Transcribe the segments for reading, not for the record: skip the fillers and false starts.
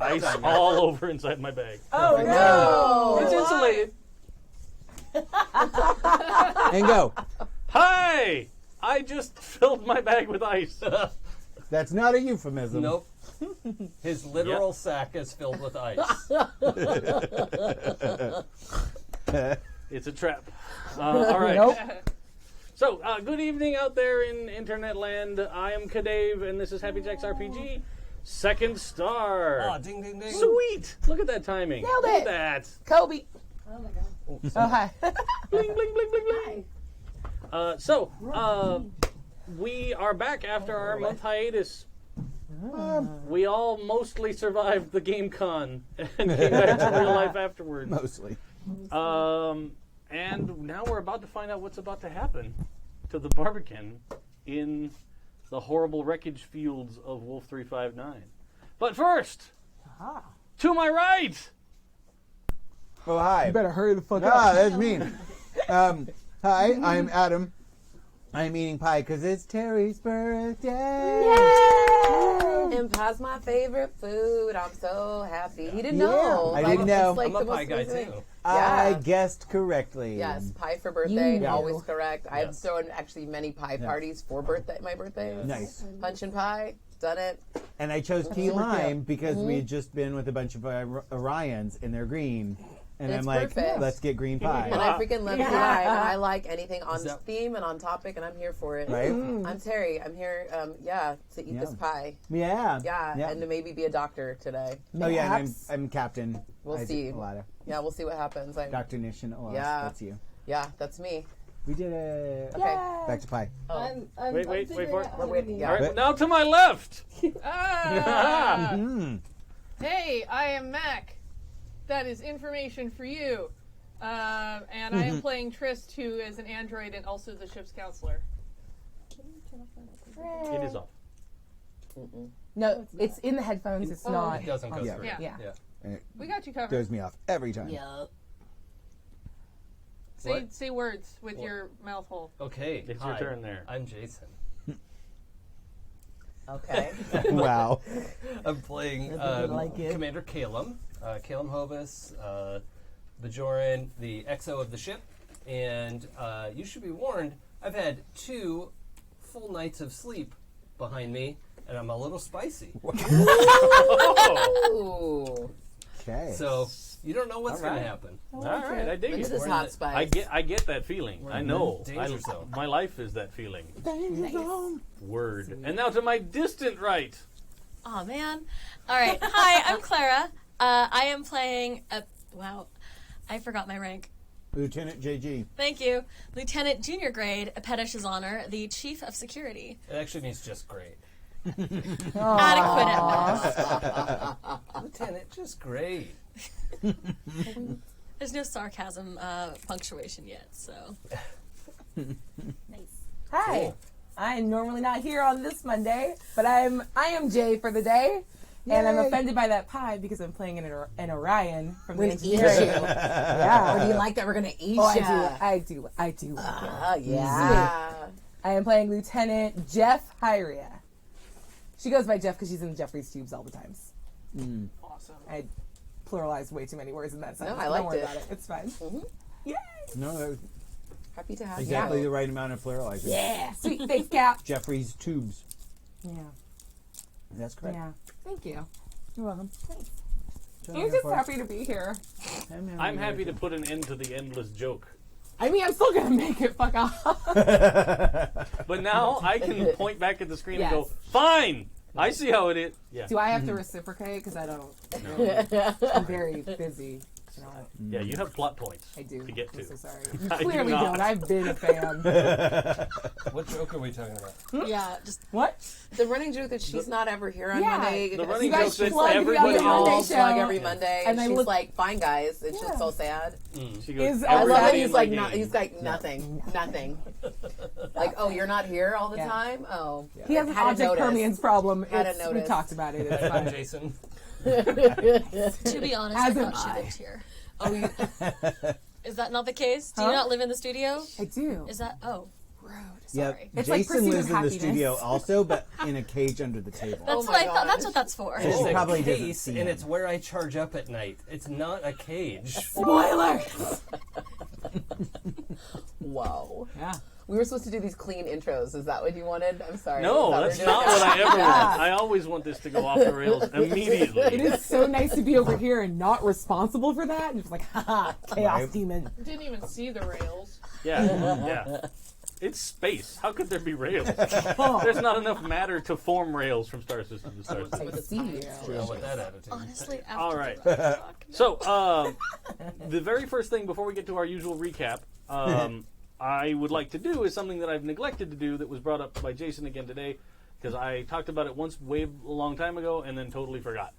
ice all over inside my bag. Oh no! It's insulated. And go. Hi! I just filled my bag with ice. That's not a euphemism. Nope. His literal sack is filled with ice. It's a trap. All right. Nope. So, good evening out there in internet land. I am CADave, and this is Happy Jacks RPG. Second star. Ah, ding, ding, ding. Sweet. Look at that timing. Nailed Look at it. that. Kobe. Oh my god. Oh hi. Bling, bling, bling, bling, bling. We are back after our month hiatus. We all mostly survived the game con and came back to real life afterwards. Mostly. And now we're about to find out what's about to happen to the Barbican in the horrible wreckage fields of Wolf 359. But first, to my right, Oh, hi. You better hurry the fuck Ah, up. that's mean. Hi, I'm Adam. I'm eating pie because it's Teri's birthday. And pie's my favorite food. I'm so happy. He didn't Yeah, know. I didn't know. It's like I'm a the pie most guy, amazing- too. I Yeah. guessed correctly. Yes, pie for birthday, You know. always correct. I've Yes. thrown actually many pie parties for my birthday. Nice. Punch and pie, done it. And I chose key lime because we had just been with a bunch of Orions and they're green. And And I'm it's like, perfect. let's get green pie. And I freaking love key lime. And I like anything on Is that- theme and on topic, and I'm here for it. Right? I'm Terry. I'm here, to eat this pie. Yeah. Yeah, and to maybe be a doctor today. Oh, yeah, and Perhaps. I'm Captain. We'll Isaac see. Alada. Yeah, we'll see what happens. Dr. Nission Alos. Yeah. That's you. Yeah, that's me. We did it. Okay. Back to pie. I'm Wait for figuring it. out We're how to waiting, be- yeah. all right, now to my left. Ah! Mm. Hey, I am Mac. That is information for you. And I am playing Trist, who is an android and also the ship's counselor. It is off. No, it's in the headphones. It's not. It doesn't go Yeah. through. Yeah. Yeah. And it We got you covered. throws me off every time. Say words with your mouth hole. Okay. It's hi, your turn there. I'm Jason. Okay. Wow. I'm playing like it. Commander Kalim. Kalim Hovas, Bajoran, the XO of the ship. And you should be warned, I've had 2 full nights of sleep behind me, and I'm a little spicy. Ooh. Okay. So you don't know what's All going right. to happen. All right, I dig Look it. at this We're in hot the- spice. I get that feeling. I know. danger zone. My life is that feeling. Danger zone. Word. And now to my distant right. Oh man! All right. Hi, I'm Clara. I am playing. Wow, I forgot my rank. Lieutenant JG. Thank you, Lieutenant Junior Grade Epetta Honor, the Chief of Security. It actually means just great. Adequate at best. Lieutenant, just great. There's no sarcasm punctuation yet, so. Hi. Cool. I'm normally not here on this Monday, but I am Jay for the day. And I'm offended by that pie because I'm playing an Orion from We're the gonna eat engineering. you. Yeah. Or do you like that we're gonna eat Oh, ya? I do. Yeah. I am playing Lieutenant Jeff Hyria. She goes by Jeff because she's in the Jeffrey's tubes all the times. Awesome. I pluralized way too many words in that sentence. I Don't liked worry it. about it. It's fine. Yay! No, that was Happy to have exactly you. the right amount of pluralizing. Yeah. Sweet face cap. Jeffrey's tubes. Yeah. That's correct. Yeah. Thank you. You're welcome. Thanks. So I'm just happy to be here. I'm happy to put an end to the endless joke. I mean, I'm still gonna make it. Fuck off. But now I can point back at the screen and go, Yes. fine! I see how it is. Yeah. Do I have to reciprocate? Because I don't. No. I'm very busy. You know, Yeah, you have plot points I do. to get I'm to. so sorry. You I do clearly not. don't. I've been a fan. What joke are we talking about? Yeah, just. What? The running joke that she's not ever here on Yeah. Monday. The You running guys joke that plug me on everybody the We all Monday plug show. every Monday, And and I she's look- like, "Fine, guys." It's just so sad. She goes, Is I love that "Everybody he's in my like, game." he's like nothing. Like, oh, you're not here all the Yeah. time. Oh, He has an Hadn't object noticed. permanence problem. Hadn't We noticed. talked about it. It's I'm fine. Jason. To be honest, As I am thought she I. lived here. Oh, is that not the case? Do you Huh? not live in the studio? I do. Is that? Oh, Sorry. It's Jason like pursuit lives of in the happiness. studio also, but in a cage under the table. That's Oh what my I thought. God. That's what that's for. It's She a probably doesn't case, see and him. it's where I charge up at night. It's not a cage. Spoilers! Whoa. Yeah. We were supposed to do these clean intros. Is that what you wanted? I'm sorry. No, Is that that's we're not doing what now? I ever want. I always want this to go off the rails It immediately. is so nice to be over here and not responsible for that. And just like, haha, chaos Right. demon. Didn't even see the rails. Yeah, yeah. It's space. How could there be rails? Oh, There's not enough matter to form rails from star system to star system. I see you. Well, with that attitude. Honestly, after All right. the Ragnarok, no. So, the very first thing before we get to our usual recap, I would like to do is something that I've neglected to do that was brought up by Jason again today, because I talked about it once way a long time ago and then totally forgot.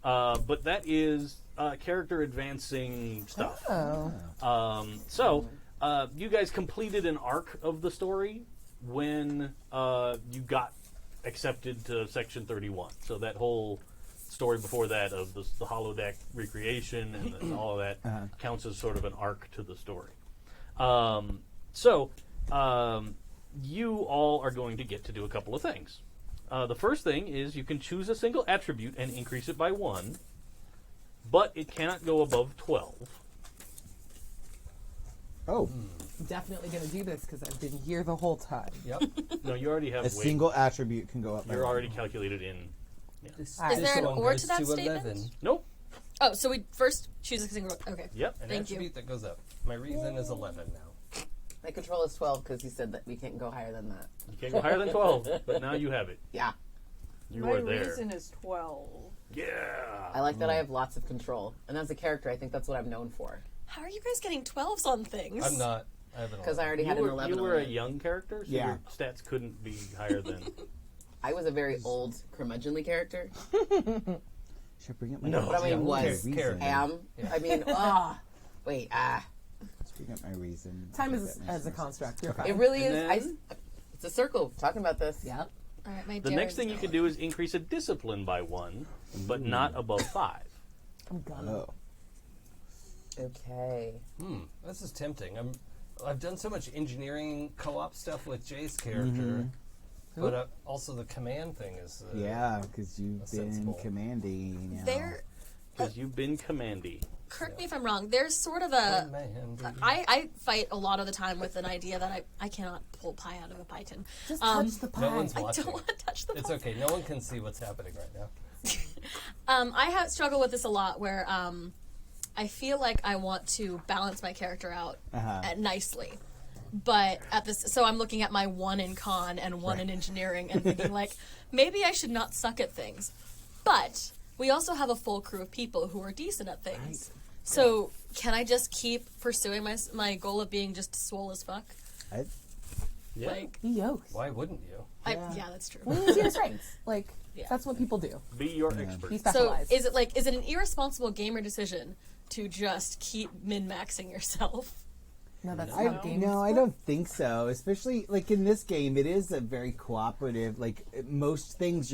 But that is character advancing stuff. Oh. So, you guys completed an arc of the story when you got accepted to Section 31. So that whole story before that of the holodeck recreation and all of that counts as sort of an arc to the story. So, you all are going to get to do a couple of things. The first thing is you can choose a single attribute and increase it by 1, but it cannot go above 12. Oh, Definitely going to do this because I've been here the whole time. Yep. No, you already have a single attribute can go up. by You're one. already calculated in. This, Is this there an one or goes to that 11. statement? Nope. Oh, so we first choose a single. Okay. Yep. An Thank you. attribute that goes up. My reason is 11 now. My control is 12 because you said that we can't go higher than that. You can't go higher than 12, but now you have it. Yeah. You My are there. reason is 12. Yeah. I like that I have lots of control. And as a character, I think that's what I'm known for. How are you guys getting 12s on things? I'm not. I have an Because I 11. already had You an were, 11 you were a already. young character, so Yeah. your stats couldn't be higher than. I was a very old, curmudgeonly character. Should I bring up my No. But I mean, was. reason? Character. Am. I mean, wait, Let's bring up my reason. Time That is makes as a more construct. You're it fine. really And is. then- It's a circle. Talking about this. Yep. All right, my The next thing you can do is increase a discipline by 1, but not above 5. I'm gonna. sense. Oh. Okay. This is tempting. I've done so much engineering co-op stuff with Jay's character, but also the command thing is. Yeah, because you've That's been sensible. commanding. Now. There, Because you've been commandy. correct me if I'm wrong. There's sort of a. Command. I fight a lot of the time with an idea that I cannot pull pie out of a pie tin. Just Um, touch the pie. No one's I watching. don't want to touch the It's pie. okay. No one can see what's happening right now. I have struggled with this a lot where I feel like I want to balance my character out nicely. But at this, so I'm looking at my 1 in con and 1 in engineering and thinking like, maybe I should not suck at things. But we also have a full crew of people who are decent at things. So can I just keep pursuing my goal of being just swole as fuck? Yeah. Like, Be yoked. Why wouldn't you? yeah, that's true. Lean into your strengths. Like, Yeah. that's what people do. Be your expert. Be So specialized. is it an irresponsible gamer decision to just keep min-maxing yourself? no, that's I how games no, I work. don't think so. Especially like in this game, it is a very cooperative. Like most things,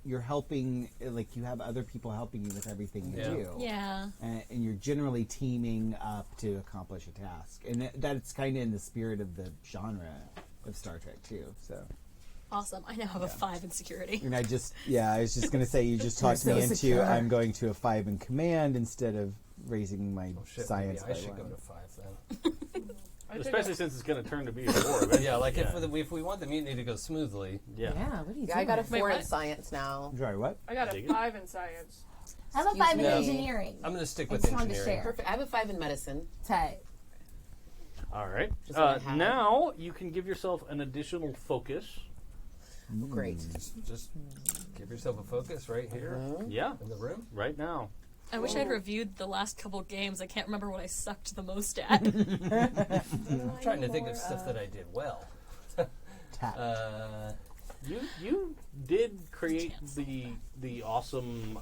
you're helping. Like you have other people helping you with everything you Yeah. do. Yeah. And you're generally teaming up to accomplish a task, and that's kind of in the spirit of the genre of Star Trek too. So, Awesome. I now have a 5 in security. and I was just gonna say, you just talked You're me so into secure. I'm going to a 5 in command instead of raising my Oh shit! science Maybe I by should go 1. to 5 then. Especially since it's going to turn to be a 4 eventually. Yeah, like if we want the mutiny to go smoothly. Yeah. Yeah, what are you Yeah, doing? I got a Wait, 4 in what? science now. Sorry, what? I got a Dig it. 5 in science. I have a 5 in me. engineering. I'm going to stick I with just wanted to engineering. share. Perfect. I have a 5 in medicine. Tight. All right. Just what I have. Now you can give yourself an additional focus. Great. Just give yourself a focus right here Yeah. in the room. Right now. I wish I'd reviewed the last couple games. I can't remember what I sucked the most at. I'm trying to think of stuff that I did well. Tap. You did create the awesome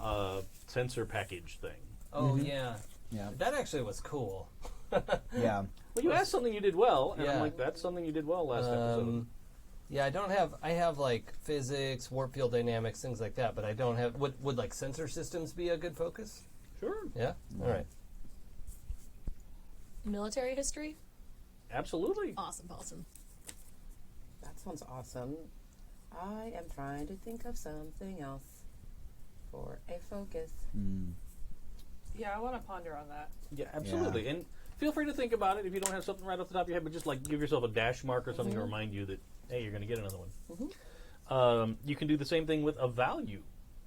sensor package thing. Oh yeah, Yeah. that actually was cool. Yeah. Well, you asked something you did well, and I'm Yeah. like, that's something you did well last episode. Yeah, I have like physics, warp field dynamics, things like that, but I don't have. Would like sensor systems be a good focus? Sure. Yeah. All right. Military history? Absolutely. Awesome. sounds awesome. I am trying to think of something else for a focus. Yeah, I want to ponder on that. Yeah, absolutely. Yeah. And feel free to think about it if you don't have something right off the top of your head, but just like give yourself a dash mark or something to remind you that, hey, you're going to get another one. You can do the same thing with a value.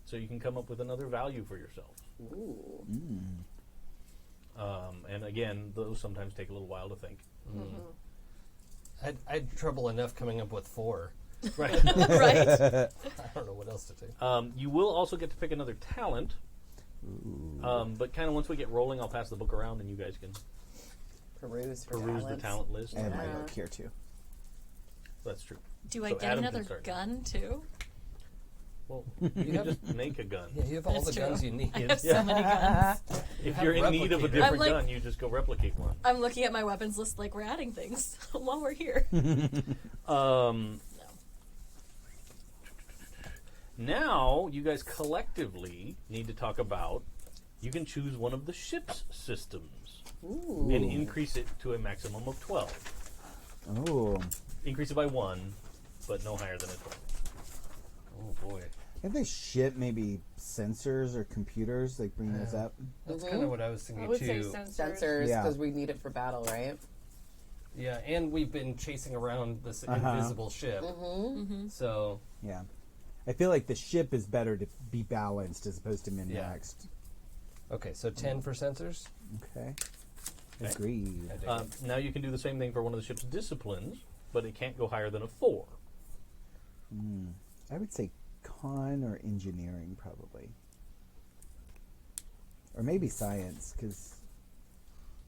So you can come up with another value for yourself. Ooh. And again, those sometimes take a little while to think. I had trouble enough coming up with 4. Right. Right. I don't know what else to take. You will also get to pick another talent. But kind of once we get rolling, I'll pass the book around and you guys can Peruse the talent list. And my book here too. That's true. Do I So get Adam can another start. gun too? Well, you can just make a gun. Yeah, you have all That's the true. guns you need. I have so many guns. If have you're in need of a replicators. different I'm like- gun, you just go replicate one. I'm looking at my weapons list like we're adding things while we're here. Now, you guys collectively need to talk about, you can choose one of the ship's systems and increase it to a maximum of 12. Oh. Increase it by 1, but no higher than a 12. Oh boy, If they ship maybe sensors or computers, like bring those up. that's kind of what I was thinking I would say too. Sensors, Yeah. because we need it for battle, right? Yeah, and we've been chasing around this invisible ship, so Yeah. I feel like the ship is better to be balanced as opposed to min-maxed. okay. So 10 for sensors. Okay. Agreed. I dig it. Now you can do the same thing for one of the ship's disciplines, but it can't go higher than a 4. I would say con or engineering, probably. Or maybe science, because...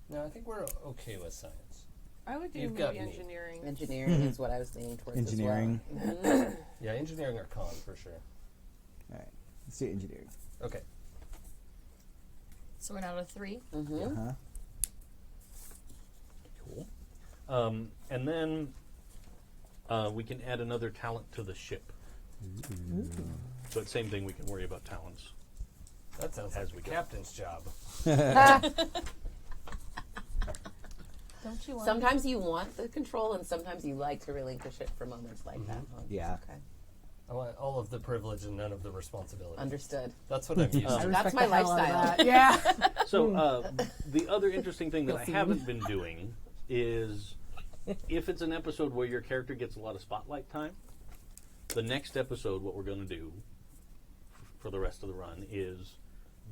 No, I think we're okay with science. I would do You've got maybe me. engineering. Engineering is what I was leaning towards Engineering. as well. Yeah, engineering or con for sure. All right. Let's do engineering. Okay. So we're down to 3. Uh-huh. Cool. And then we can add another talent to the ship. But same thing, we can worry about talents. That sounds As like we the go. captain's job. Don't you want Sometimes you want the control, and sometimes you like to relinquish it for moments like that. Huh? Yeah. Okay. I want all of the privilege and none of the responsibility. Understood. That's what I'm used I to. That's respect my the hell out of lifestyle. that. Yeah. So the other interesting thing that I haven't been doing is if it's an episode where your character gets a lot of spotlight time, the next episode, what we're going to do for the rest of the run is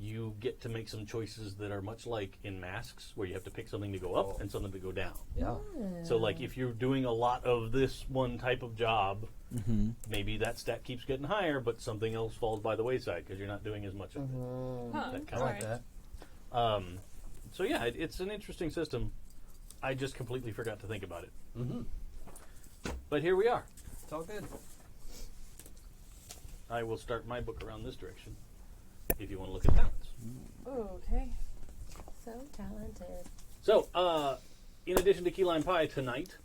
you get to make some choices that are much like in Masks, where you have to pick something to go up and something to go down. Yeah. So, like, if you're doing a lot of this one type of job, maybe that stat keeps getting higher, but something else falls by the wayside because you're not doing as much of it. Huh, That I kind like alright. that. So, yeah, it's an interesting system. I just completely forgot to think about it. But here we are. It's all good. I will start my book around this direction if you want to look at talents. Okay. So talented. So, in addition to key lime pie tonight,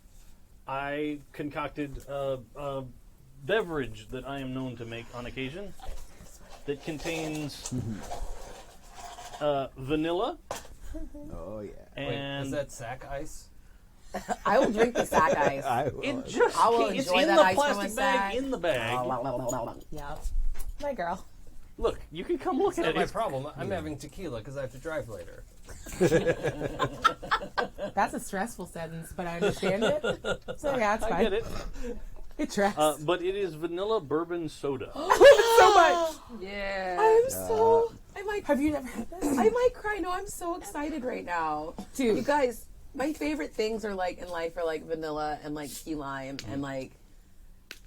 I concocted a beverage that I am known to make on occasion that contains vanilla Oh, yeah. Wait, and is that sack ice? I will drink the sack ice. I will. it just I will it's enjoy in that the ice from plastic a bag sack. in the bag. Yeah. My girl. Look, you can come look It's at not it. my problem. I'm having tequila because I have to drive later. That's a stressful sentence, but I understand it. So yeah, it's I fine. get it. It tracks. But it is vanilla bourbon soda. so much. Yeah. I'm so. I might. Have you never had this? I might cry. No, I'm so excited right now. Dude. You guys, my favorite things are like in life are like vanilla and like key lime and like.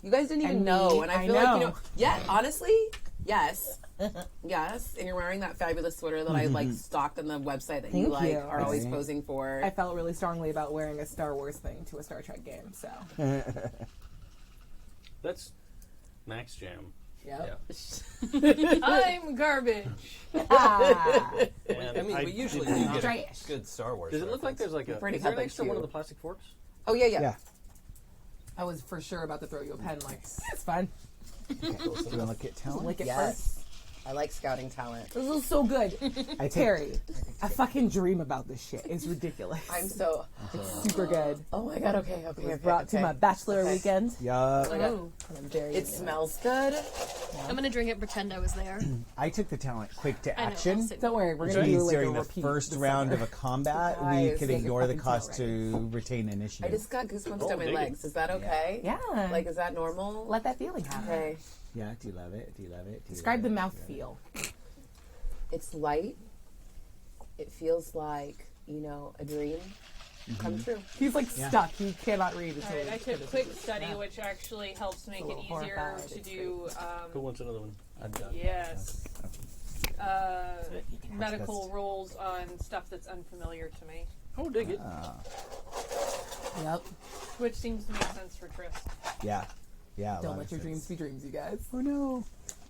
You guys didn't even And know, me, and I I feel like you know. know. Yeah, honestly, yes, yes. And you're wearing that fabulous sweater that I like stalked on the website that you Thank like you. are always Right. posing for. I felt really strongly about wearing a Star Wars thing to a Star Trek game, so. That's Max Jam. Yep. I'm garbage. Ah, And I mean, we usually do get a Trash. good Star Wars. does it look like reference. there's like a? Pretty Is there an couple extra one too. of the plastic forks? Oh yeah, yeah. Yeah. I was for sure about to throw you a pen, like, it's fun. Do you want to look at talent? Lick it Yes. I like scouting talent. This is so good. Teri, I I fucking dream about this shit. It's ridiculous. I'm so. Super good. Oh my god. Okay. It was brought to my bachelor weekend. Yeah. Oh. And I'm very It smells good. I'm gonna drink it and pretend I was there. I took the talent quick to I know, action. I'll sit- Don't worry, we're Which gonna do means like a during the repeat first this round summer. of a combat, we Guys, could make ignore the fucking cost tell, to retain initiative. I just got goosebumps Oh, down my dig it. legs. Is that okay? Yeah. Like, is that normal? Let that feeling happen. Okay. Yeah, do you love it? Do you love it? Do you Describe the love mouth feel. It's light. It feels like, a dream come true. He's like Yeah. stuck. He cannot read until Alright, I he took finishes quick it. study, Yeah. which actually helps make a it little easier horrified, to it's do. Who wants another one? I'm done. Yes. Medical best. rolls on stuff that's unfamiliar to me, Oh, dig it. Yep. which seems to make sense for Trist. Yeah. Yeah. a lot Don't of let your sense. dreams be dreams, you guys. Oh no.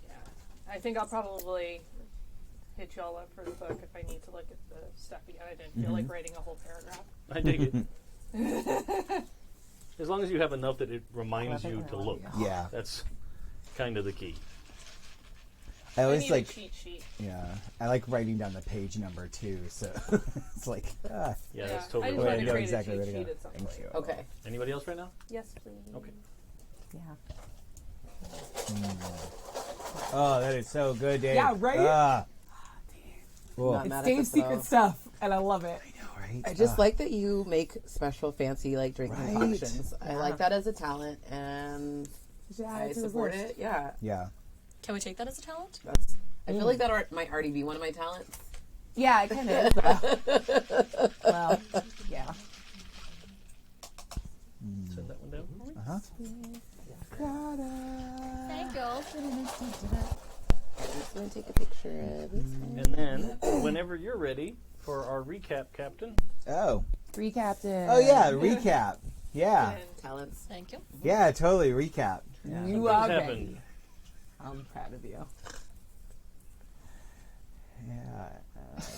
Yeah. I think I'll probably hit y'all up for the book if I need to look at the stuff again. I didn't feel like writing a whole paragraph. I dig it. As long as you have enough that it reminds you to look. Yeah. That's kind of the key. I I always need like. a cheat sheet. Yeah. I like writing down the page number too. So it's like. Yeah, that's I totally just Wait, wanted right. to know create exactly a where cheat to sheet go. at some Thank point. you. Okay. Anybody else right now? Yes, please. Okay. Yeah. Oh, that is so good, Dave. Yeah, right? Cool. Not It's mad at Dave's this, though. secret stuff, and I love it. Right? I just like that you make special fancy drinking Right. concoctions. I like that as a talent, and Yeah, I it's his support list. it. Yeah, Yeah. Can we take that as a talent? that's. I feel like that might already be one of my talents. Yeah, it kind of is. Well, yeah. Set that one down. Thank you. I'm just gonna take a picture of this. And then, whenever you're ready for our recap, Captain. Oh. Recaptain. Oh yeah. Recap. Yeah. Talents. Thank you. Yeah. Totally. Recap. Yeah. You Things are happened. ready. I'm proud of you. Yeah.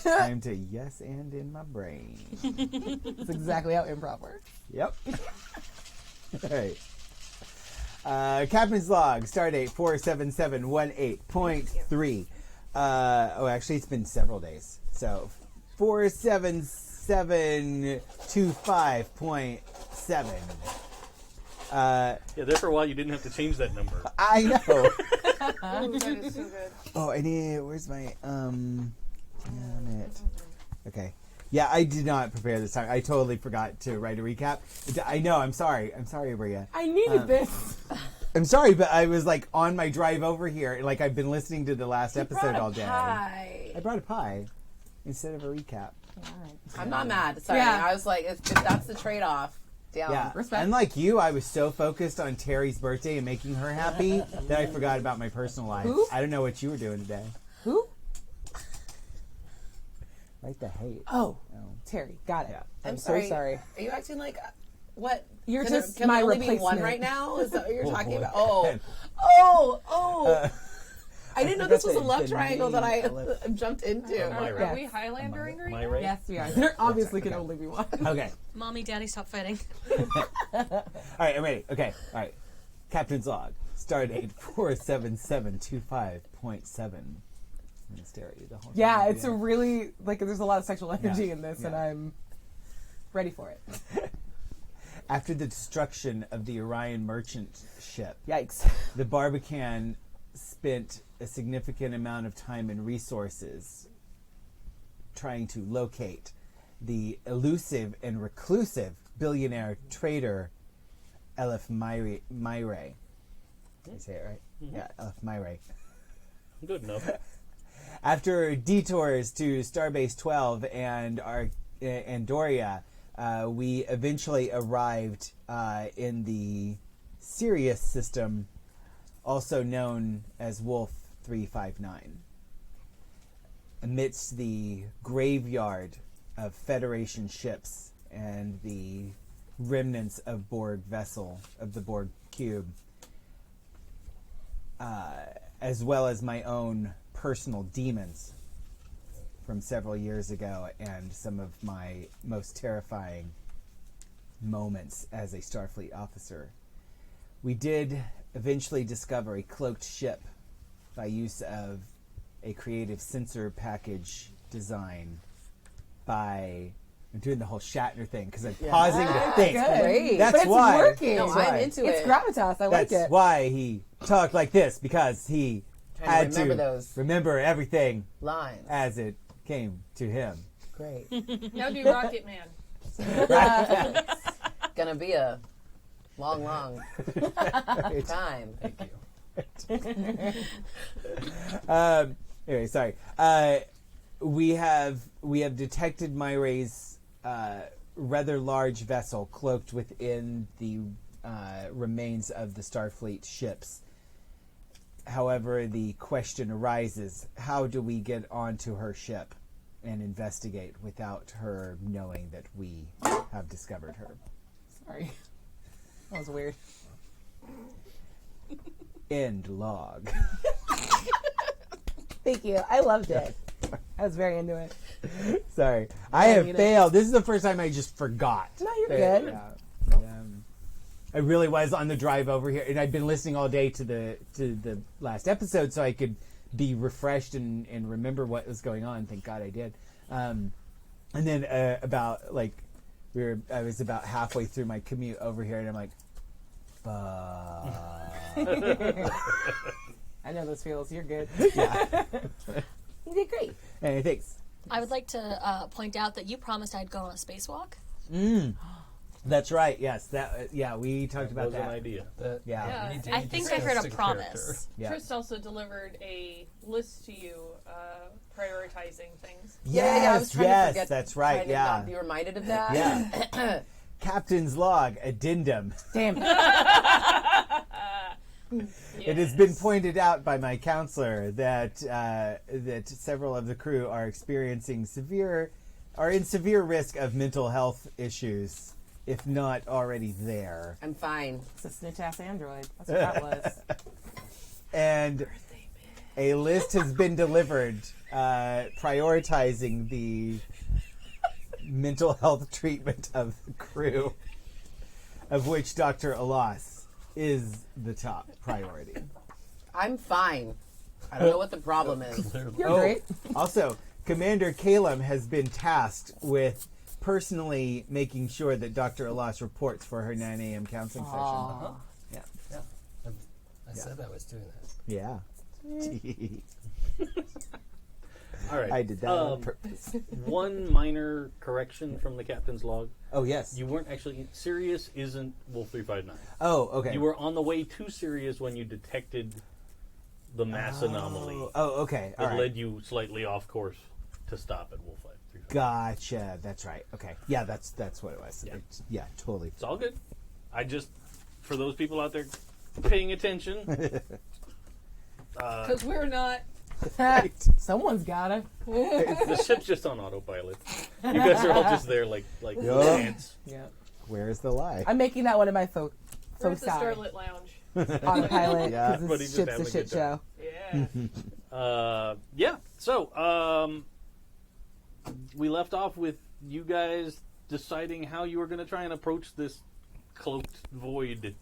Time to yes and in my brain. That's exactly how improv works. Yep. All right. Captain's log, stardate 47718.3. Actually, it's been several days. So 47725.7. Yeah, there for a while you didn't have to change that number. I know. Oh, that is so good. Oh, I need. Where's my damn it. Okay. Yeah, I did not prepare this time. I totally forgot to write a recap. I know. I'm sorry. I'm sorry, Bria. I needed this. I'm sorry, but I was like on my drive over here, and like I've been listening to the last episode all day. Pie. I brought a pie instead of a recap. I'm not mad. Sorry, Yeah. I was like, if that's the trade-off. Down. Yeah. Respect. Unlike you, I was so focused on Teri's birthday and making her happy that I forgot about my personal life. Who? I don't know what you were doing today. Who? Like the hate. Oh, Oh. Terry. Got it. Yeah. I'm sorry. so sorry. Are you acting like what? You're can just there, can my there only be one replacement. right now? Is that what you're Oh, talking boy. about? Oh, I didn't know this was a love triangle that I jumped into. Myra. Are we Highlandering right now? Myra? Yes, we are. There obviously can only be one. Okay. Mommy, Daddy, stop fighting. All right, I'm ready. Okay. All right. Captain's log. Stardate 47725.7. Terry, the whole Yeah, time. it's a really there's a lot of sexual energy Yeah, in this, yeah. and I'm ready for it. After the destruction of the Orion merchant ship, Yikes. the Barbican spent a significant amount of time and resources trying to locate the elusive and reclusive billionaire trader Elif Myre. Did I say it right? Yeah, Elif Myre. Good enough. After detours to Starbase 12 and Andoria, we eventually arrived in the Sirius system, also known as Wolf 359. Amidst the graveyard of Federation ships and the remnants of Borg vessel, of the Borg cube, as well as my own personal demons from several years ago and some of my most terrifying moments as a Starfleet officer. We did eventually discover a cloaked ship by use of a creative sensor package design by... I'm doing the whole Shatner thing because I'm pausing to think. Good. That's But it's why. working. No, That's why. I'm into It's it. gravitas. I like That's it. why he talked like this, because he had remember those remember everything lines. as it came to him. Great. Now do Rocket Man. Gonna be a long time. Thank you. Anyway, sorry. We have detected Myray's rather large vessel cloaked within the remains of the Starfleet ships. However, the question arises: how do we get onto her ship and investigate without her knowing that we have discovered her? Sorry. That was weird. End log. Thank you. I loved it. I was very into it. Sorry, I have failed. This is the first time I just forgot. No, you're good. Yeah. I really was on the drive over here, and I'd been listening all day to the last episode, so I could be refreshed and remember what was going on. Thank God I did. And then about like I was about halfway through my commute over here, and I'm like, I know those feels. You're good. yeah. You did great. Hey, thanks. I would like to point out that you promised I'd go on a spacewalk. That's right. Yes. We talked about was that. an idea. Yeah. We did I think I heard discuss a the promise. character. Yeah. Trist also delivered a list to you, prioritizing things. I was trying to forget. That's right. Trying to Yeah. not be reminded of that. Yeah. Captain's log addendum. Damn. It has been pointed out by my counselor that that several of the crew are experiencing in severe risk of mental health issues, if not already there. I'm fine. It's a snitch-ass android. That's what that was. And a list has been delivered prioritizing the mental health treatment of the crew, of which Dr. Alos is the top priority. I'm fine. I don't know what the problem is. You're great. Also, Commander Kalim has been tasked with personally making sure that Dr. Alos reports for her 9 a.m. counseling Aw. session. I said I was doing that. Yeah. All right. I did that on purpose. One minor correction from the captain's log. Oh, yes. You weren't actually... Sirius isn't Wolf 359. Oh, okay. You were on the way to Sirius when you detected the mass anomaly. Oh, okay. All That right. led you slightly off course to stop at Wolf 535. Gotcha. That's right. Okay. Yeah, that's what it was. Yeah. Yeah, totally. It's all good. I just... For those people out there paying attention... Because we're not. Someone's gotta. the ship's just on autopilot. You guys are all just there like Yup. ants. Yeah. Where's the lie? I'm making that one of my We're folk at the style. Starlit Lounge. Autopilot. Yeah. Because Everybody this just ship's having a a shit good time. show. Yeah. So, we left off with you guys deciding how you were going to try and approach this cloaked void.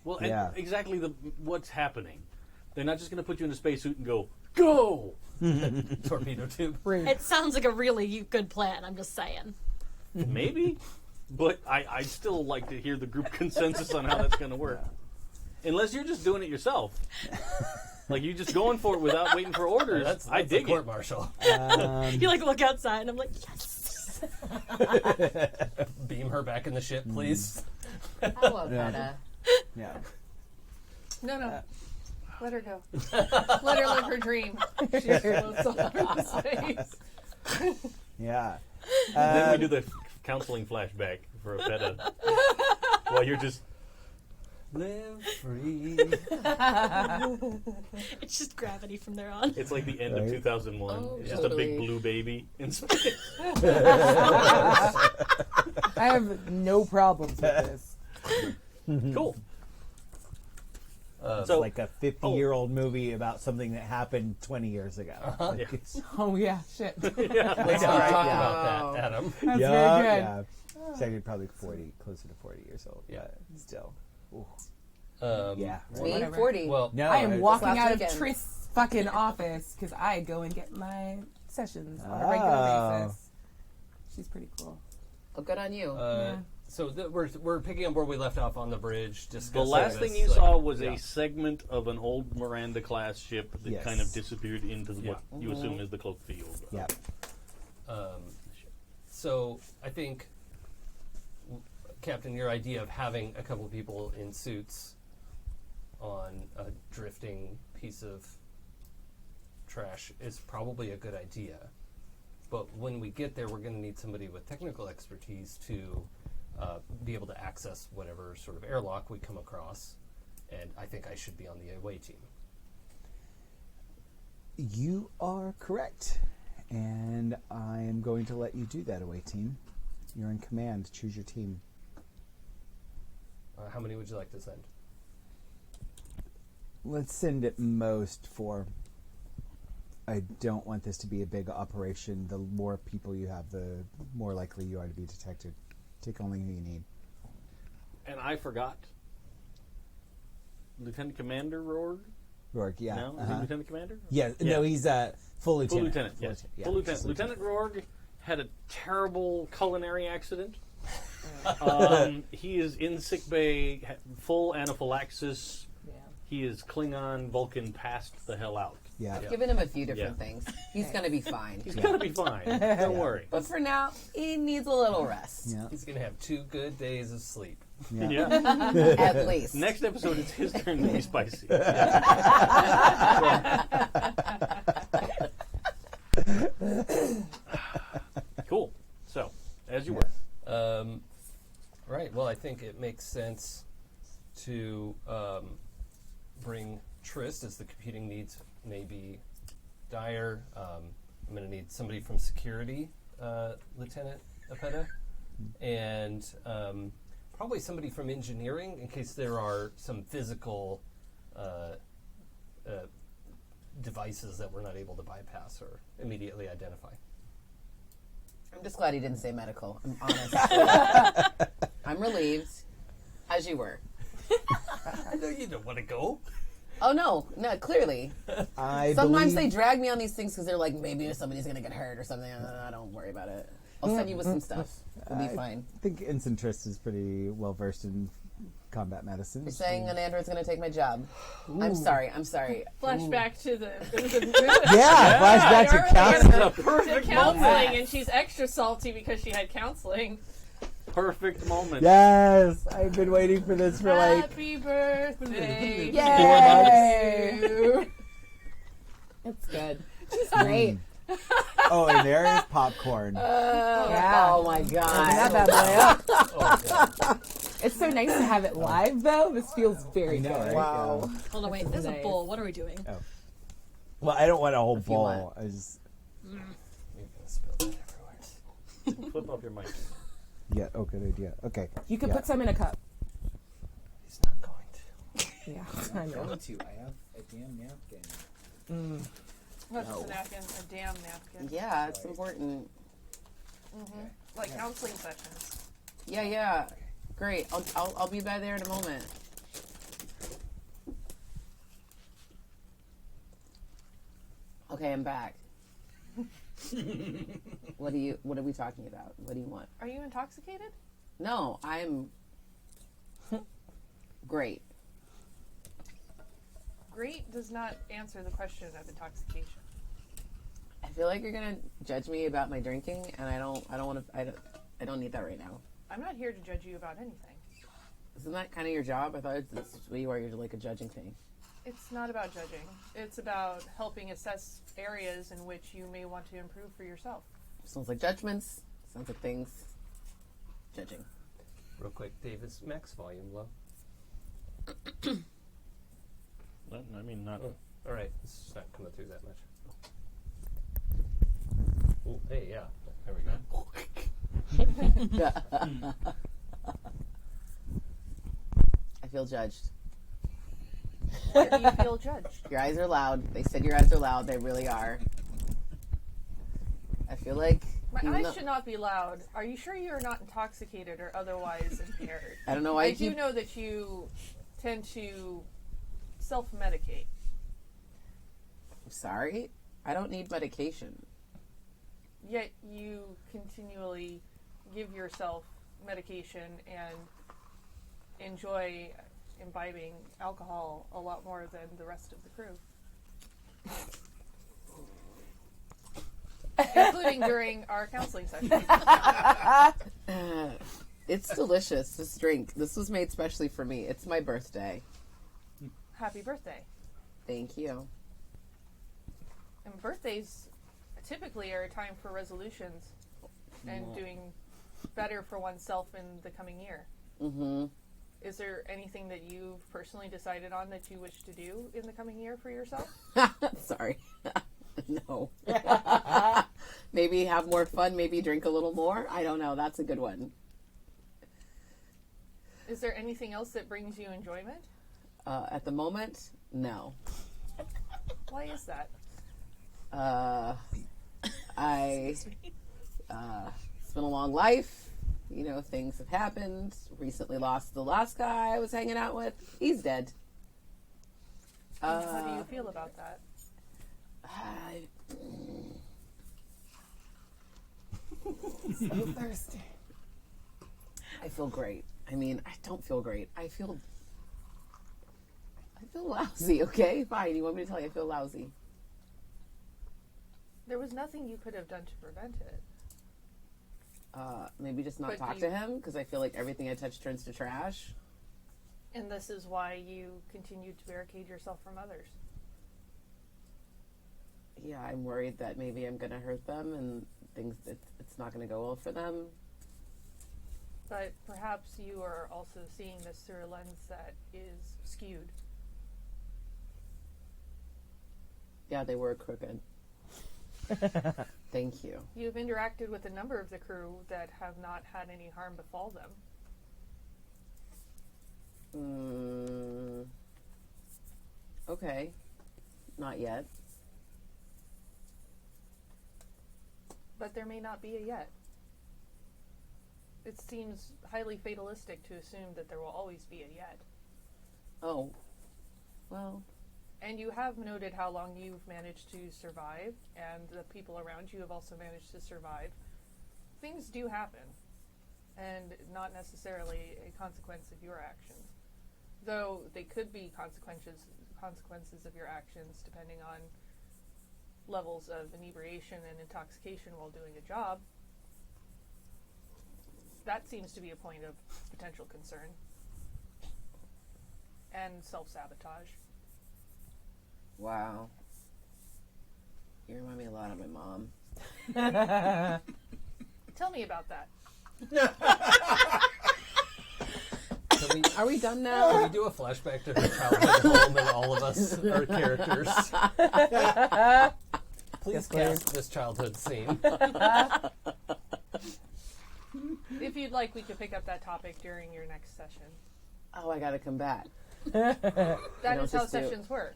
Well, and Yeah. exactly what's happening. They're not just going to put you in a spacesuit and go! Torpedo tube. It sounds like a really good plan. I'm just saying. Maybe. But I'd still like to hear the group consensus on how that's going to work. Unless you're just doing it yourself. Like, you're just going for it without waiting for orders. That's I dig a court it. martial. You look outside and I'm like, yes. Beam her back in the ship, please. Hello, Epetta. Yeah. No. Let her go. Let her live her dream. She just floats off into space. Yeah. Then we do the counseling flashback for Epetta. While you're just... Live free. It's just gravity from there on. It's like the end of Right. 2001. Oh, It's just a big totally. blue baby in space. I have no problems with this. Cool. It's So, like a 50-year-old movie about something that happened 20 years ago. Like Yeah. it's- Oh, yeah. Shit. Let's not Alright, talk yeah. about that, Adam. That's yeah, very good. yeah. It's actually probably 40, closer to 40 years old. Yeah. But still. Ooh. Yeah. Me, Whatever. 40. Well, No, I am walking last out of weekend. Trist's fucking office because I go and get my sessions on a regular basis. She's pretty cool. Oh, good on you. So we're picking up where we left off on the bridge. The Discussing last this, thing you like- saw was yeah. a segment of an old Miranda class ship that Yes. kind of disappeared into what you Mm-hmm. assume is the cloak field. Yeah. So I think, Captain, your idea of having a couple of people in suits on a drifting piece of trash is probably a good idea. But when we get there, we're going to need somebody with technical expertise to be able to access whatever sort of airlock we come across. And I think I should be on the away team. You are correct. And I am going to let you do that, away team. You're in command. Choose your team. How many would you like to send? Let's send at most 4. I don't want this to be a big operation. The more people you have, the more likely you are to be detected. Take only who you need. And I forgot. Lieutenant Commander Rorg? Rorg, yeah. No? Is he Lieutenant Commander? Yeah, no, he's full lieutenant. Full lieutenant, yes. Yeah, Full lieutenant. just Lieutenant Rorg had a terrible culinary accident. He is in sick bay, full anaphylaxis. Yeah. He is Klingon Vulcan passed the hell out. Yeah. I've given him a few different Yeah. things. He's going to be fine. He's going to be fine. Don't worry. But for now, he needs a little rest. Yeah. He's going to have 2 good days of sleep. Yeah. Yeah. At least. Next episode, it's his turn to be spicy. Cool. So, as you were. Right. Well, I think it makes sense to bring Trist, as the computing needs may be dire. I'm going to need somebody from security, Lieutenant Epetta, and probably somebody from engineering in case there are some physical devices that we're not able to bypass or immediately identify. I'm just glad he didn't say medical. I'm honest. I'm relieved, as you were. I know you don't want to go. Oh, no, clearly. I Sometimes believe- they drag me on these things because they're like, maybe somebody's going to get hurt or something. I don't worry about it. I'll send you with some stuff. We'll be fine. I think Ensign Trist is pretty well versed in combat medicine. You're saying an android's going to take my job. I'm sorry. Flashback to the Yeah, flashback to earlier. counseling. That's a to perfect counseling, moment. and she's extra salty because she had counseling. Perfect moment. Yes, I've been waiting for this for like. Happy birthday! Yay! It's good. She's great. Oh, and there is popcorn. Yeah. Oh, my Open God. that bad boy up. It's so nice to have it live, though. This feels very I know, good. right? Wow. Hold on, wait. There's a Nice. bowl. What are we doing? Well, I don't want a whole you bowl. want. I just You're going to spill that everywhere. Flip off your mic. yeah. Oh, good idea. Okay. You could Yeah. put some in a cup. He's not going to. Yeah, I know. I have a damn napkin. What's a napkin? A damn napkin. Yeah, it's important. Like counseling sessions. Yeah. Great. I'll be by there in a moment. Okay, I'm back. What are we talking about? What do you want? Are you intoxicated? No, I'm great. Great does not answer the question of intoxication. I feel like you're gonna judge me about my drinking, and I don't want to. I don't need that right now. I'm not here to judge you about anything. Isn't that kind of your job? I thought that's what you are. You're like a judging thing. It's not about judging. It's about helping assess areas in which you may want to improve for yourself. Sounds like judgments. Sounds like things. Judging. Real quick, Dave, is max volume low? I mean, not. All right, it's just not coming through that much. Ooh, hey, yeah, there we go. I feel judged. Why do you feel judged? Your eyes are loud. They said your eyes are loud. They really are. I feel like My even eyes though- should not be loud. Are you sure you're not intoxicated or otherwise impaired? I don't know why I you do keep. know that you tend to self-medicate. I'm sorry? I don't need medication. Yet you continually give yourself medication and enjoy imbibing alcohol a lot more than the rest of the crew. Including during our counseling session. It's delicious, this drink. This was made specially for me. It's my birthday. Happy birthday. Thank you. And birthdays typically are a time for resolutions and doing better for oneself in the coming year. Mm-hmm. Is there anything that you've personally decided on that you wish to do in the coming year for yourself? Sorry. No. Maybe have more fun, maybe drink a little more. I don't know. That's a good one. Is there anything else that brings you enjoyment? At the moment, no. Why is that? It's been a long life. You know, things have happened. Recently lost the last guy I was hanging out with. He's dead. How do you feel about that? So thirsty. I feel great. I mean, I don't feel great. I feel lousy, okay? Fine. You want me to tell you I feel lousy? There was nothing you could have done to prevent it. Maybe just not But talk to him, because I feel like everything I touch turns to trash. And this is why you continue to barricade yourself from others. Yeah, I'm worried that maybe I'm going to hurt them and it's not going to go well for them. But perhaps you are also seeing this through a lens that is skewed. Yeah, they were crooked. Thank you. You've interacted with a number of the crew that have not had any harm befall them. Okay. Not yet. But there may not be a yet. It seems highly fatalistic to assume that there will always be a yet. Oh. Well. And you have noted how long you've managed to survive, and the people around you have also managed to survive. Things do happen, and not necessarily a consequence of your actions. Though they could be consequences of your actions depending on levels of inebriation and intoxication while doing a job. That seems to be a point of potential concern. And self-sabotage. Wow. You remind me a lot of my mom. Tell me about that. Are we done now? Can we do a flashback to her childhood home and all of us are characters? Please cast this childhood scene. If you'd like, we could pick up that topic during your next session. Oh, I gotta come back. That is how sessions work.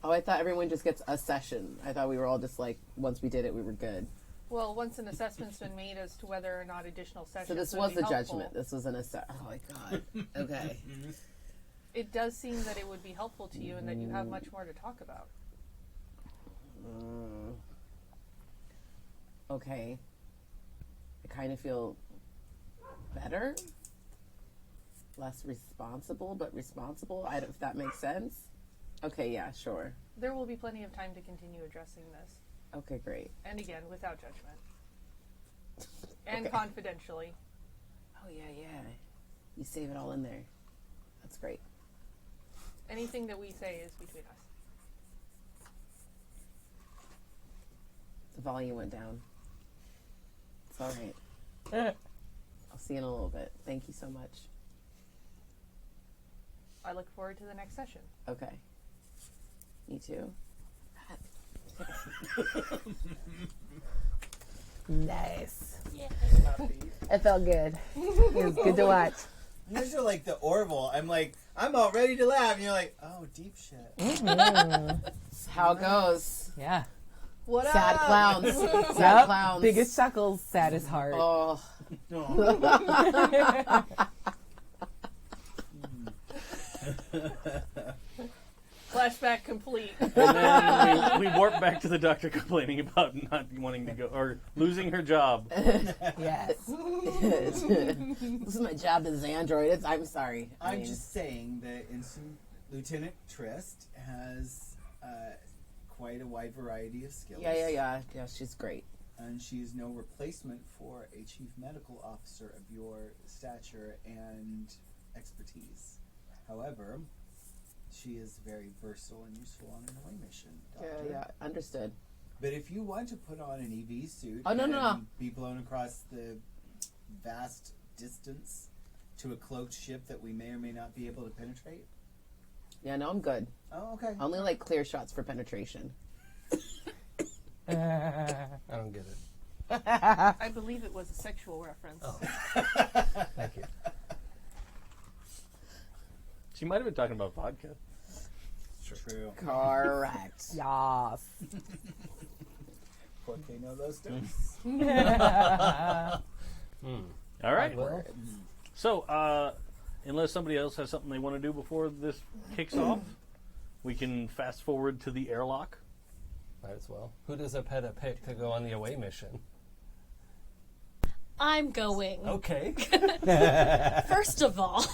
Oh, I thought everyone just gets a session. I thought we were all just like, once we did it, we were good. Well, once an assessment's been made as to whether or not additional sessions So this would was be a helpful, judgment. This was an assessment. Oh my god. Okay. it does seem that it would be helpful to you and that you have much more to talk about. Okay. I kind of feel better. Less responsible, but responsible. If that makes sense. Okay, yeah, sure. There will be plenty of time to continue addressing this. Okay, great. And again, without judgment. And Okay. confidentially. Oh, yeah. You save it all in there. That's great. Anything that we say is between us. The volume went down. It's all right. I'll see you in a little bit. Thank you so much. I look forward to the next session. Okay. Me too. Nice. It felt good. It was good to watch. You guys are like the Orville. I'm like, I'm all ready to laugh. And you're like, oh, deep shit. That's how it goes. Yeah. What Sad up? clowns. Sad Yep. clowns. Biggest chuckles, saddest heart. Oh. Flashback complete. And then we warp back to the doctor complaining about not wanting to go or losing her job. Yes. This is my job as an android. I'm sorry. I I'm mean, just saying that Lieutenant Trist has quite a wide variety of skills. Yeah, she's great. And she's no replacement for a chief medical officer of your stature and expertise. However, she is very versatile and useful on an away mission, Doctor. Yeah, understood. But if you want to put on an EV suit no. be blown across the vast distance to a cloaked ship that we may or may not be able to penetrate. Yeah, no, I'm good. Oh, okay. Only like clear shots for penetration. I don't get it. I believe it was a sexual reference. Oh. Thank you. She might have been talking about vodka. True. Correct. Yas. Porque no los dos. All right. Well, So, unless somebody else has something they want to do before this kicks off, we can fast forward to the airlock. might as well. Who does Epetta pick to go on the away mission? I'm going. Okay. First of all,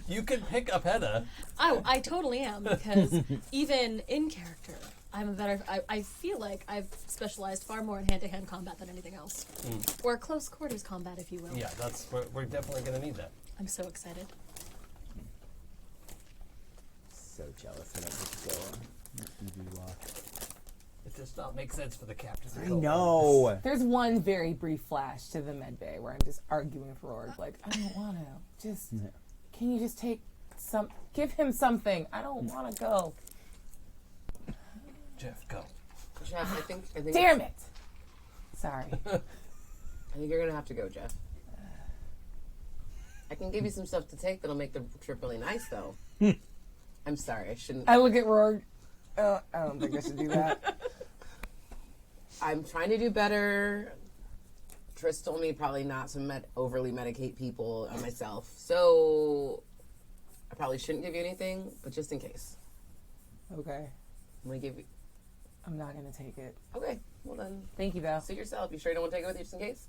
You can pick Epetta. I totally am, because even in character, I'm a better. I feel like I've specialized far more in hand-to-hand combat than anything else, or close quarters combat, if you will. Yeah, we're definitely going to need that. I'm so excited. So jealous I don't get to go on EV walk. It does not make sense for the captain. to I go on. know. There's one very brief flash to the med bay where I'm just arguing with Rorg, like, I don't want to. Just, can you just take give him something. I don't want to go. Jeff, go. Jeff, I think Damn it. Sorry. I think you're gonna have to go, Jeff. I can give you some stuff to take that'll make the trip really nice, though. I'm sorry, I shouldn't. I look at Rorg. I don't think I should do that. I'm trying to do better. Trist told me probably not to overly medicate people and myself, so I probably shouldn't give you anything, but just in case. Okay. I'm gonna give you. I'm not going to take it. Okay, well then, Thank you, though. suit yourself. You sure you don't want to take it with you just in case?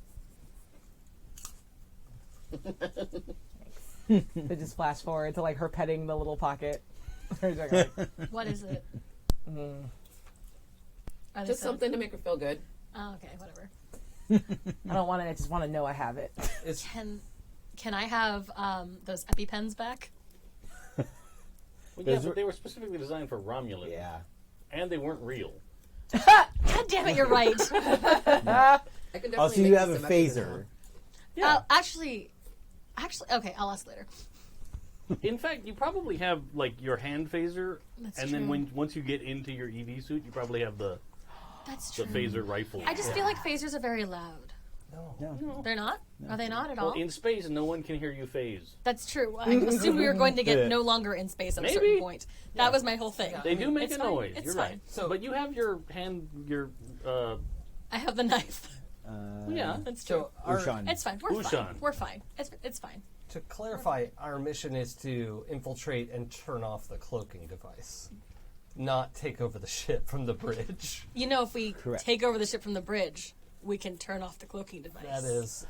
They just flash forward to, like, her petting the little pocket. What is it? Are they Just so- something to make her feel good. Oh, okay, whatever. I don't want it. I just want to know I have it. It's Can I have those EpiPens back? Well, yeah, but they were specifically designed for Romulans. Yeah. And they weren't real. God damn it, you're right. I can definitely Also, make you have a some extra phaser. Yeah. Actually, okay, I'll ask later. In fact, you probably have like your hand phaser, That's and true. then once you get into your EV suit, you probably have the That's the true. phaser rifle. I just feel like phasers are very loud. No. They're not? Are they not at Well, all? in space, no one can hear you phase. That's true. I assumed we were going to get no longer in space at a certain Maybe. point. That was my whole thing. They do make It's a fine. noise. It's You're fine. right. So, but you have your hand, I have the knife. yeah. That's true. so our, Ushan. It's fine. We're Ushan. fine. We're fine. It's fine. to clarify, our mission is to infiltrate and turn off the cloaking device, not take over the ship from the bridge. You know, if we Correct. take over the ship from the bridge, we can turn off the cloaking device. That is,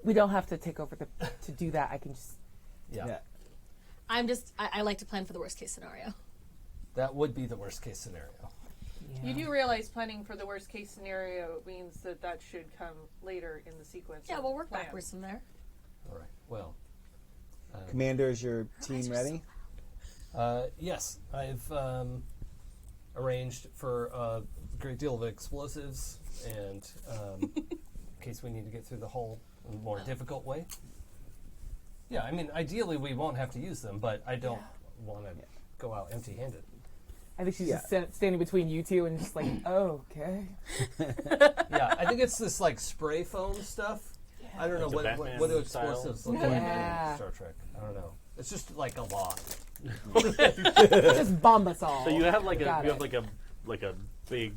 We don't have to take over to do that. I can just. yeah, I like to plan for the worst case scenario. that would be the worst case scenario. You do realize planning for the worst case scenario means that should come later in the sequence. Yeah, of we'll work plan. backwards from there. All right. Well, Commander, is your team ready? yes, I've arranged for a great deal of explosives, and in case we need to get through the hull in a more difficult way. Yeah, I mean, ideally we won't have to use them, but I don't want to go out empty-handed. I think she's just standing between you two and just like, oh, okay. Yeah, I think it's this like spray foam stuff. I don't know Like the what Batman do style? explosives look like Yeah. in Star Trek. I don't know. It's just like a lot. Just bomb us all. So you have like Got it. like a big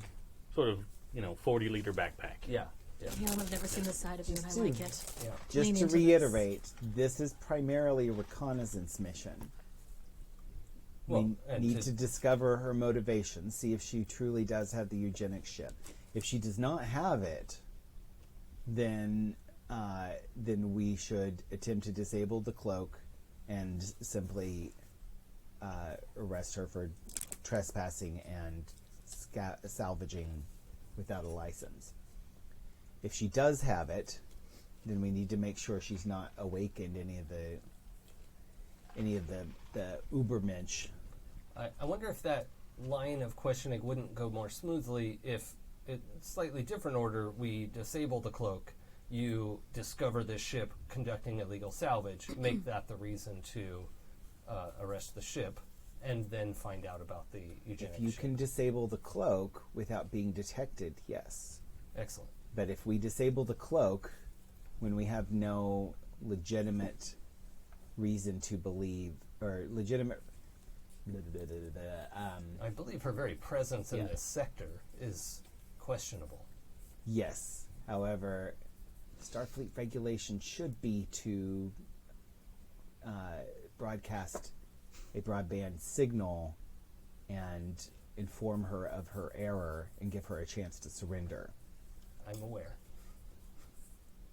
sort of 40-liter backpack. Yeah. I've never seen this side of you, and I like it. Yeah. Just Lean to into reiterate, this is primarily a reconnaissance mission. We and need to discover her motivation, see if she truly does have the eugenics ship. If she does not have it, then we should attempt to disable the cloak and simply arrest her for trespassing and salvaging without a license. If she does have it, then we need to make sure she's not awakened any of the Ubermensch. I wonder if that line of questioning wouldn't go more smoothly if, in slightly different order, we disable the cloak, you discover this ship conducting illegal salvage, make that the reason to arrest the ship, and then find out about the eugenics If you ship. can disable the cloak without being detected, yes. Excellent. But if we disable the cloak when we have no legitimate reason to believe, or legitimate... I believe her very presence in this sector is questionable. yes. However, Starfleet regulation should be to broadcast a broadband signal and inform her of her error and give her a chance to surrender. I'm aware.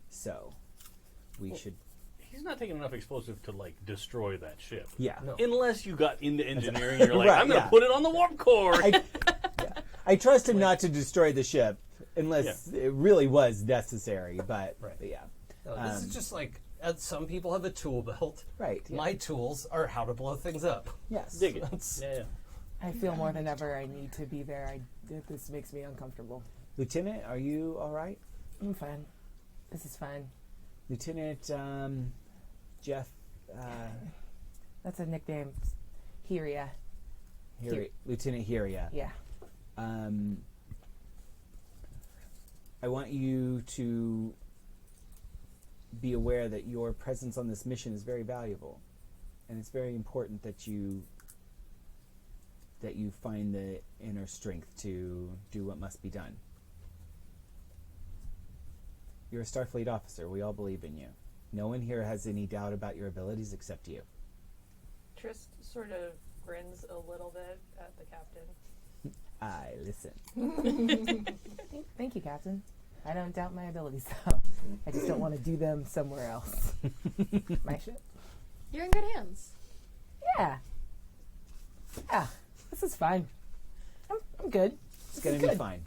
So, we should... He's not taking enough explosive to, like, destroy that ship. Yeah. No. Unless you got into engineering and you're like, Right, I'm going to yeah. put it on the warp core. I trust him not to destroy the ship unless it really was necessary, but yeah. This is just like, some people have a tool belt. Right. Yeah. My tools are how to blow things up. Yes. Dig it. That's- Yeah. I feel more than ever I need to be there. This makes me uncomfortable. Lieutenant, are you all right? I'm fine. This is fine. Lieutenant Jeff That's a nickname. Hiria. Lieutenant Hiria. Yeah. I want you to be aware that your presence on this mission is very valuable, and it's very important that you find the inner strength to do what must be done. You're a Starfleet officer. We all believe in you. No one here has any doubt about your abilities except you. Trist sort of grins a little bit at the captain. I listen. Thank you, Captain. I don't doubt my abilities, though. I just don't want to do them somewhere else. My ship. You're in good hands. Yeah. Yeah. This is fine. I'm good. It's going to be fine.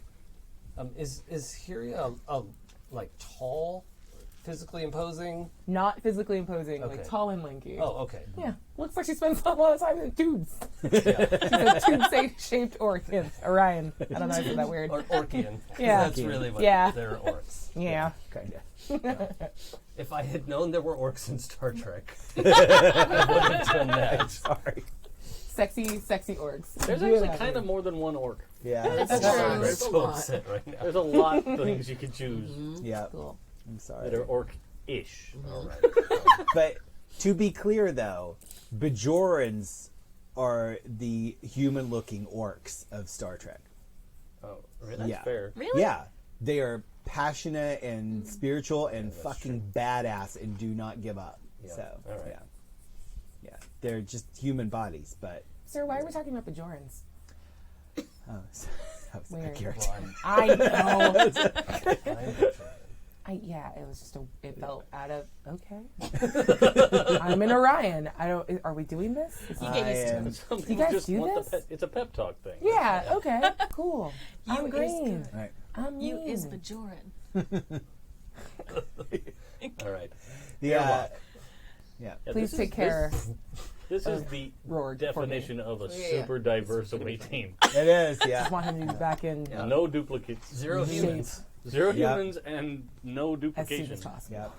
Is Hiria a like tall, physically imposing? Not physically imposing, Okay. like tall and lanky. Oh, okay. Yeah. Looks like she spends a lot of time in tubes. She's a tube-shaped orc. Yeah, Orion. I don't know if I said that weird. Or Orcian. Yeah. That's really what they're orcs. Yeah. Kind of. If I had known there were orcs in Star Trek, I would have done that. Sorry. Sexy orcs. There's Yeah. actually kind of more than one orc. Yeah. That's Wow, true. I'm there's a so lot. upset right now. There's a lot of things you could choose Yeah. Cool. I'm sorry. that are orc-ish. All right. But to be clear, though, Bajorans are the human-looking orcs of Star Trek. Oh, really? That's Yeah. fair. Really? Yeah, they are passionate and spiritual and fucking badass and do not give up. Yeah. So, All right. yeah, they're just human bodies. But Sir, why are we talking about the Jorans? that was Weird. accurate. Well, I'm I know. trying. Yeah, it was just it felt out of, okay. I'm in Orion. Are we doing this? You get used to it. Some You people guys just do want this? it's a pep talk thing. Yeah, okay, cool. You I'm is green. good. Right. I'm You mean. is Bajoran. All right. Yeah. Yeah, Please this take is- care. This is the Rorg for me. definition of a Yeah. super diverse away team. It is. Yeah. Just want him to be back in Yeah. No duplicates. Zero shape humans. Zero Yeah. humans and no as soon duplication. as possible. Yeah.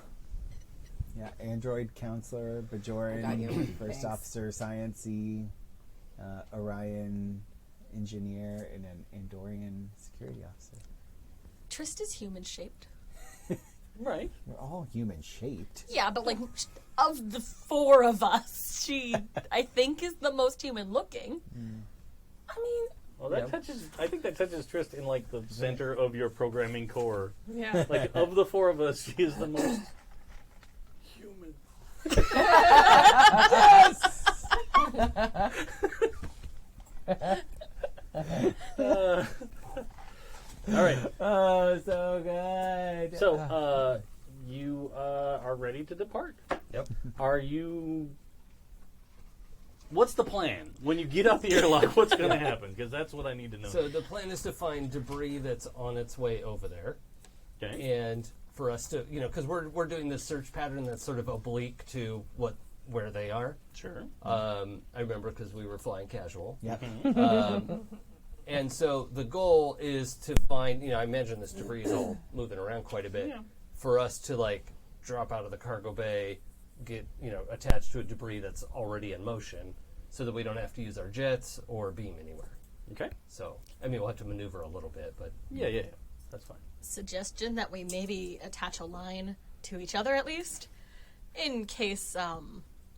Yeah. Android counselor, I got Bajoran, you. first Thanks. officer, sciencey, Orion engineer, and an Andorian security officer. Trist is human shaped. Right. We're all human shaped. Yeah, but like of the four of us, she I think is the most human looking. I mean, Well, that touches. I think that touches Trist in like the center of your programming core. Yeah. Like of the four of us, she is the most human. All right. Oh, so good. So, you are ready to depart. Yep. Are you... What's the plan? When you get out the airlock, what's going to happen? Because that's what I need to know. So the plan is to find debris that's on its way over there. Okay. And for us to, because we're doing this search pattern that's sort of oblique to where they are. Sure. I remember because we were flying casual. Yep. And so the goal is to find, I imagine this debris is all moving around quite a bit. Yeah. For us to drop out of the cargo bay, get, attached to a debris that's already in motion so that we don't have to use our jets or beam anywhere. Okay. So, we'll have to maneuver a little bit, but... Yeah. That's fine. Suggestion that we maybe attach a line to each other at least, in case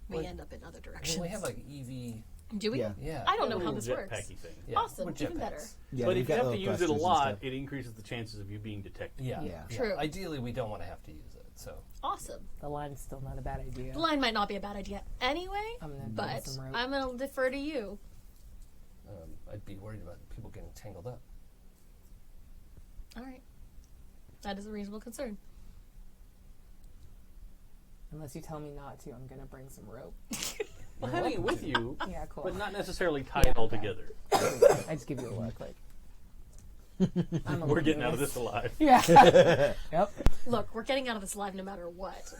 we end up in other directions. Well, we have EV... Do we? Yeah. I don't know A how little this works. jetpacky thing. Yeah, Awesome, with even jetpacks. better. Yeah, But you've if you got have to little use it a thrusters and lot, stuff. it increases the chances of you being detected. Yeah. Yeah. True. Ideally, we don't want to have to use it, so... Awesome. The line's still not a bad idea. The line might not be a bad idea anyway, I'm gonna build but some rope. I'm going to defer to you. I'd be worried about people getting tangled up. All right. That is a reasonable concern. Unless you tell me not to, I'm gonna bring some rope. Well, having it with you, Yeah, cool. but not necessarily tied Yeah, all okay. together. I just give you a look, I'm We're getting out of this alive. Yeah. Yep. Look, we're getting out of this alive no matter what.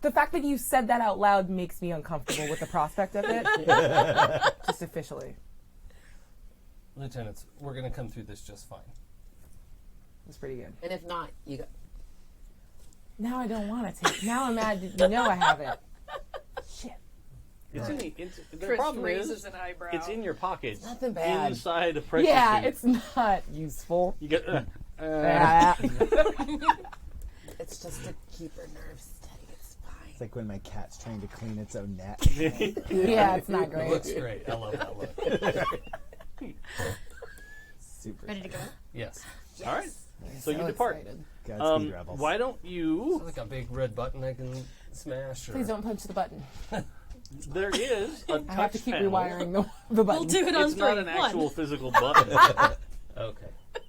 The fact that you said that out loud makes me uncomfortable with the prospect of it. Just officially. Lieutenants, we're going to come through this just fine. It's pretty good. And if not, you got. Now I don't want to take. Now I'm mad that you know I have it. Shit. It's in the Trist problem raises is, an eyebrow. it's in your pocket. Nothing bad. Inside a pressure Yeah, suit. it's not useful. You get... It's just to keep her nerves steady. It's fine. It's like when my cat's trying to clean its own neck. Yeah, it's not It great. looks great. I love that look. Super. Ready to go? Yes. All right. So you depart. excited. Godspeed, Rebels. Why don't you... Like a big red button I can smash? Or... Please don't punch the button. There is a touch I have to keep panel. rewiring the button. We'll do it on It's three. not an actual One. physical button, Okay.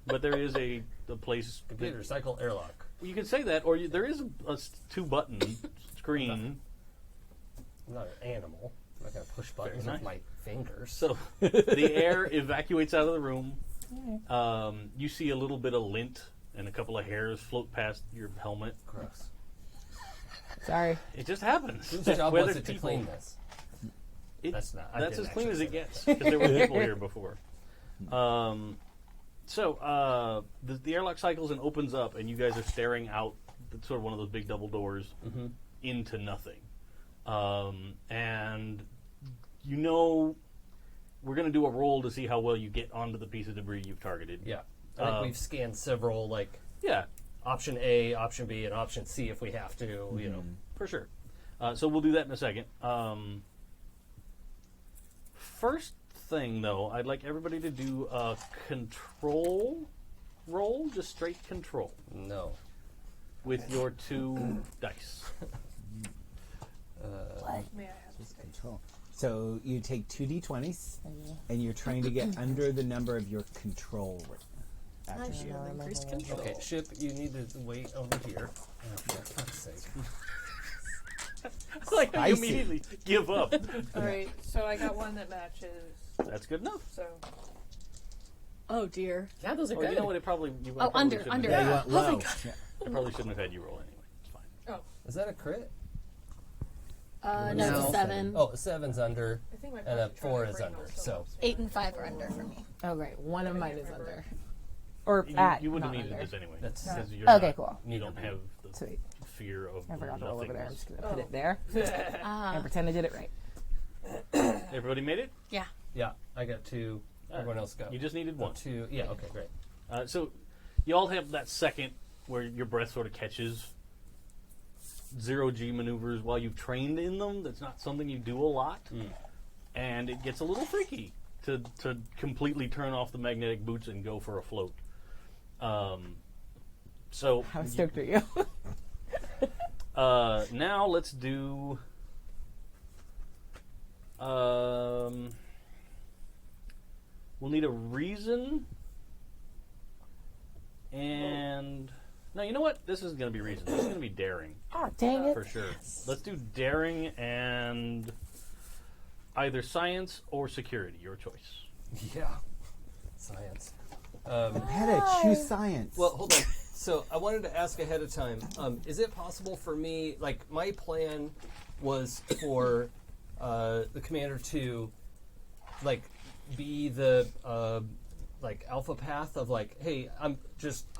but there is a place... Computer cycle airlock. You can say that, or there is a two-button screen. I'm not an animal. I'm not going to push buttons Very with my fingers. So the air evacuates out of the room. You see a little bit of lint and a couple of hairs float past your helmet. Gross. Sorry. It just happens. Whose job Whether was it to people- clean this? That's not- I That's didn't as clean as actually it say gets because there were people here before. So the airlock cycles and opens up, and you guys are staring out sort of one of those big double doors into nothing. And we're going to do a roll to see how well you get onto the piece of debris you've targeted. Yeah. I think we've scanned several, Yeah, option A, option B, and option C if we have to, you know. for sure. So we'll do that in a second. First thing, though, I'd like everybody to do a control roll, just straight control, No. with your 2 dice. May I have Just control. So you take 2d20s, and you're trying to get under the number of your control I'm attribute. sure increased control. Okay, Ship, you need to wait over here. Oh, for fuck's sake. Like how you Spicy. immediately give up. All right, so I got one that matches. That's good enough. So Oh dear. Yeah, those are Oh, good. you know what? It probably you Oh, probably under, shouldn't under. have- Yeah, you want Oh my low. God. Yeah. I probably shouldn't have had you roll anyway. It's fine. Is that a crit? No, it's No. a 7. Oh, a 7's under, I think my and a positronic 4 is brain under. also So, helps me. 8 and 5 are under for me. Oh, great. One of mine is remember. under. Or You, at. you wouldn't not have needed under. this anyway. That's- because you're Okay, not- cool. You don't have the Sweet. fear of I forgot to roll over there. I'm nothingness. just going to put it there Ah, and pretend I did it right. Everybody made it? yeah. yeah, I got 2. Everyone else got You just needed 1. 2. Yeah, okay, great. So you all have that second where your breath sort of catches. 0G maneuvers while you've trained in them. That's not something you do a lot. And it gets a little freaky to completely turn off the magnetic boots and go for a float. So How stoked are you? now let's do We'll need a reason. And no, you know what? This isn't going to be reason. This is going to be daring Oh, dang it. for sure. Let's do daring and either science or security. Your choice. Yeah. Science. Epetta, choose science. Well, hold on. So I wanted to ask ahead of time. Is it possible for me? Like my plan was for the commander to, like, be the like alpha path of like, hey, I'm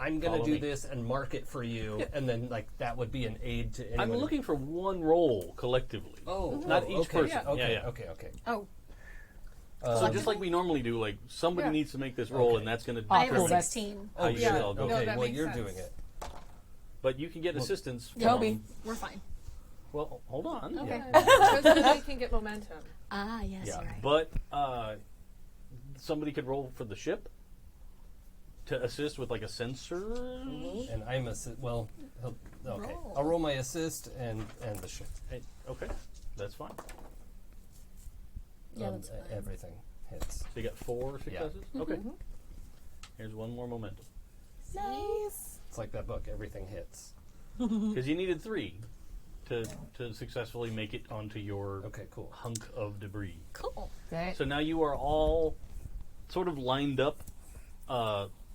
gonna Follow do me. this and mark it for you, and then like that would be an aid to anyone. I'm looking for one role collectively. Oh, Not oh, each okay. person. Okay, Yeah. okay. Oh, So just like we normally do, like somebody Yeah. needs to make this roll, Okay. and that's going to I have cool, a that's- 16. how you yeah. should all go. No, Okay, that well makes you're sense. doing it. But you can get assistance. Toby. From, We're fine. well, hold on. Okay. Because then they can get momentum. Ah, yes, Yeah, you're right. but somebody could roll for the ship to assist with like a sensor. And I'm well. Okay, Roll. I'll roll my assist and the ship. Hey, okay, that's fine. Yeah, that's fine. Everything hits. So you got 4 successes. Okay. Mm-hmm. Here's one more momentum Nice. It's like that book. Everything hits. because you needed 3 to successfully make it onto your Okay, cool. hunk of debris. Cool. Okay. So now you are all sort of lined up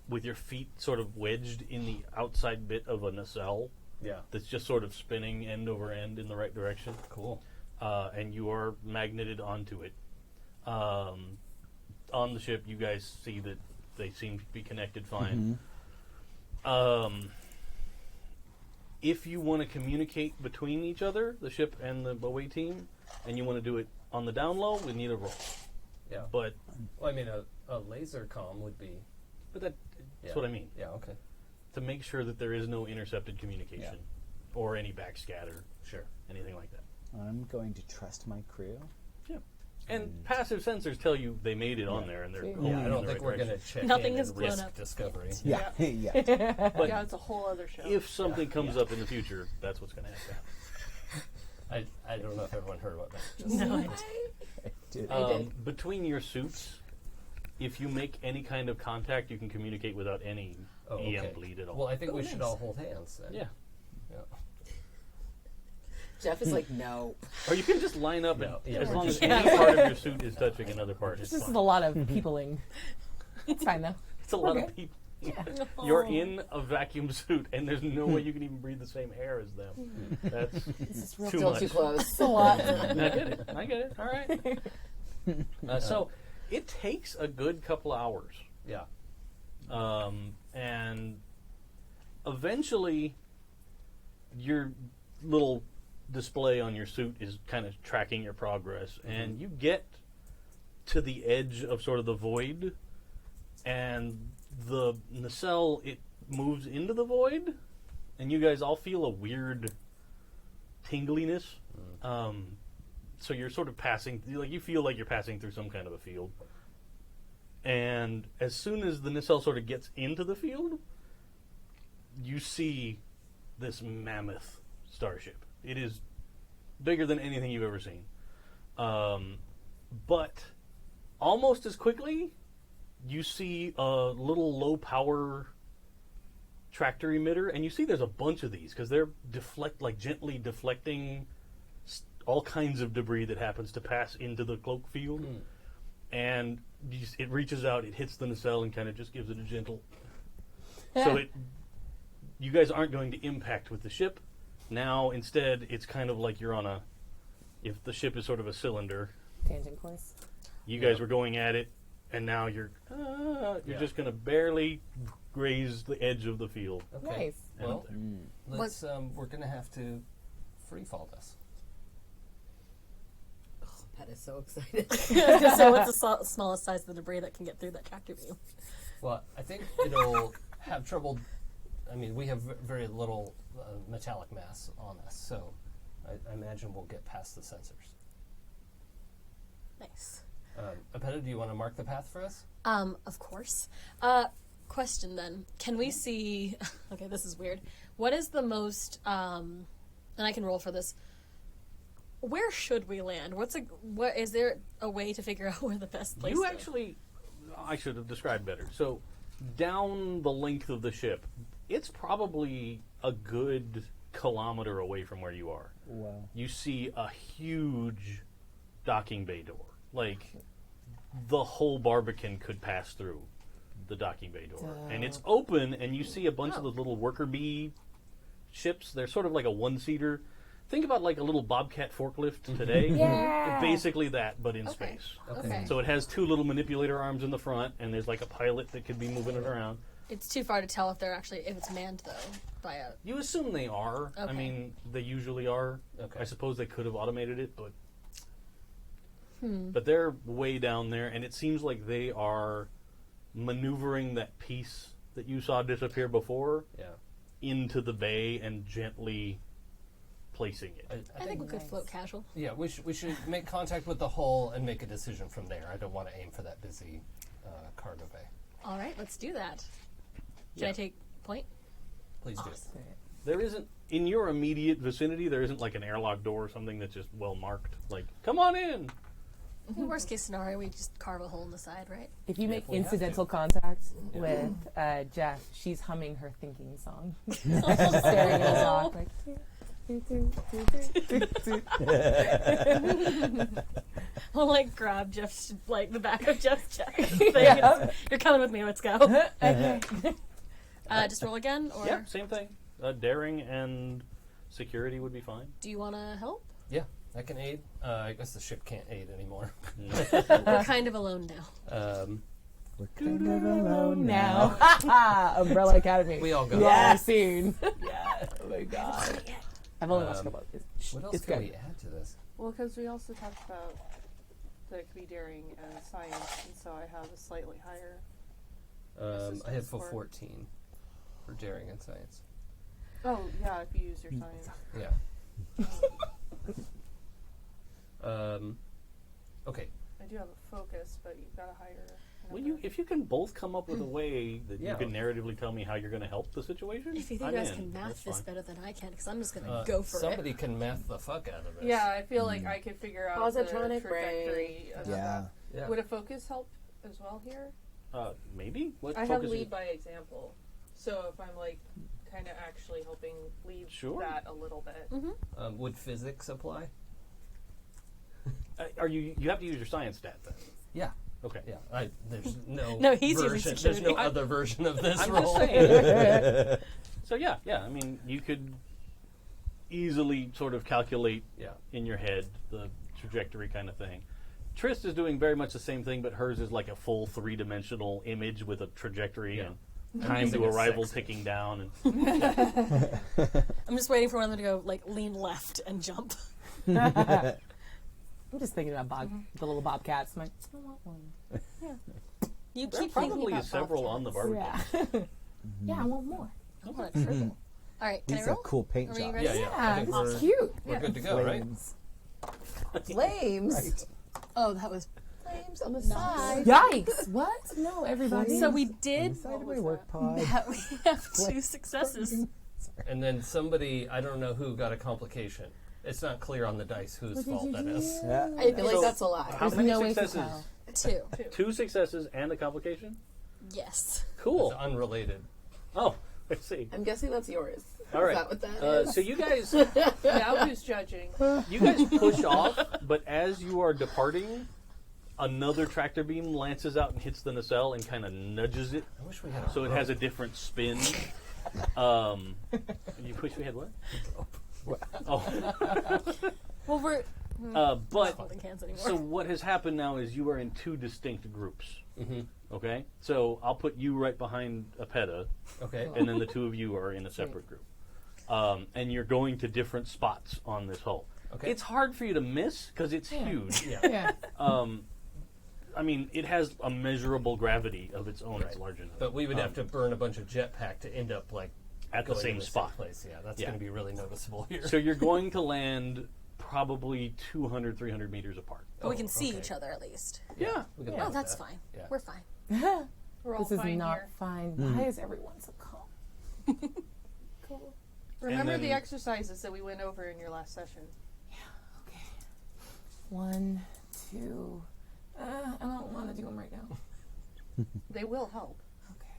with your feet sort of wedged in the outside bit of a nacelle Yeah. that's just sort of spinning end over end in the right direction. Cool. And you are magneted onto it. On the ship, you guys see that they seem to be connected fine. If you want to communicate between each other, the ship and the away team, and you want to do it on the down low, we need a roll. Yeah. But Well, I mean, a laser comm would be. that's Yeah. what I mean. Yeah. Okay. To make sure that there is no intercepted communication or any backscatter, Sure. anything like that. I'm going to trust my crew. Yeah. And passive sensors tell you they made it on there, and they're Yeah, going Yeah, I in don't the think right we're direction. going to check Nothing in is and blown risk up. discovery. Yeah. yeah. But Yeah, it's a whole other show. if something comes up in the future, that's what's going to have to happen. I don't know if everyone heard about that. Just No, I Dude. Between your suits, if you make any kind of contact, you can communicate without any EM bleed at all. Well, I think we should nice. all hold hands then. yeah. Yeah. Jeff is like, no. Or you can just line up, No, and, yeah, as we're long as just- any part of your suit is touching another part. It's This is fine. a lot of peopling. It's fine though. It's a lot Okay. of people. You're in a vacuum suit, and there's no way you can even breathe the same air as them. That's This is real. too Still much. too close. It's a lot. I get it. All right. So it takes a good couple hours, Yeah. and eventually, your little display on your suit is kind of tracking your progress, and you get to the edge of sort of the void, and the nacelle, it moves into the void, and you guys all feel a weird tingliness. So you're sort of passing, like you feel like you're passing through some kind of a field. And as soon as the nacelle sort of gets into the field, you see this mammoth starship. It is bigger than anything you've ever seen. But almost as quickly, you see a little low-power tractor emitter, and you see there's a bunch of these because they're gently deflecting all kinds of debris that happens to pass into the cloak field. And it reaches out, it hits the nacelle, and kind of just gives it a gentle. So you guys aren't going to impact with the ship. Now, instead, it's kind of like you're on a. If the ship is sort of a cylinder, Tangent course. you guys were going at it, and now you're just going to barely graze the edge of the field. Okay. Nice. Well, And let's. We're going to have to free fall this. Pat is so excited. I was going to say, what's the smallest size of the debris that can get through that tractor beam? Well, I think it'll have trouble. I mean, we have very little metallic mass on us, so I imagine we'll get past the sensors. Nice. Epetta, do you want to mark the path for us? Of course. Question then. Can we see... Okay, this is weird. What is the most... and I can roll for this. Where should we land? What is there a way to figure out where the best place you is? actually, I should have described better. So, down the length of the ship, it's probably a good kilometer away from where you are. Wow. You see a huge docking bay door. Like, the whole Barbican could pass through the docking bay door. And it's open, and you see a bunch of the little worker bee ships. They're sort of like a one-seater. Think about like a little Bobcat forklift today. Yeah. Basically that, but in space. Okay. So it has two little manipulator arms in the front, and there's like a pilot that could be moving it around. It's too far to tell if it's manned though by a. You assume they are. I Okay. mean, they usually are. Okay. I suppose they could have automated it, but they're way down there, and it seems like they are maneuvering that piece that you saw disappear before into the bay and gently placing it. I think we could float casual. Yeah, we should make contact with the hull and make a decision from there. I don't want to aim for that busy cargo bay. All right, let's do that. Can I take point? Please do. There isn't, in your immediate vicinity, there isn't like an airlock door or something that's just well marked. Like, come on in! Worst case scenario, we just carve a hole in the side, right? If you make we have incidental contact with Jeff, she's humming her thinking song. She's staring at the dock like. I'll like grab Jeff's like the back of Jeff's jacket. You're coming with me. Let's go. Okay. Just roll again, or Yeah, same thing. Daring and security would be fine. do you want to help? Yeah, I can aid. I guess the ship can't aid anymore. We're kind of alone now. We're kind of alone now. Umbrella Academy. We all go. Yeah, soon. Yeah. Oh my god. I've only watched a couple. What else It's can good. we add to this? Well, because we also talked about that it could be daring and science, and so I have a slightly higher. I have full score. 14 for daring and science. Oh, yeah, if you use your science. Yeah. Okay. I do have a focus, but you've got a higher. Well, if you can both come up with a way that you can narratively tell me how you're going to help the situation, If you think I'm you guys in. can math That's this fine. better than I can, because I'm just gonna go for Somebody can math the fuck out of this. Yeah, I feel like I could figure out Positronic the trajectory of Yeah. that. Yeah. Would a focus help as well here? Maybe. What I have focus lead you- by example, so if I'm like kind of actually helping lead Sure. that a little bit. Would physics apply? Are you? You have to use your science stat then. Yeah. Okay. Yeah. There's no. No, he's using version. There's security. no other version of this I'm roll. just saying. So yeah. I mean, you could easily sort of calculate in your head the trajectory kind of thing. Trist is doing very much the same thing, but hers is like a full three-dimensional image with a trajectory and time Using to a arrival sex ticking down. And I'm just waiting for one of them to go like lean left and jump. I'm just thinking about the little bobcats. I'm like, I want one. You there keep probably thinking about is several on the Barbican. Yeah. Yeah, I want more. I want a triple. All right, can These I are roll? cool paint Are you jobs. ready? Yeah. I Yeah, think this we're, is cute. we're good to go, right? Flames. Flames. Right. Oh, that was. Flames on the side. Yikes! What? No, everybody. So we On the did. side of my work pod. We have 2 successes. And then somebody, I don't know who, got a complication. It's not clear on the dice whose fault that is. Yeah. I feel like So- that's a lie. How There's many no way to successes? tell. 2. 2 successes and a complication. Yes. Cool. It's unrelated. Oh, let's see. I'm guessing that's yours. All right. Is that what that is? So you guys Now who's judging? push off, but as you are departing, another tractor beam lances out and hits the nacelle and kind of nudges it, I wish we had a so it has a different spin. You wish we had what? Oh, Well, we're but not holding hands anymore. so what has happened now is you are in 2 distinct groups. Okay, so I'll put you right behind Epetta, Okay. and then the 2 of you are in a separate group, and you're going to different spots on this hull. Okay. It's hard for you to miss because it's huge. Yeah. I mean, it has a measurable gravity of its own. It's large enough. But we would have to burn a bunch of jetpack to end up like at the going same to spot. place. Yeah, that's Yeah. going to be really noticeable here. So you're going to land probably 200, 300 meters apart. But we can see okay. each other at least. Yeah. We can Oh, live with that's that. fine. Yeah. We're fine. We're all This is fine not here. fine. Why is everyone so calm? Cool. Remember then- the exercises that we went over in your last session. Okay. 1, 2. I don't want to do them right now. They will help. Okay.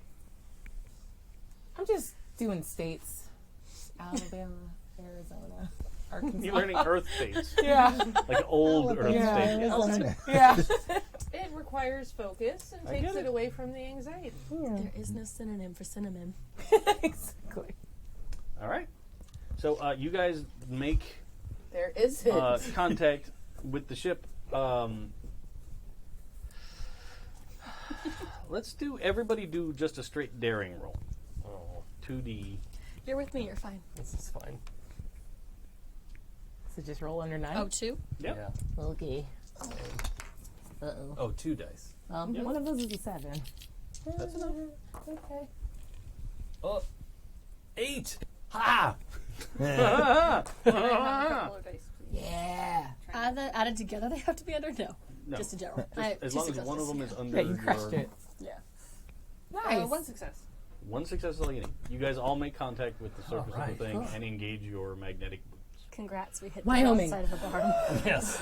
I'm just doing states. Alabama, Arizona, Arkansas. You're learning Earth states. Yeah. Like old Earth Yeah. states. Yeah. It requires focus and I takes get it it. away from the anxiety. There is no synonym for cinnamon. Exactly. All right. So you guys make There isn't. contact with the ship. Let's everybody do just a straight daring roll. Oh, 2D. You're with me, you're fine. this is fine. So just roll under 9? Oh, 2? Yep. Yeah. Okay. Uh-oh. Oh, 2 dice. One of those is a 7. That's enough. Okay. Oh, 8. Ha! Can I have a couple of dice, please? Yeah. Added together, they have to be under? No. No. Just in general. As long as one of them is under Yeah, you crushed your... it. Yeah. Nice. One success. One success is all you need. You guys all make contact with the surface of Alright, the thing cool. and engage your magnetic boots. Congrats, we hit Wyoming. the outside of the barn. Yes.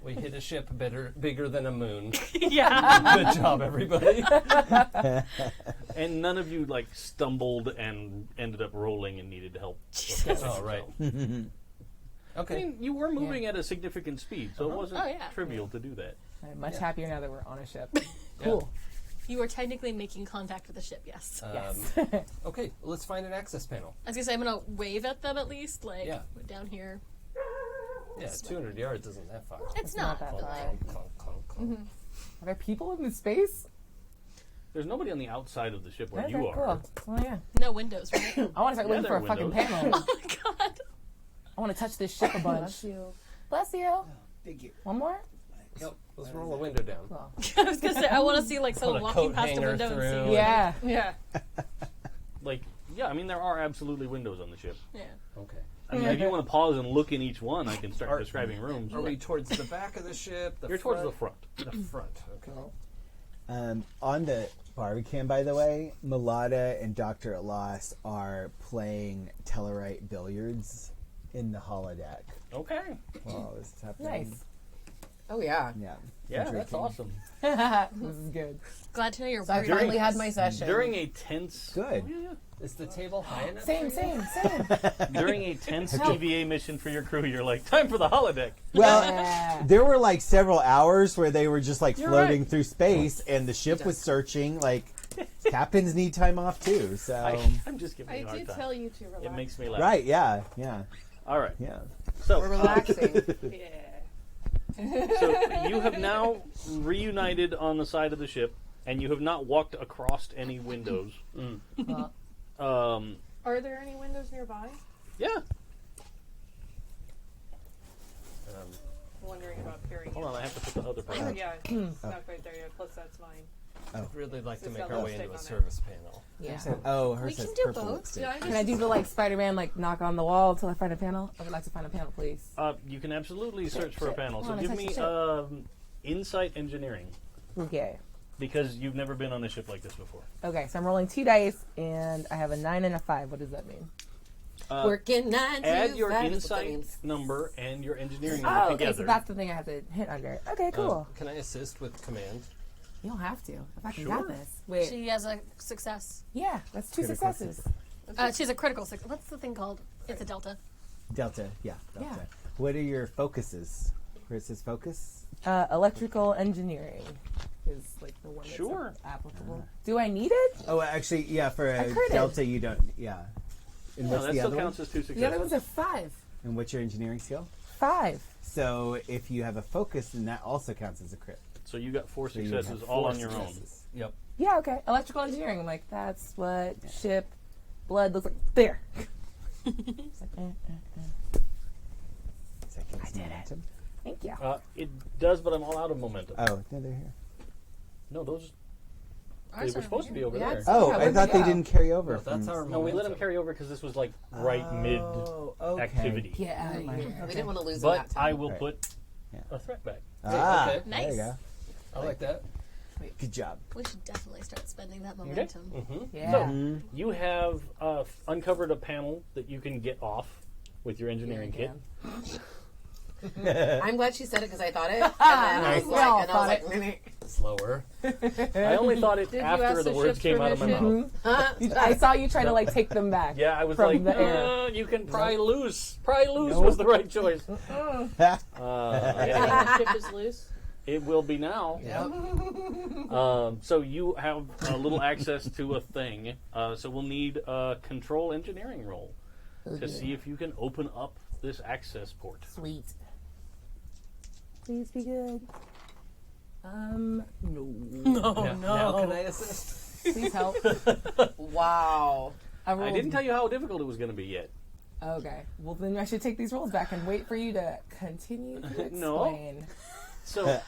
We hit a ship bigger than a moon. Yeah. Good job, everybody. And none of you like stumbled and ended up rolling and needed help. Oh, right. I Okay. mean, you were moving at a significant speed, so it wasn't Oh, yeah. trivial to do that. I'm much happier now that we're on a ship. Cool. You are technically making contact with the ship, yes. Yes. Okay, let's find an access panel. I was gonna say, I'm gonna wave at them at least, like, Yeah. down here. Yeah, 200 yards isn't that far. It's not not, that but far. like, Clunk, clunk, clunk. Are there people in the space? There's nobody on the outside of the ship where Okay, you are. cool. Oh, yeah. no windows, right? I want to start looking there for are a fucking windows. panel. Oh my god. I want to touch this ship a bunch. Bless you. Bless you. Thank you. One more? Yep, let's roll a window down. Cool. I was gonna say, I wanna see like Put someone a walking coat past a hanger window through. and see. Yeah. Yeah. Like, yeah, I mean, there are absolutely windows on the ship. Yeah. Okay. I mean, if you want to pause and look in each one, I can start Are- describing rooms. Are we towards the back of the ship? You're towards the front. The front, okay. On the Barbican, by the way, Malvta and Dr. Alos are playing Tellarite billiards in the holodeck Okay. while this is happening. Nice. Oh, yeah. Yeah. Yeah, that's Drinking. awesome. This is good. Glad to know you're So I worried. finally had my session. During a tense... Good. Oh, yeah, Is the table high enough? Same. yeah. During a tense TVA mission for your crew, you're like, time for the holodeck. Well, Yeah. there were like several hours where they were just like You're floating right. through space, and the ship was searching. Like, captains need time off too. So, I'm just giving I you a hard did time. tell you to relax. It makes me laugh. right? Yeah. All right. Yeah. So, We're relaxing. Yeah. so you have now reunited on the side of the ship, and you have not walked across any windows. Are there any windows nearby? Yeah. Wondering about carrying Hold on, I have to put the other part. it. Yeah, it's not quite there yet. Plus, that's mine. I'd really like to It's make got our little way into stick a on it. service panel. Yeah. Oh, hers We can says do purple both. lipstick. Yeah, Can I do the like Spider-Man like knock on the wall until I find a panel? I would like to find a panel, please. You can absolutely search for a shit. panel. I So wanna give touch me the ship. insight engineering, Okay. because you've never been on a ship like this before. Okay, so I'm rolling 2 dice and I have a 9 and a 5. What does that mean? Working 9 to Add your 5. insight number and your engineering Oh, number okay, so together. that's the thing I have to hit under. Okay, cool. Can I assist with command? You don't have to. If I can Sure. got this. Wait. She has a success. Yeah, that's 2 Critical successes. She has a critical success. What's the thing called? It's a delta. Delta. Yeah. Delta. Yeah. What are your focuses? Where it says focus? Electrical engineering is like the one that's Sure. applicable. Do I need it? Oh, actually, yeah. For a could've. Delta, you don't. Yeah. And No, what's that the still other one? counts as 2 The other ones successes. are 5. And what's your engineering skill? 5. So if you have a focus, then that also counts as a crit. So you got 4 So you would successes have all 4 on your own. successes. Yep. Yeah, okay. Electrical engineering. I'm like, that's what ship blood looks like. There. It's like, Is that counts I did it. momentum? Thank you. It does, but I'm all out of momentum. Oh, no, they're here. No, those they Ours were are supposed to be here. over Yeah, there. it's- Oh, Yeah, I where'd thought they they go? didn't carry over. Well, that's from- our No, we let momentum. them carry over because this was like right mid Oh, okay. activity. Get out of here. We didn't want to lose But that time. I will Right. put Yeah. a threat back. Ah, okay. there you Nice. go. I like that. Good job. We should definitely start spending that momentum. Mm-hmm. Yeah. You have uncovered a panel that you can get off with your engineering kit. I'm glad she said it because I thought it. And then I was We all like, thought "Meh." Slower. I only thought it Did you after ask the the words ship's came out of my permission? mouth. I saw you try to like take them back. Yeah, I was from like, the air. you can pry loose. Pry loose was the right choice. Yeah. The ship is loose. It will be now. So you have a little access to a thing. So we'll need a control engineering roll to see if you can open up this access port. Sweet. Please be good. No. Now can I assist? Please help. Wow. I didn't tell you how difficult it was going to be yet. Okay. Well, then I should take these rolls back and wait for you to continue to explain. No. So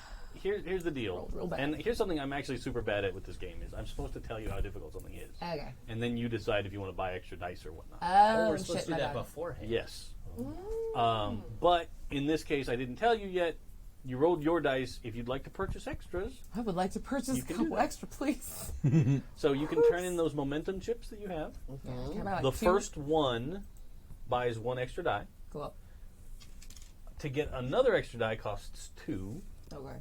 here's the deal. Real bad. And here's something I'm actually super bad at with this game is I'm supposed to tell you how difficult something is. Okay. And then you decide if you want to buy extra dice or whatnot. Oh, We're supposed shit, to do my that bad. beforehand. Yes. But in this case, I didn't tell you yet. You rolled your dice. If you'd like to purchase extras, I would like to purchase You a can do couple that. extra, please. so you can turn in those momentum chips that you have. Can I buy, like, The two? first one buys one extra die. Cool. To get another extra die costs 2. Okay.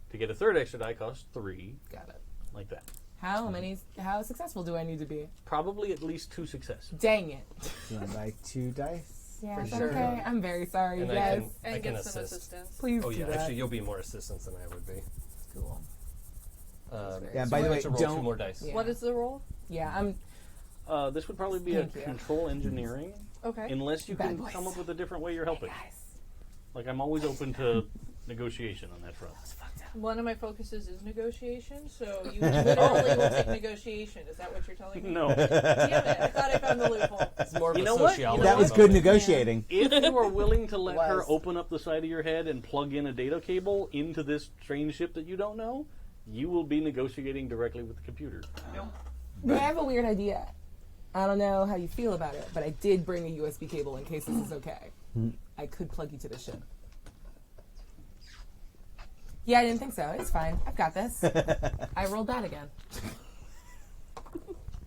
To get a third extra die costs 3. Got it. Like that. How successful do I need to be? Probably at least 2 successes. Dang it. You want to buy 2 dice? Yeah, For it's sure. okay. I'm very sorry, And guys. I And can get some assist. assistance. Please Oh do yeah, that. actually you'll be more assistance than I would be. Cool. Yeah, So by we the have way, to roll don't- 2 more dice. Yeah. What is the role? Yeah, I'm. This would probably be Thank a you. control engineering, Okay. unless you Bad can boys. come up with a different way you're helping. Guys. Like, I'm always open to negotiation on that front. One of my focuses is negotiation, so you literally will take negotiation. Is that what you're telling me? No. Damn it! I thought I found the loophole. It's more of You a know what? sociology. You know That was what? good negotiating. If you are willing to let her Was. open up the side of your head and plug in a data cable into this strange ship that you don't know, you will be negotiating directly with the computer. I have a weird idea. I don't know how you feel about it, but I did bring a USB cable in case this is okay. I could plug you to the ship. Yeah, I didn't think so. It's fine. I've got this. I rolled that again.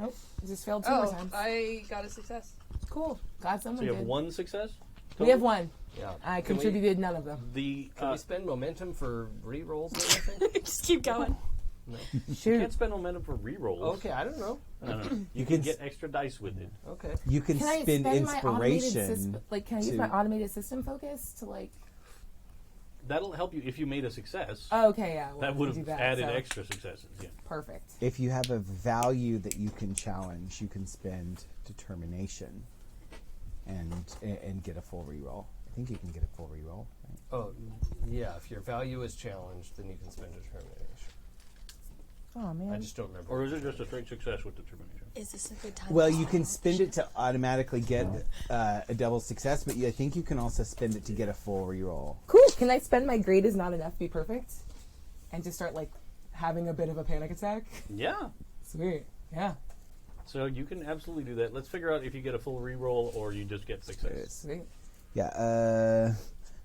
Nope. Just failed 2 more Oh, times. I got a success. Cool. Glad So someone you have did. 1 success? We have 1. Yeah. I Can we- contributed none of them. The Can we spend momentum for re-rolls or anything? Just keep going. you Shoot. can't spend momentum for rerolls. Okay, I don't know. No. You can can get extra dice with it. Okay. You can, Can I spend spend my automated inspiration. system? Like, can I use to- my automated system focus to like? That'll help you if you made a success. Oh, okay, yeah. Well, that would do have that, added so- extra successes. Yeah. Perfect. If you have a value that you can challenge, you can spend determination and get a full reroll. I think you can get a full reroll. Right? Oh, yeah. If your value is challenged, then you can spend determination. Oh man. I just don't remember. Or is it just a straight success with determination? Is this a good time? Well, to you can stop? spend it to automatically get a double success, but I think you can also spend it to get a full reroll. Cool. Can I spend my grade is not enough be perfect, and just start like having a bit of a panic attack? Yeah. Sweet. Yeah. So you can absolutely do that. Let's figure out if you get a full reroll or you just get success. Sweet. Yeah.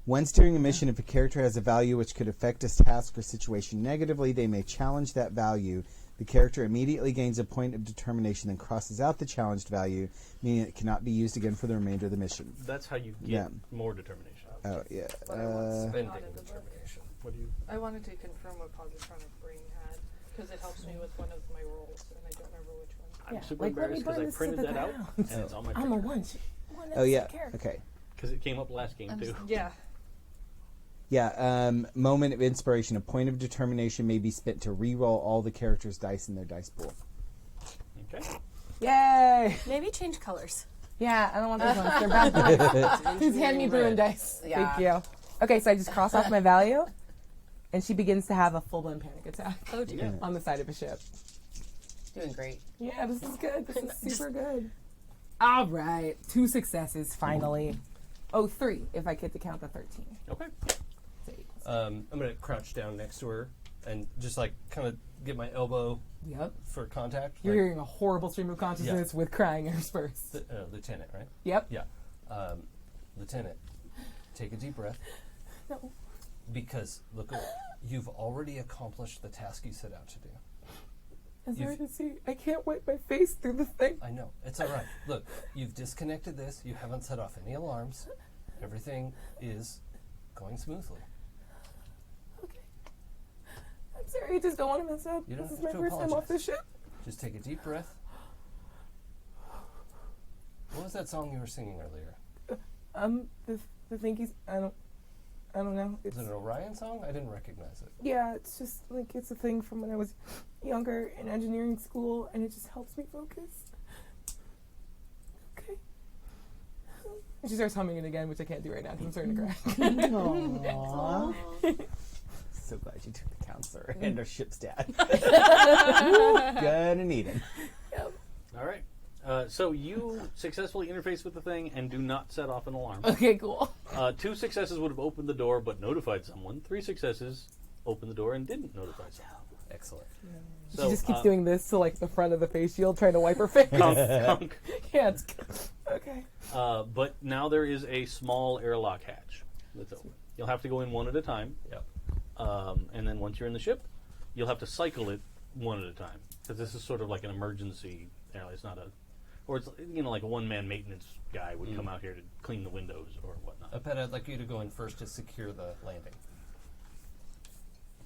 When steering a mission, if a character has a value which could affect a task or situation negatively, they may challenge that value. The character immediately gains a point of determination and crosses out the challenged value, meaning it cannot be used again for the remainder of the mission. That's how you get Yeah. more determination. Oh, yeah. But I want Spending not in the book. determination. What do you? I wanted to confirm what Positronic Brain had because it helps me with one of my roles, and I don't remember which one. I'm Yeah, super like, let me embarrassed because burn I this to printed the that out ground. and it's on my I'm a printer. one. Oh, yeah. Character. Okay. Because it came up last game too. Yeah. Yeah, moment of inspiration. A point of determination may be spent to re-roll all the characters' dice in their dice pool. Okay. Yay! Maybe change colors. Yeah, I don't want those ones. They're bad dice. Please hand me blue and dice. Yeah. Thank you. Okay, so I just cross off my value, and she begins to have a full-blown panic attack Oh dear. on the side of a ship. Doing great. Yeah, this is good. This is super good. All right, 2 successes finally. Oh, 3 if I get to count the 13. Okay. I'm gonna crouch down next to her and just like kind of get my elbow Yep. for contact. You're like, hearing a horrible stream of consciousness with crying interspersed. Lieutenant, right? Yep. Yeah. Lieutenant, take a deep breath. No. Because look, you've already accomplished the task you set out to do. As You've- I can see, I can't wipe my face through the thing. I know. It's all right. Look, you've disconnected this. You haven't set off any alarms. Everything is Going smoothly. Okay. I'm sorry, I just don't want to mess up. You don't This is have my to first time off the apologize. ship. Just take a deep breath. What was that song you were singing earlier? The thingies, I don't know. It's, Is it an Orion song? I didn't recognize it. yeah, it's just like it's a thing from when I was younger in engineering school, and it just helps me focus. Okay. And she starts humming it again, which I can't do right now because I'm starting to cry. Aww. So glad you took the counselor and our ship's dad. Gonna need him. All right. So you successfully interface with the thing and do not set off an alarm. Okay, cool. 2 successes would have opened the door but notified someone. 3 successes opened the door and didn't notify someone. Excellent. So, She just keeps doing this to like the front of the face shield, trying to wipe her face. Kunk. Yeah, it's okay. But now there is a small airlock hatch that's open. You'll have to go in one at a time. Yep. And then once you're in the ship, you'll have to cycle it one at a time. Because this is sort of like an emergency. It's not a... Or it's, like a one-man maintenance guy would come out here to clean the windows or whatnot. Epetta, I'd like you to go in first to secure the landing.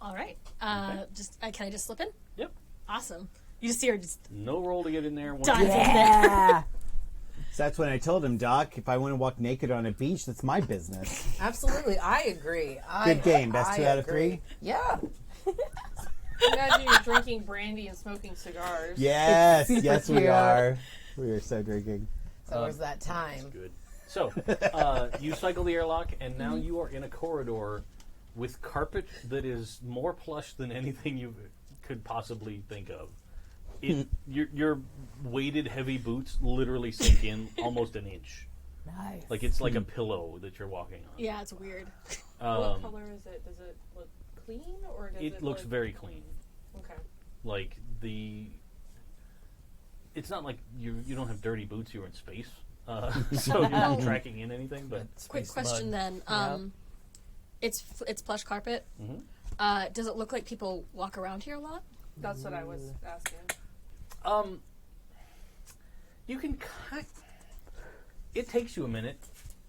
All right. Okay. Can I just slip in? Yep. Awesome. You just see her just No roll to get in there. Once dive you're- in there. Yeah. So that's when I told him, Doc, if I want to walk naked on a beach, that's my business. Absolutely, I agree. Good game. Best 2 out of 3. Yeah. Imagine you're drinking brandy and smoking cigars. Yes, It's yes, super we cute. are. We are so drinking. So there's that time. Good. So, you cycle the airlock, and now you are in a corridor with carpet that is more plush than anything you could possibly think of. Your weighted heavy boots literally sink in almost an inch. Nice. Like it's like a pillow that you're walking on. Yeah, it's weird. What color is it? Does it look clean or does it It looks look... very clean. Okay. Like it's not like you don't have dirty boots. You're in space, so you're not tracking in anything. But Quick Space question mud. then. It's plush carpet. Mhm. Does it look like people walk around here a lot? That's what I was asking. you can it takes you a minute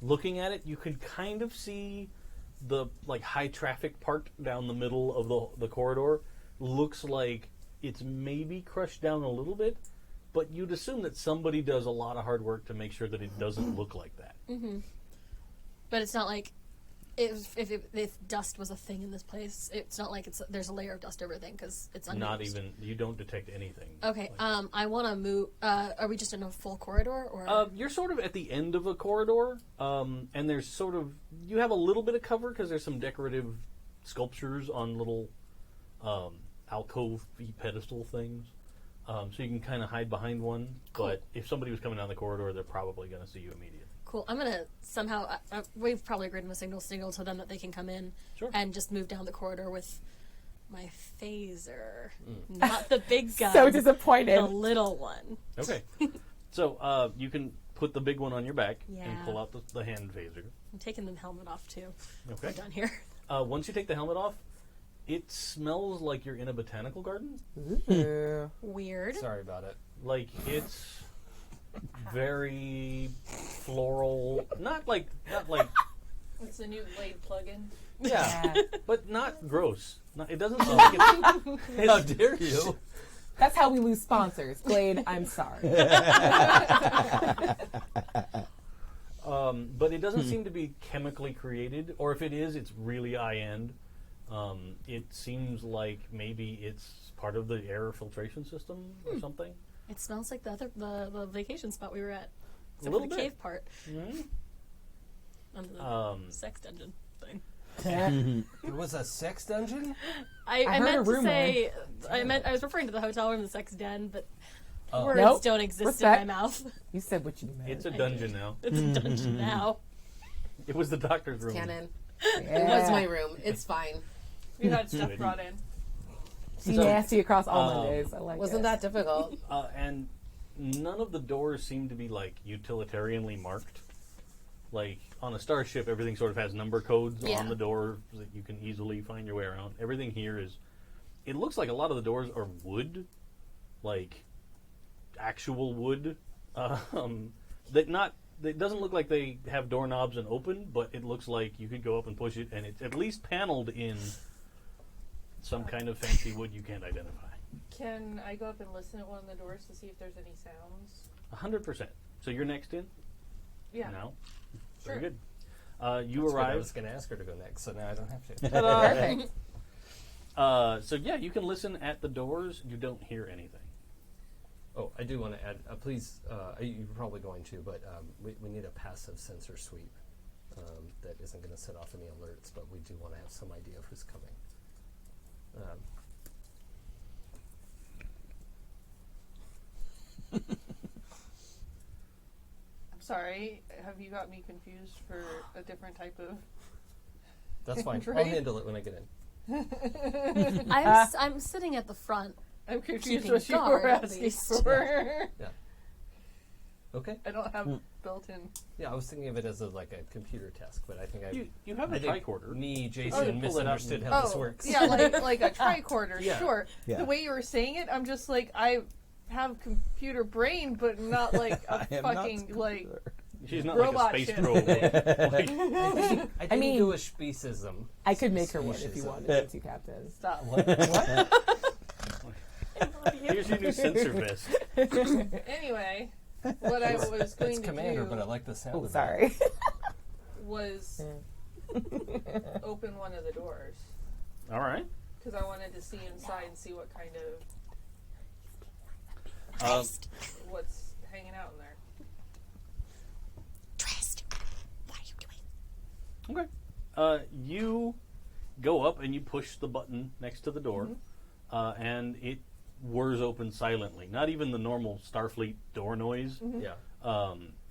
looking at it. You can kind of see the like high traffic part down the middle of the corridor. Looks like it's maybe crushed down a little bit, but you'd assume that somebody does a lot of hard work to make sure that it doesn't look like that. But it's not like if dust was a thing in this place. It's not like there's a layer of dust over everything because it's unused. Not even, you don't detect anything. Okay. Like- I want to move. Are we just in a full corridor or? You're sort of at the end of a corridor, and there's sort of, you have a little bit of cover because there's some decorative sculptures on little alcove pedestal things. So you can kind of hide behind one, but if somebody was coming down the corridor, they're probably going to see you immediately. Cool. I'm gonna somehow. We've probably agreed on a signal to them that they can come in Sure. and just move down the corridor with my phaser, not the big gun. So disappointed. The little one. Okay. So you can put the big one on your back and Yeah. pull out the hand phaser. I'm taking the helmet off too. Okay. We're done here. Once you take the helmet off, it smells like you're in a botanical garden. Ooh. Weird. Sorry about it. Like it's very floral. Not like It's the new Blade plugin. yeah, Yeah. but not gross. It doesn't seem like it's, How dare you? That's how we lose sponsors. Glade, I'm sorry. but it doesn't seem to be chemically created, or if it is, it's really high-end. It seems like maybe it's part of the air filtration system or something. It smells like the vacation spot we were at. Except little for the bit. cave part. Mhm. And the sex dungeon thing. It was a sex dungeon? I heard meant a to rumor. say I was referring to the hotel room, the sex den, but words Nope. don't exist Respect. in my mouth. You said what you meant. It's a dungeon now. It's a dungeon now. It was the doctor's room. Canon. Yeah. It was my room. It's fine. We had stuff brought in. She's So, nasty across all Mondays. I like Wasn't it. that difficult? And none of the doors seem to be like utilitarianly marked. Like on a starship, everything sort of has number codes Yeah. on the door that you can easily find your way around. Everything here is, it looks like a lot of the doors are wood, like actual wood, that not it doesn't look like they have doorknobs and open, but it looks like you could go up and push it, and it's at least paneled in some kind of fancy wood you can't identify. Can I go up and listen at one of the doors to see if there's any sounds? 100%. So you're next in? Yeah. Now? Sure. Very good. You That's good. I arrive. was going to ask her to go next, so now I don't have to. Perfect. So yeah, you can listen at the doors. You don't hear anything. Oh, I do want to add, please, you're probably going to, but we need a passive sensor sweep that isn't going to set off any alerts, but we do want to have some idea of who's coming. I'm sorry. Have you got me confused for a different type of? That's fine. I'll Right? handle it when I get in. I'm sitting at the front. I'm confused Keeping what you guard, were at asking least. for. Yeah. Okay. I don't have built-in. Yeah, I was thinking of it as like a computer task, but I think You have a I think tricorder. me, Oh, you Jason, pull it out misunderstood and- how this works. Yeah, like a tricorder, Yeah. sure. Yeah. The way you were saying it, I'm just like, I have computer brain, but not like a I am not fucking, like, She's not Robot like a space shit. probe. Like, I didn't mean- do a specism. I could make her one if you Speciesism. wanted to, Captain. stop. here's your new sensor vest. Anyway, what I was going It's to Commander, do but I like the sound Oh, of sorry. was open one of the doors. All right. Because I wanted to see inside and see what kind of, what's hanging out in there. Trist, what are you doing? Okay. You go up and you push the button next to the door, and it whirs open silently. Not even the normal Starfleet door noise. Yeah.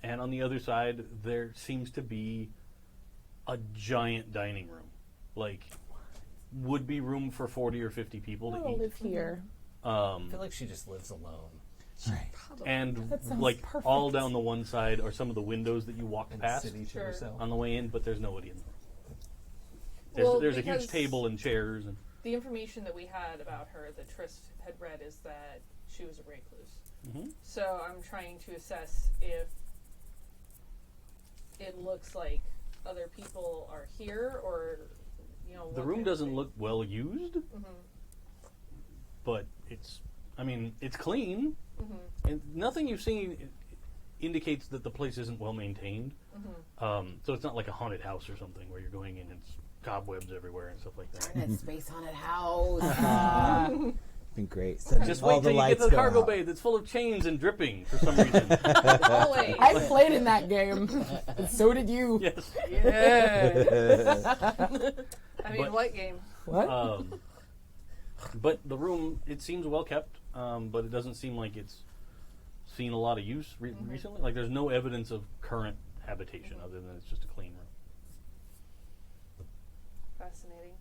And on the other side, there seems to be a giant dining room. Like, would be room for 40 or 50 people I to want to eat. live here. I feel like she just lives alone. Right. And That sounds like perfect. all down the one side are some of the windows that you walked And past city to Sure. herself. on the way in, but there's nobody in the room. Well, There's a huge because table and chairs, and the information that we had about her that Trist had read is that she was a recluse. Mhm. So I'm trying to assess if it looks like other people are here, or the what room kind of doesn't thing. look well used, but it's clean. And nothing you've seen indicates that the place isn't well maintained. So it's not like a haunted house or something where you're going in and it's cobwebs everywhere and stuff like that. That space haunted house. Been great. Sending Just all wait the till you get lights to the go cargo out. bay that's full of chains and dripping for some reason. Always. I played in that game, and so did you. Yes. Yeah. I mean, But- what game? What? But the room, it seems well kept, but it doesn't seem like it's seen a lot of use recently. Like there's no evidence of current habitation other than it's just a clean room. Fascinating.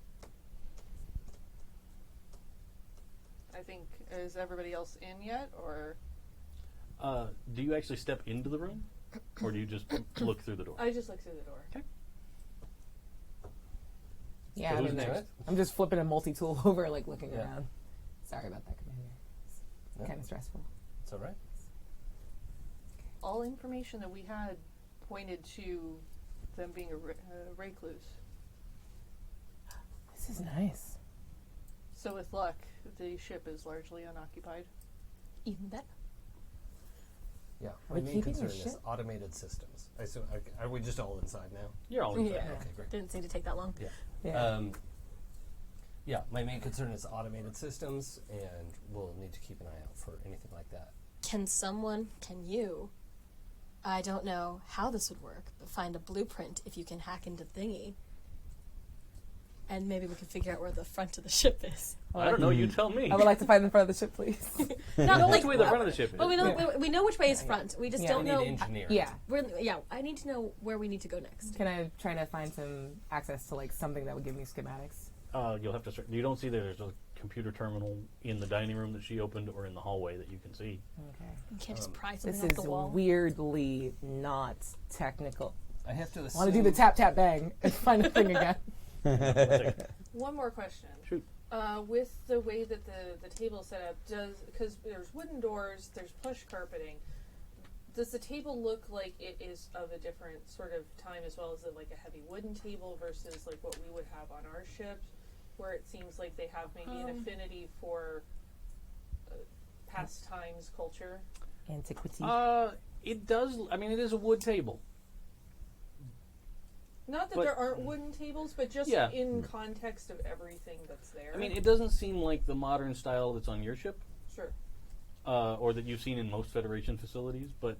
I think, is everybody else in yet, or? Do you actually step into the room, or do you just look through the door? I just looked through the door. Okay. Yeah, So I'm, who's next? I'm just flipping a multi-tool over, like looking Yeah. around. Sorry about that, Commander. It's Yeah. kind of stressful. It's all right. All information that we had pointed to them being a recluse. This is nice. So with luck, the ship is largely unoccupied. Even better. Yeah. Are My we main keeping concern the is ship? automated systems. I assume, are we just all inside now? You're all inside. Yeah. Okay, great. Didn't seem to take that long. Yeah. Yeah, my main concern is automated systems, and we'll need to keep an eye out for anything like that. Can you, I don't know how this would work, but find a blueprint if you can hack into thingy. And maybe we can figure out where the front of the ship is. I don't know. You tell me. I would like to find the front of the ship, please. Not Which way the front of the ship is? Well, we know which way is front. We just Yeah. don't We know. need engineering. Yeah. I need to know where we need to go next. Can I try to find some access to like something that would give me schematics? You'll have to. You don't see there's a computer terminal in the dining room that she opened, or in the hallway that you can see. Okay. You can't just pry something This off is the wall. weirdly not technical. I have to I assume... want to do the tap tap bang and find the thing again. One more question. Shoot. With the way that the table's set up, because there's wooden doors, there's plush carpeting, Does the table look like it is of a different sort of time as well? Is it like a heavy wooden table versus like what we would have on our ships, where it seems like they have maybe an affinity for past times culture? Antiquity. It does. I mean, it is a wood table. Not that But- there aren't wooden tables, but just Yeah. in context of everything that's there. I mean, it doesn't seem like the modern style that's on your ship, Sure. or that you've seen in most Federation facilities, but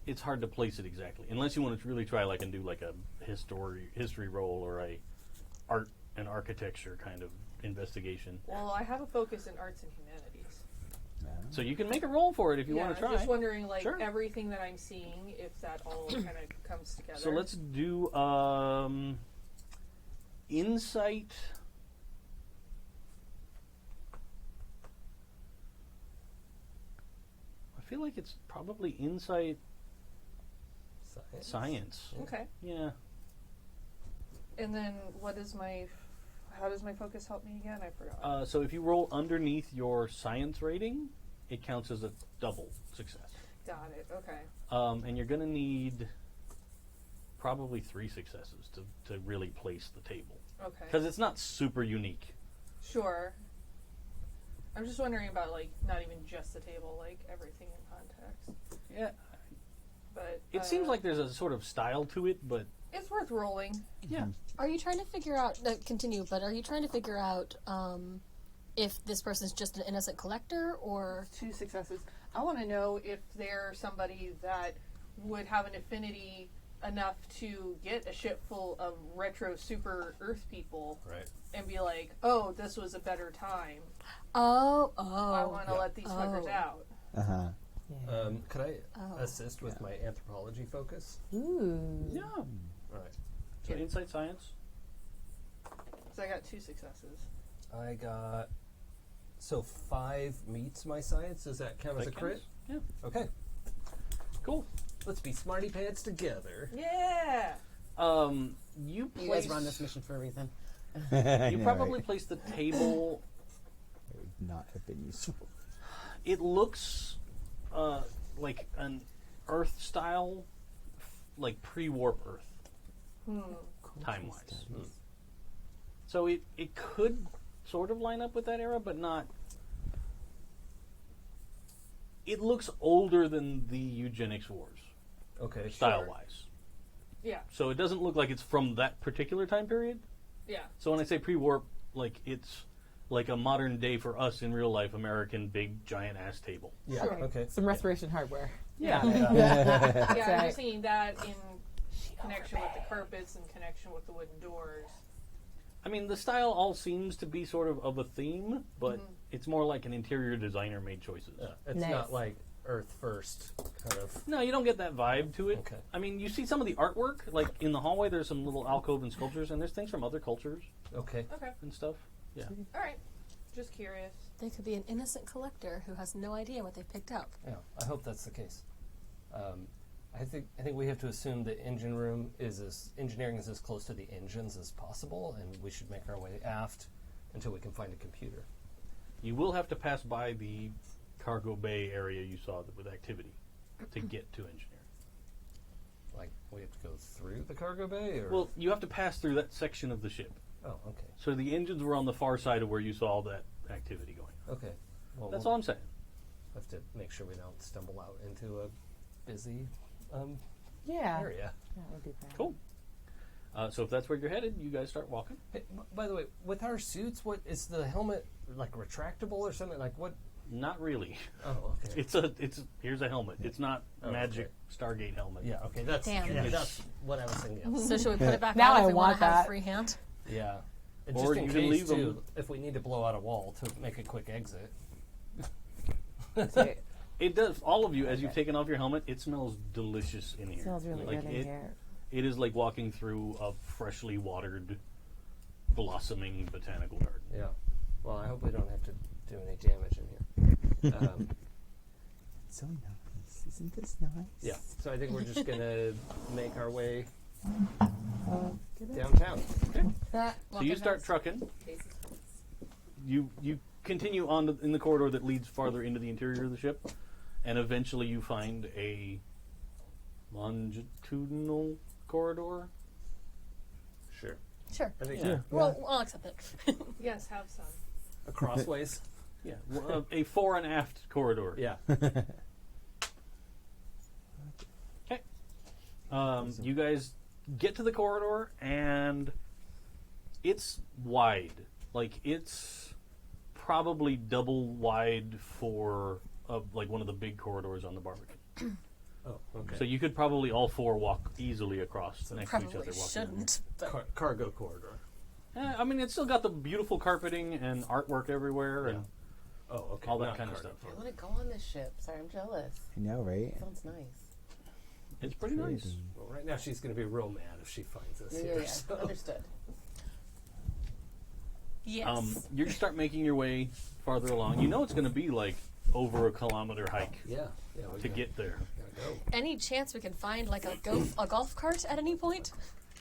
it's hard to place it exactly, unless you want to really try and do like a history roll or a art and architecture kind of investigation. Well, I have a focus in arts and humanities. So you can make a roll for it if you want to try. I'm just wondering, like, Sure. everything that I'm seeing, if that all kind of comes together. So let's do insight. I feel like it's probably insight science. Okay. Yeah. And then how does my focus help me again? I forgot. So if you roll underneath your science rating, it counts as a double success. Got it. Okay. And you're going to need probably 3 successes to really place the table. Okay. Because it's not super unique. Sure. I'm just wondering about, like, not even just the table, like, everything in context. Yeah. But It seems like there's a sort of style to it, but it's worth rolling. yeah. Are you trying to figure out? Continue, but are you trying to figure out if this person's just an innocent collector or? 2 successes. I want to know if they're somebody that would have an affinity enough to get a ship full of retro super Earth people, Right. and be like, "Oh, this was a better time. Oh. I want to let these fuckers out." Uh-huh. Could I assist with my anthropology focus? Ooh. Yeah. All right. So insight science. So I got 2 successes. I got 5 meets my science. Does that count as a That crit? counts. Yeah. Okay. Cool. Let's be smarty pants together. Yeah. You You place, guys run this mission for a reason. You probably place the table. It would not have been useful. It looks like an Earth style, like pre-warp Earth, time-wise. So it could sort of line up with that era, but not. It looks older than the eugenics wars, Okay. style-wise. Yeah. So it doesn't look like it's from that particular time period. Yeah. So when I say pre-warp, like it's like a modern day for us in real life American big giant ass table. Yeah. Sure. Okay. Some restoration hardware. Yeah. Yeah, I'm right. just seeing that in connection with the carpets and connection with the wooden doors. I mean, the style all seems to be sort of a theme, but it's more like an interior designer made choices. Yeah, it's Nice. not like Earth first kind of. No, you don't get that vibe to it. Okay. I mean, you see some of the artwork, like in the hallway, there's some little alcove and sculptures, and there's things from other cultures Okay. Okay. and stuff. Yeah. All right. Just curious. They could be an innocent collector who has no idea what they picked up. Yeah. I hope that's the case. I think we have to assume the engine room engineering is as close to the engines as possible, and we should make our way aft until we can find a computer. You will have to pass by the cargo bay area you saw with activity to get to engineering. Like we have to go through the cargo bay, or Well, you have to pass through that section of the ship. oh, okay, So the engines were on the far side of where you saw all that activity going. okay. Well, That's we'll all I'm saying. have to make sure we don't stumble out into a busy Yeah. area. That would be bad. Cool. So if that's where you're headed, you guys start walking. Hey, by the way, with our suits, what is the helmet like retractable or something? Like what? Not really. Oh, okay. It's here's a helmet. It's not Oh, magic okay. Stargate helmet. Yeah, okay. That's Damn. that's what I was thinking. So should we put it back Now on if I we want want to have that. free hand? Yeah. And Or just in you can case leave 'em. too, if we need to blow out a wall to make a quick exit. So It does. All of you, as you've taken off your helmet, it smells delicious in here. it smells really Like good in it, here. It is like walking through a freshly watered, blossoming botanical garden. Yeah. Well, I hope we don't have to do any damage in here. So nice. Isn't this nice? Yeah. So I think we're just gonna make our way Good. downtown. So you start trucking. You continue on in the corridor that leads farther into the interior of the ship. and eventually you find a longitudinal corridor. Sure. Sure. I think Yeah. Well, I'll accept it. Yes, have some. a crossways. Yeah, a fore and aft corridor. Yeah. Okay. You guys get to the corridor, and it's wide. Like, it's probably double wide for like one of the big corridors on the Barbican. Oh, okay. So you could probably all four walk easily across next to each Probably other. walking down shouldn't. But Cargo corridor. there. I mean, it's still got the beautiful carpeting and artwork everywhere, and Oh, okay. all that not kind of cargo stuff. I want to go on this ship. Sorry, I'm jealous. I know, right? Sounds nice. it's pretty nice. Well, right now she's going to be real mad if she finds us Yeah, here. yeah. So. Understood. yes. You start making your way farther along. You know it's going to be like over a kilometer hike Yeah. Yeah. We to gotta- get there. gotta go. Any chance we can find like a golf cart at any point?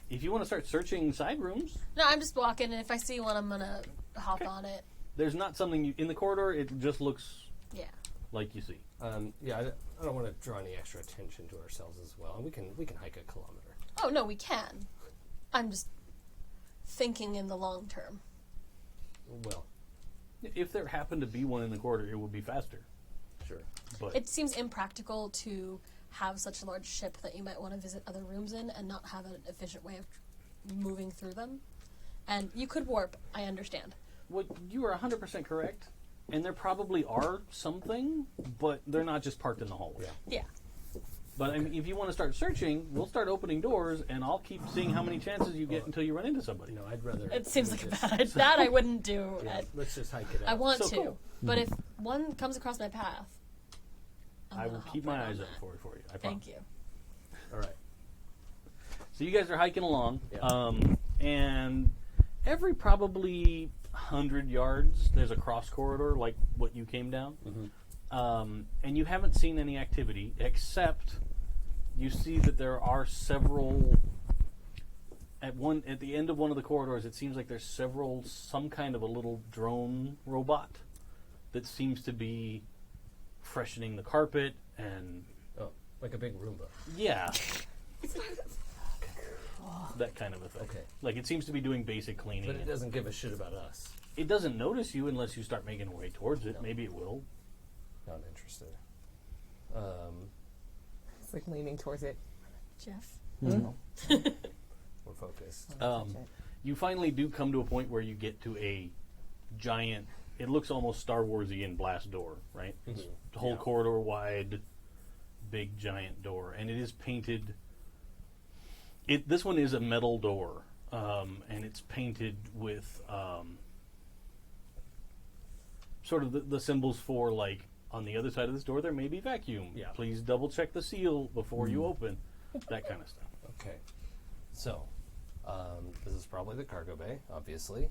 If you want to start searching side rooms, No, I'm just walking, and if I see one, I'm gonna hop on it. there's not something in the corridor. It just looks Yeah. like you see. Yeah, I don't want to draw any extra attention to ourselves as well. And we can hike a kilometer. Oh no, we can. I'm just thinking in the long term. Well, If there happened to be one in the corridor, it would be faster. sure. But It seems impractical to have such a large ship that you might want to visit other rooms in and not have an efficient way of moving through them. And you could warp, I understand. what you are 100% correct, and there probably are something, but they're not just parked in the hallway. Yeah. But I mean, if you want to start searching, we'll start opening doors, and I'll keep seeing how many chances you get until you run into somebody. No, I'd rather. It seems we like a just- bad idea. That I wouldn't do. Yeah, let's just hike it out. I want So to. cool. But if one comes across my path, I will keep my eyes out for you. I promise. Thank you. All right. So you guys are hiking along, Yeah. and every probably 100 yards, there's a cross corridor like what you came down, and you haven't seen any activity except you see that there are several. At the end of one of the corridors, it seems like there's some kind of a little drone robot that seems to be freshening the carpet and Oh, like a big Roomba. yeah. That kind of a thing. Okay. Like it seems to be doing basic cleaning. But it doesn't give a shit about us. It doesn't notice you unless you start making your way towards it. No. Maybe it will. Not interested. It's like leaning towards it. Jeff. We're focused. You finally do come to a point where you get to a giant. It looks almost Star Warsian blast door, right? It's the whole corridor wide, big giant door, and it is painted. This one is a metal door, and it's painted with sort of the symbols for like on the other side of this door there may be vacuum. Yeah. Please double check the seal before you open. That kind of stuff. Okay. So, this is probably the cargo bay, obviously.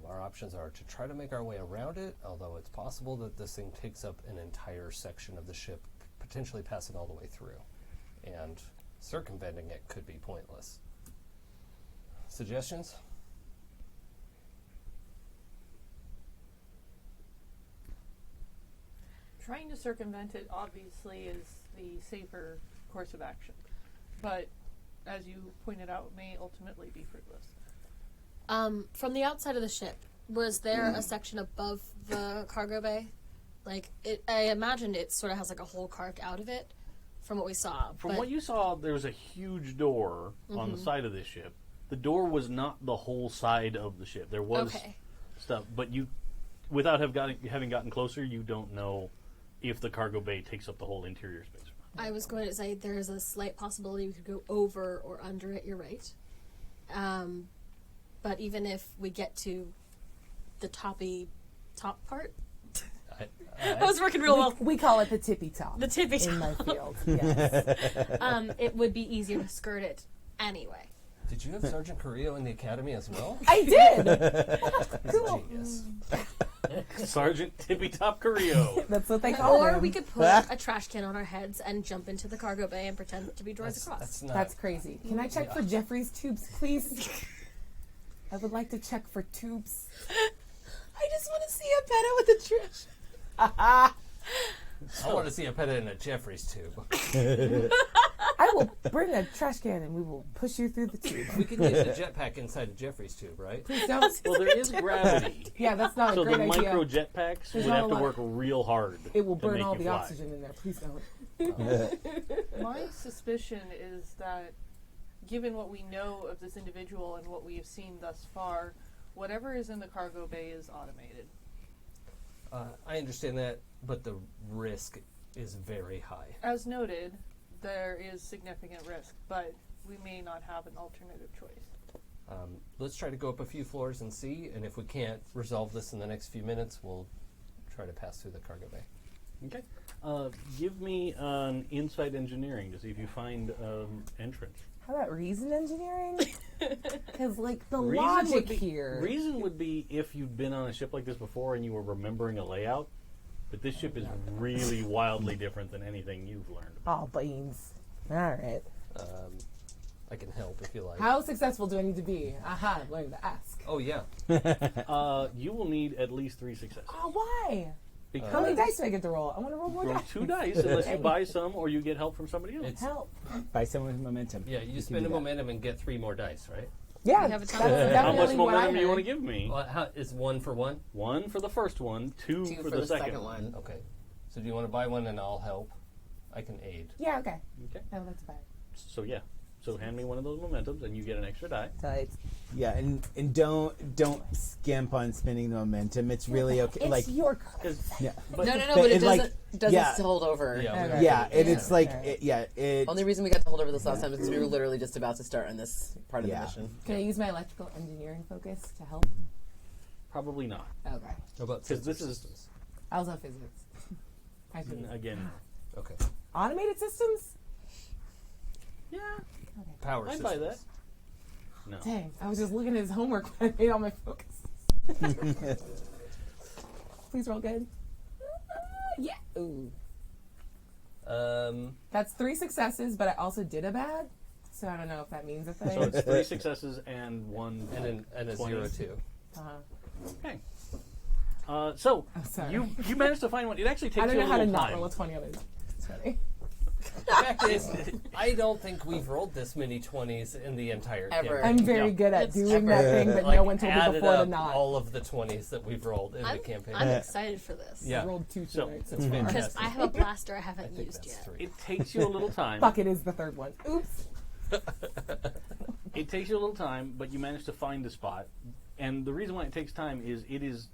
Our options are to try to make our way around it, although it's possible that this thing takes up an entire section of the ship, potentially passing all the way through. And circumventing it could be pointless. Suggestions? Trying to circumvent it obviously is the safer course of action, but as you pointed out, may ultimately be fruitless. From the outside of the ship, was there a section above the cargo bay? Like, I imagined it sort of has like a hole carved out of it from what we saw. From but what you saw, there was a huge door on the side of this ship. The door was not the whole side of the ship. There was Okay. stuff, but you, without having gotten closer, you don't know if the cargo bay takes up the whole interior space. I was going to say there is a slight possibility we could go over or under it. You're right. But even if we get to the top part, I was working real well. We call it the tippy top. The tippy in my top. field. Yes. It would be easier to skirt it anyway. Did you have Sergeant Carrillo in the academy as well? I did. He's Cool. a genius. Sergeant Tippy Top Carrillo. That's what they call Or him. we could put a trash can on our heads and jump into the cargo bay and pretend to be droids across. That's not. That's crazy. Can I check for Jeffrey's tubes, please? I would like to check for tubes. I just want to see Epetta with the trash. I want to see Epetta in a Jeffries tube. I will bring a trash can and we will push you through the tube. We could use a jetpack inside a Jeffries tube, right? Please don't. Well, there is gravity. Yeah, that's not So a great the idea. micro jetpacks There's would not have a to lot. work real hard. It will to burn make all you the fly. oxygen in there. Please don't. My suspicion is that, given what we know of this individual and what we have seen thus far, whatever is in the cargo bay is automated. I understand that, but the risk is very high. As noted, there is significant risk, but we may not have an alternative choice. Let's try to go up a few floors and see, and if we can't resolve this in the next few minutes, we'll try to pass through the cargo bay. Okay. Give me an insight engineering to see if you find entrance. How about reason engineering? Because, like, the Reason logic would be- here. Reason would be if you'd been on a ship like this before and you were remembering a layout, but this ship is really wildly different than anything you've learned. Oh, beans. All right. I can help if you like. How successful do I need to be? Aha, I've learned to ask. Oh, yeah. You will need at least 3 successes. Oh, why? Because How many dice do I get to roll? I want to roll more roll dice. 2 dice unless you buy some or you get help from somebody else. It's, Help. By someone with momentum. yeah, you can spend do a that. momentum and get 3 more dice, right? Yeah, We have a that's ton of How much definitely what I momentum do you want to heard. give me? Well, how, is 1 for 1? 1 for the first one, 2 2 for the second one. Okay. So do you want to buy one and I'll help? I can aid. Yeah, okay. Okay. Oh, that's fine. So yeah. So hand me one of those momentums and you get an extra die. So it's Yeah, and don't skimp on spending the momentum. It's really okay. it's like your card. 'Cause- yeah, but No, but But it it, like, doesn't yeah. hold over. Yeah, Okay. yeah, and it's like Yeah. it. Only reason we got to hold over this last time is because we were literally just about to start on this part of Yeah. the mission. Can I use my electrical engineering focus to help? probably not. Okay. How about 'Cause this sensor is- systems? I also have physics. I have physics. Again. Okay. Automated systems? Yeah. Power I'd systems. buy that. No. Dang, I was just looking at his homework when I made all my focus. Please roll good. Yeah. Ooh. That's 3 successes, but I also did a bad. So I don't know if that means a thing. So it's 3 successes and 1 And a 20. 0 2. Okay. So sorry. you managed to find one. It actually I takes don't you know a how to little not time. roll a 20 on it. It's funny. The fact is, I don't think we've rolled this many 20s in the entire Ever. campaign. I'm very Yeah. good at It's doing that thing, but Like, no one told me added before to up not. all of the 20s that we've rolled in the campaign. I'm excited for this. Yeah. I rolled 2 So, tonight. So it's far. fantastic. Because I have a blaster I haven't I think used that's yet. 3. It takes you a little time. Fuck, it is the third one. Oops. It takes you a little time, but you manage to find the spot. And the reason why it takes time is it is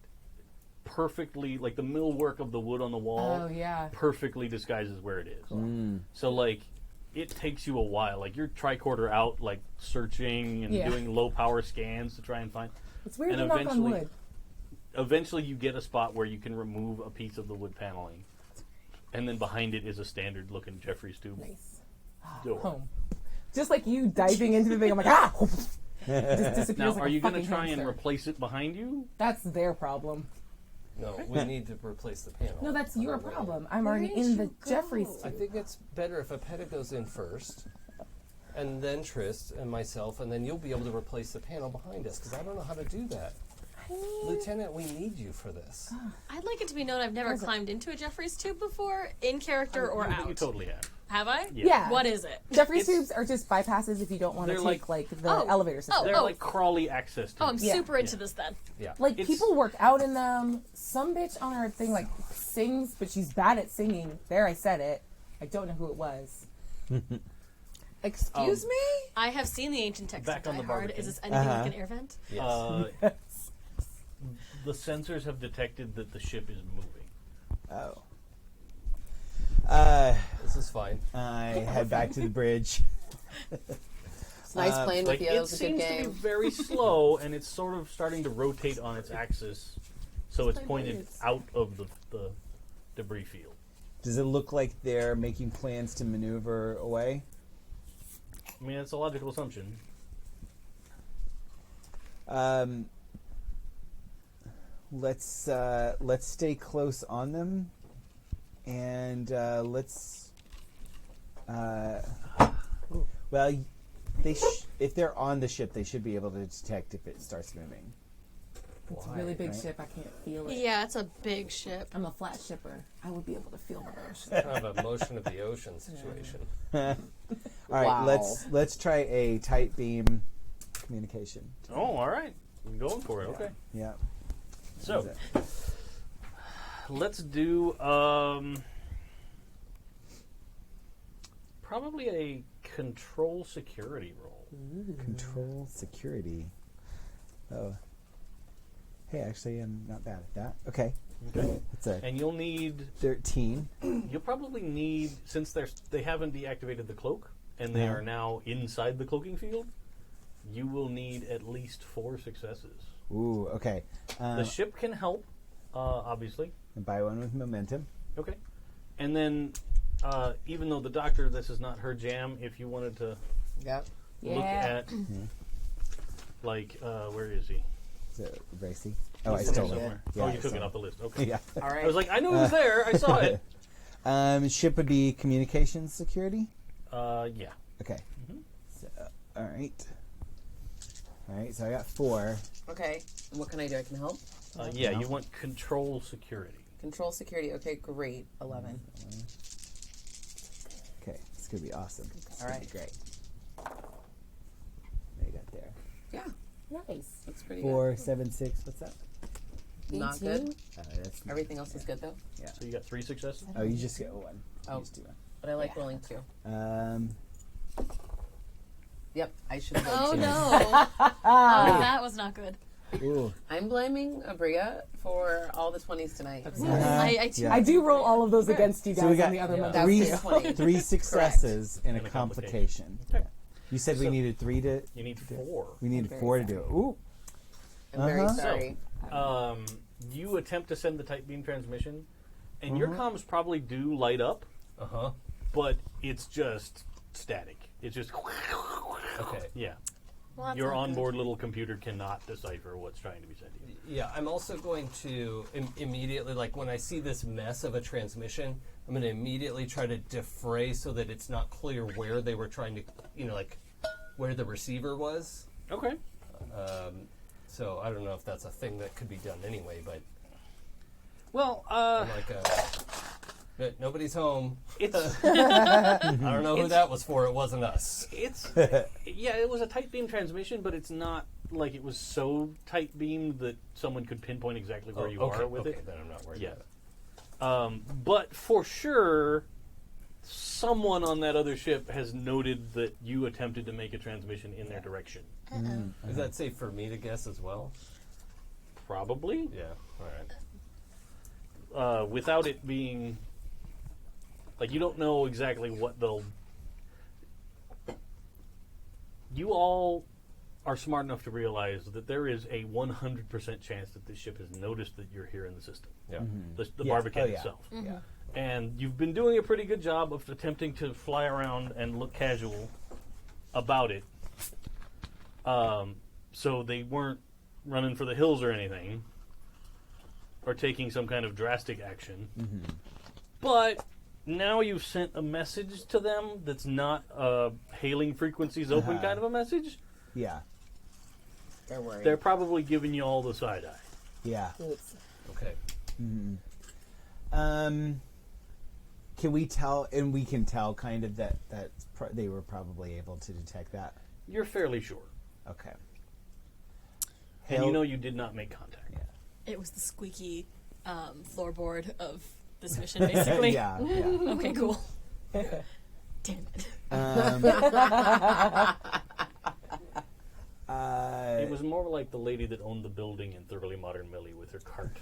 perfectly, like the millwork of the wood on the wall Oh, yeah. perfectly disguises where it is. So, like, it takes you a while. Like, you're tricorder out, like, searching and Yeah. doing low power scans to try and find. It's weird And to knock on eventually- wood. Eventually, you get a spot where you can remove a piece of the wood paneling. And then behind it is a standard looking Jeffries tube Nice. door. Home. Just like you diving into the thing, I'm like, ah! It just disappears Now, like are a you going to fucking try and hamster. replace it behind you? That's their problem. No, we need to replace the panel. No, that's your Otherwise- problem. I'm already in the Jeffries I tube. think it's better if Epetta goes in first, and then Trist and myself, and then you'll be able to replace the panel behind us, because I don't know how to do that. Lieutenant, we need you for this. I'd like it to be known I've never climbed into a Jeffries tube before, in character or You out. totally have. Have I? Yeah. What is it? Jeffries It's- tubes are just bypasses if you don't want to They're take like the Oh. elevator system. They're Oh. like crawly access to Oh, I'm Yeah. super into this then. Yeah. Like It's- people work out in them. Some bitch on her thing like sings, but she's bad at singing. There, I said it. I don't know who it was. Excuse me? I have seen the ancient text Back of on Die the Hard. Barbican. Is this anything like an air vent? Yes. The sensors have detected that the ship is moving. Oh. This is fine. I head back to the bridge. It's nice playing with Like, you. It it was a good seems to be game. very slow, and it's sort of starting to rotate on its axis, so it's pointed out of the debris field. Does it look like they're making plans to maneuver away? I mean, it's a logical assumption. Let's stay close on them, and let's. Well, if they're on the ship, they should be able to detect if it starts moving. It's a really big ship. I can't feel it. Yeah, it's a big ship. I'm a flat shipper. I would be able to feel the motion. Kind of a motion of the ocean situation. All right, Wow. let's try a tight beam communication. Oh, all right. I'm going for it. Okay. Yeah. So, let's do probably a control security roll. Control security. Oh. Hey, actually, I'm not bad at that. Okay. Okay. It's a And you'll need 13. You'll probably need, since they haven't deactivated the cloak and they are now inside the cloaking field, you will need at least 4 successes. Ooh, okay. The ship can help, obviously. And buy one with momentum. Okay. And then, even though the doctor, this is not her jam, if you wanted to Yep. look at, like, where is he? Is it Racy? Oh, I He's stole somewhere. it. Somewhere. Yeah, Oh, I you took it stole off the list. Okay. Yeah. All right. I was like, I knew it was there. I saw it. Ship would be communications security. Yeah. Okay. So, all right. All right. So I got 4. Okay. And what can I do? I can help. Yeah, you want control security. Control security. Okay, great. 11. Okay, it's gonna be awesome. It's All gonna right. be great. What you got there? Yeah, Nice. that's pretty 4, 7, 6. What's that? good. Not good. That's Everything else is good though. So you got 3 successes? Oh, you just get 1. Oh. You just do But I like rolling 2. 1. Yep, I should have Oh rolled 2. no. Oh, that was not good. Ooh. I'm blaming Abria for all the 20s tonight. Yeah. I do roll all of those against you guys So we got on the other That Monday. was three, 20. 3 successes and a And a complication. Okay. You said we So- needed 3 to. You need 4. We needed very 4 to do it. Ooh. I'm very Uh-huh. sorry. You attempt to send the tight beam transmission, and your comms probably do light up, Uh-huh. but it's just static. It's just Okay. yeah. Well, that's Your not good. onboard little computer cannot decipher what's trying to be sent to you. Yeah, I'm also going to immediately, like when I see this mess of a transmission, I'm going to immediately try to defray so that it's not clear where they were trying to, like where the receiver was. Okay. So I don't know if that's a thing that could be done anyway, but Well, I'm like, but nobody's home. it's I don't know who that was for. It wasn't us. it's yeah. It was a tight beam transmission, but it's not like it was so tight beamed that someone could pinpoint exactly where you are with it. Then I'm not worried Yeah. about it. But for sure, someone on that other ship has noted that you attempted to make a transmission in their direction. Is that safe for me to guess as well? Probably. Yeah. All right. Without it being like you don't know exactly what they'll. You all are smart enough to realize that there is a 100% chance that this ship has noticed that you're here in the system. Yeah. The Yes. Barbican Oh, yeah. itself. Yeah. And you've been doing a pretty good job of attempting to fly around and look casual about it. So they weren't running for the hills or anything, or taking some kind of drastic action. But now you've sent a message to them that's not a hailing frequencies open kind of a message. Yeah. They're worried. They're probably giving you all the side eye. Yeah. Okay. Can we tell, and we can tell kind of that they were probably able to detect that? You're fairly sure. Okay. And you know you did not make contact. It was the squeaky floorboard of this mission, basically. yeah. Okay, cool. Damn it. It was more like the lady that owned the building in Thoroughly Modern Millie with her cart.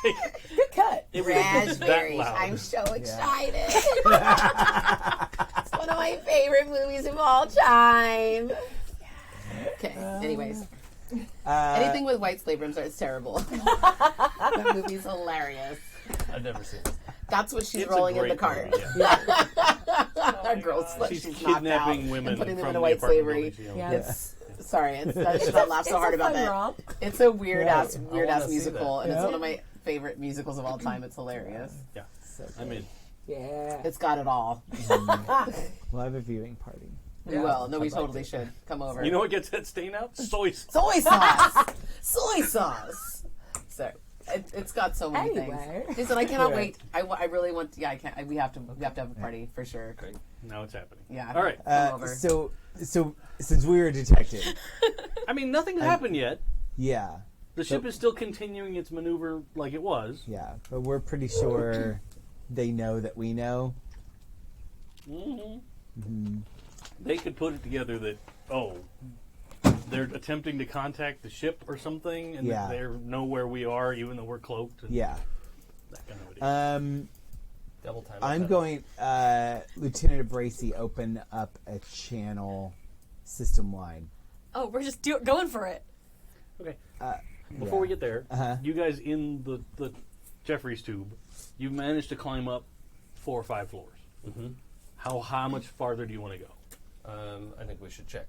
Good cut. It was that Raspberries. loud. I'm so excited. It's one of my favorite movies of all time. Okay, anyways. Anything with white slave rooms is terrible. That movie's hilarious. I've never seen it. That's what she's It's a rolling in the great cart. movie, yeah. A girl slut She's she's knocked out kidnapping women and putting them from into the white apartment slavery. building she owns. Yeah. It's sorry, I should not laugh so hard about that. It's a weird ass wanna see musical, that. and it's one of my favorite musicals of all time. It's hilarious. Yeah, I'm in. Yeah. It's got it all. We'll have a viewing party. We will. No, we totally should. Come over. You know what gets that stain out? Soy sauce. Soy sauce. Soy sauce. So it's got so many Anyway. things. Listen, I cannot wait. I really want. Yeah, I can't. We have to have a party for sure. Great. Now it's happening. Yeah. All right. Come over. So since we were a detective, I mean, nothing's happened yet. yeah, The ship is still continuing its maneuver like it was. yeah, but we're pretty sure they know that we know. They could put it together that, they're attempting to contact the ship or something, and Yeah. that they know where we are, even though we're cloaked. And Yeah. that kind of a deal. Double time. I'm going, Lieutenant Abrasi, open up a channel system line. Oh, we're just going for it. Okay. Before we get there, Uh-huh. you guys in the Jeffries tube, you've managed to climb up 4 or 5 floors. Mm-hmm. How much farther do you want to go? I think we should check.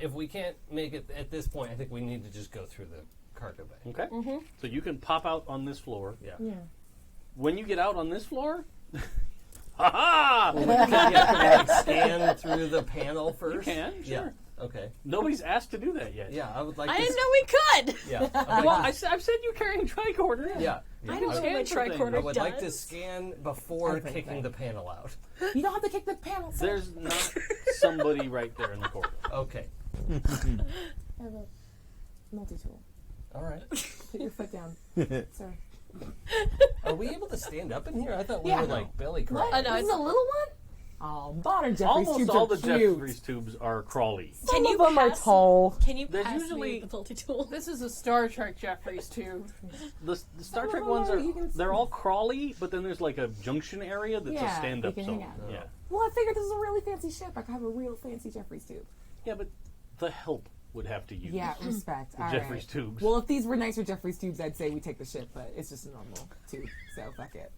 If we can't make it at this point, I think we need to just go through the cargo bay. Okay. So you can pop out on this floor. Yeah. When you get out on this floor, ha-ha! Scan through the panel first. You can, sure. Yeah. Okay. Nobody's asked to do that yet. Yeah, I would like. I to didn't know we could. Yeah. I'd Well, like I've said you're carrying tricorder. yeah. I don't know scan what for things. tricorder I would does. like to scan before Everything. kicking the panel out. You don't have to kick the panel. Sir. There's not somebody right there in the corridor. Okay. I have a multi-tool. All right. Put your foot down, sir. Are we able to stand up in here? I thought we Yeah. were like belly crawling. I know, This is it's- a little one? Oh, modern Jeffries Almost tubes all are the cute. Jeffries tubes are crawly. Some Can of you them are pass- tall. Can you There's pass usually- me the multi-tool? This is a Star Trek Jeffries tube. The Star Some Trek of them ones are- you can are they're all crawly, but then there's like a junction area that's a Yeah, stand-up you can zone. hang out. Yeah, Well, I figured this is a really fancy ship. I could have a real fancy Jeffries tube. yeah, but the help would have to use Yeah, respect. the All Jeffries right. tubes. Well, if these were nicer Jeffries tubes, I'd say we take the ship, but it's just a normal tube, so fuck it.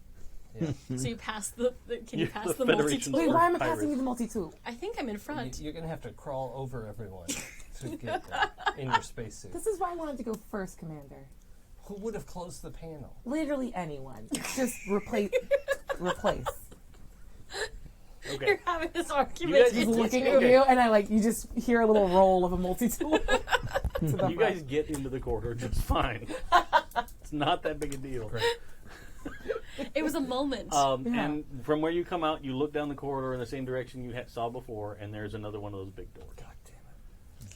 So you pass the can you Yeah, pass the the Federation's multi-tool? Wait, why am I Pirates. passing you the multi-tool? I think I'm in front. You're gonna have to crawl over everyone to get in your spacesuit. This is why I wanted to go first, Commander. Who would have closed the panel? Literally anyone. Just replace. Replace. Okay. You're having this argument. guys- Just It's looking okay. at you, and I you just hear a little roll of a multi-tool. to the You front. guys get into the corridor just fine. It's not that big a deal. It was a moment. Yeah. And from where you come out, you look down the corridor in the same direction you saw before, and there's another one of those big doors. God damn it.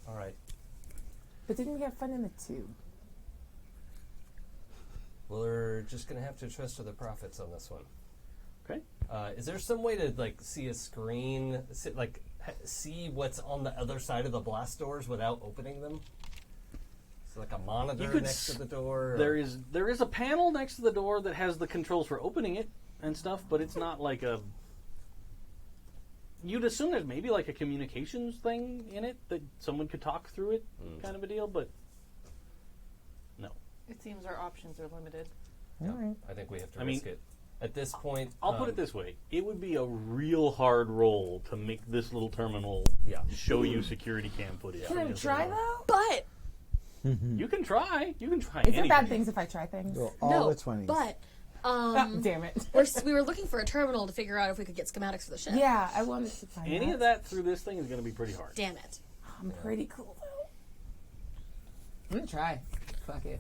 All right. But didn't we have fun in the tube? We're just gonna have to trust to the prophets on this one. Okay. Is there some way to see a screen, see what's on the other side of the blast doors without opening them? So like a monitor could next to the door. There is a panel next to the door that has the controls for opening it and stuff, but it's not like a. You'd assume there's maybe like a communications thing in it that someone could talk through it, kind of a deal, but no. It seems our options are limited. All right. I think we have to I mean, risk it. At this point, I'll put it this way: it would be a real hard roll to make this little terminal show you security cam footage. Can I try though? but You can try. You can try. Is there anything. bad things if I try things? Well, all no, the 20s. but Oh, damn it. we were looking for a terminal to figure out if we could get schematics for the ship. Yeah, I wanted to find Any of that through this thing is going to be pretty hard. Damn it. I'm pretty cool though. I'm gonna try. Fuck it.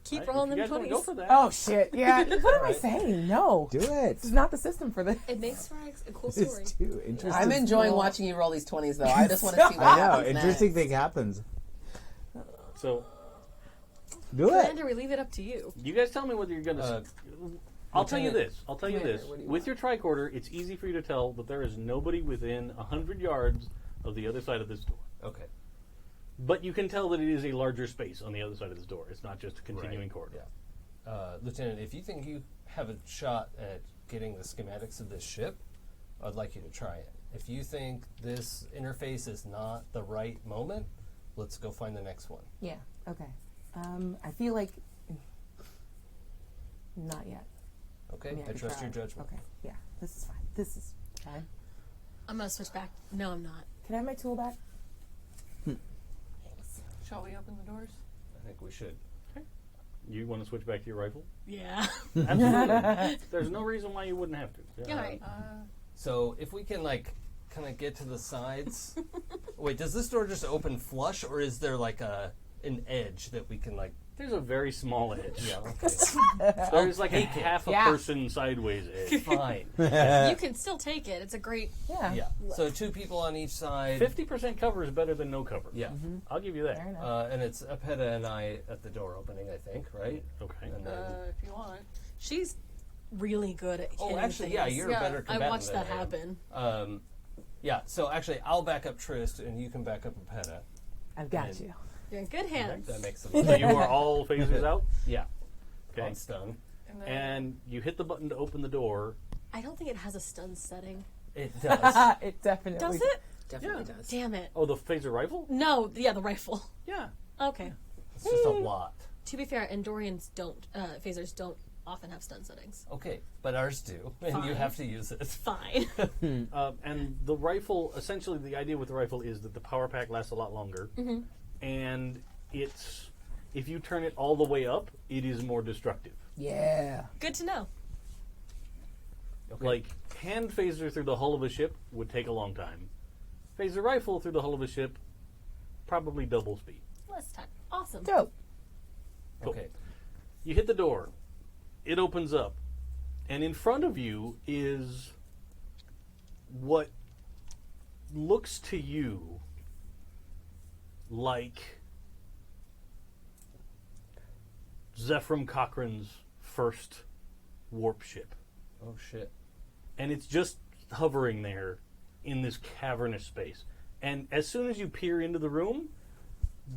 Keep Right, rolling if you them guys wanna 20s. go for that. Oh shit. Yeah. What am I saying? No. Do it. This is not the system for this. It makes for a cool story. It's too interesting. I'm enjoying watching you roll these 20s, though. I just want to see what I know. happens Interesting next. thing happens. So Do it. Commander, we leave it up to you. you guys tell me whether you're going to. I'll tell you Lieutenant- this. I'll tell you Commander, this. what do you With your tricorder, it's easy for you to tell that there is nobody within 100 yards of the other side of this door. Okay. But you can tell that it is a larger space on the other side of this door. It's not just a continuing corridor. Yeah. Lieutenant, if you think you have a shot at getting the schematics of this ship, I'd like you to try it. If you think this interface is not the right moment, let's go find the next one. Yeah. Okay. I feel like not yet. Okay? mean, I could trust try. your judgment. Okay. Yeah. This is fine. This is fine. I'm going to switch back. No, I'm not. Can I have my tool back? Shall we open the doors? I think we should. You want to switch back to your rifle? Yeah. Absolutely. There's no reason why you wouldn't have to. Yeah, all right. So if we can kind of get to the sides. Wait, does this door just open flush, or is there an edge that we can There's a very small edge. Yeah. Okay. There's a half a person sideways edge. Fine. You can still take it. It's a great. Yeah. So 2 people on each side. 50% cover is better than no cover. Yeah. I'll give you that. Fair enough. And it's Epetta and I at the door opening, I think, right? Okay. And then, If you want. She's really good at. oh, hitting actually, yeah, things. you're a better I combatant watched than that I am. happen. Yeah. So actually, I'll back up Trist, and you can back up Epetta. I've got you. You're in good hands. That makes So sense. you are all phasers out? Yeah. Okay. On stun. And then And you hit the button to open the door. I don't think it has a stun setting. It does. It definitely Does it? Definitely Yeah. does. Damn it. Oh, the phaser rifle? No, yeah, the rifle. Yeah. Okay. It's just a lot. To be fair, Andorians don't, phasers don't often have stun settings. Okay, but ours do, and you Fine. have to use it. Fine. And the rifle, essentially, the idea with the rifle is that the power pack lasts a lot longer. And it's, if you turn it all the way up, it is more destructive. Yeah. Good to know. Okay. Like, hand phaser through the hull of a ship would take a long time. Phaser rifle through the hull of a ship, probably double speed. Less time. Awesome. Dope. Cool. Okay. You hit the door. It opens up. And in front of you is what looks to you like Zephram Cochrane's first warp ship. Oh shit. And it's just hovering there in this cavernous space. And as soon as you peer into the room,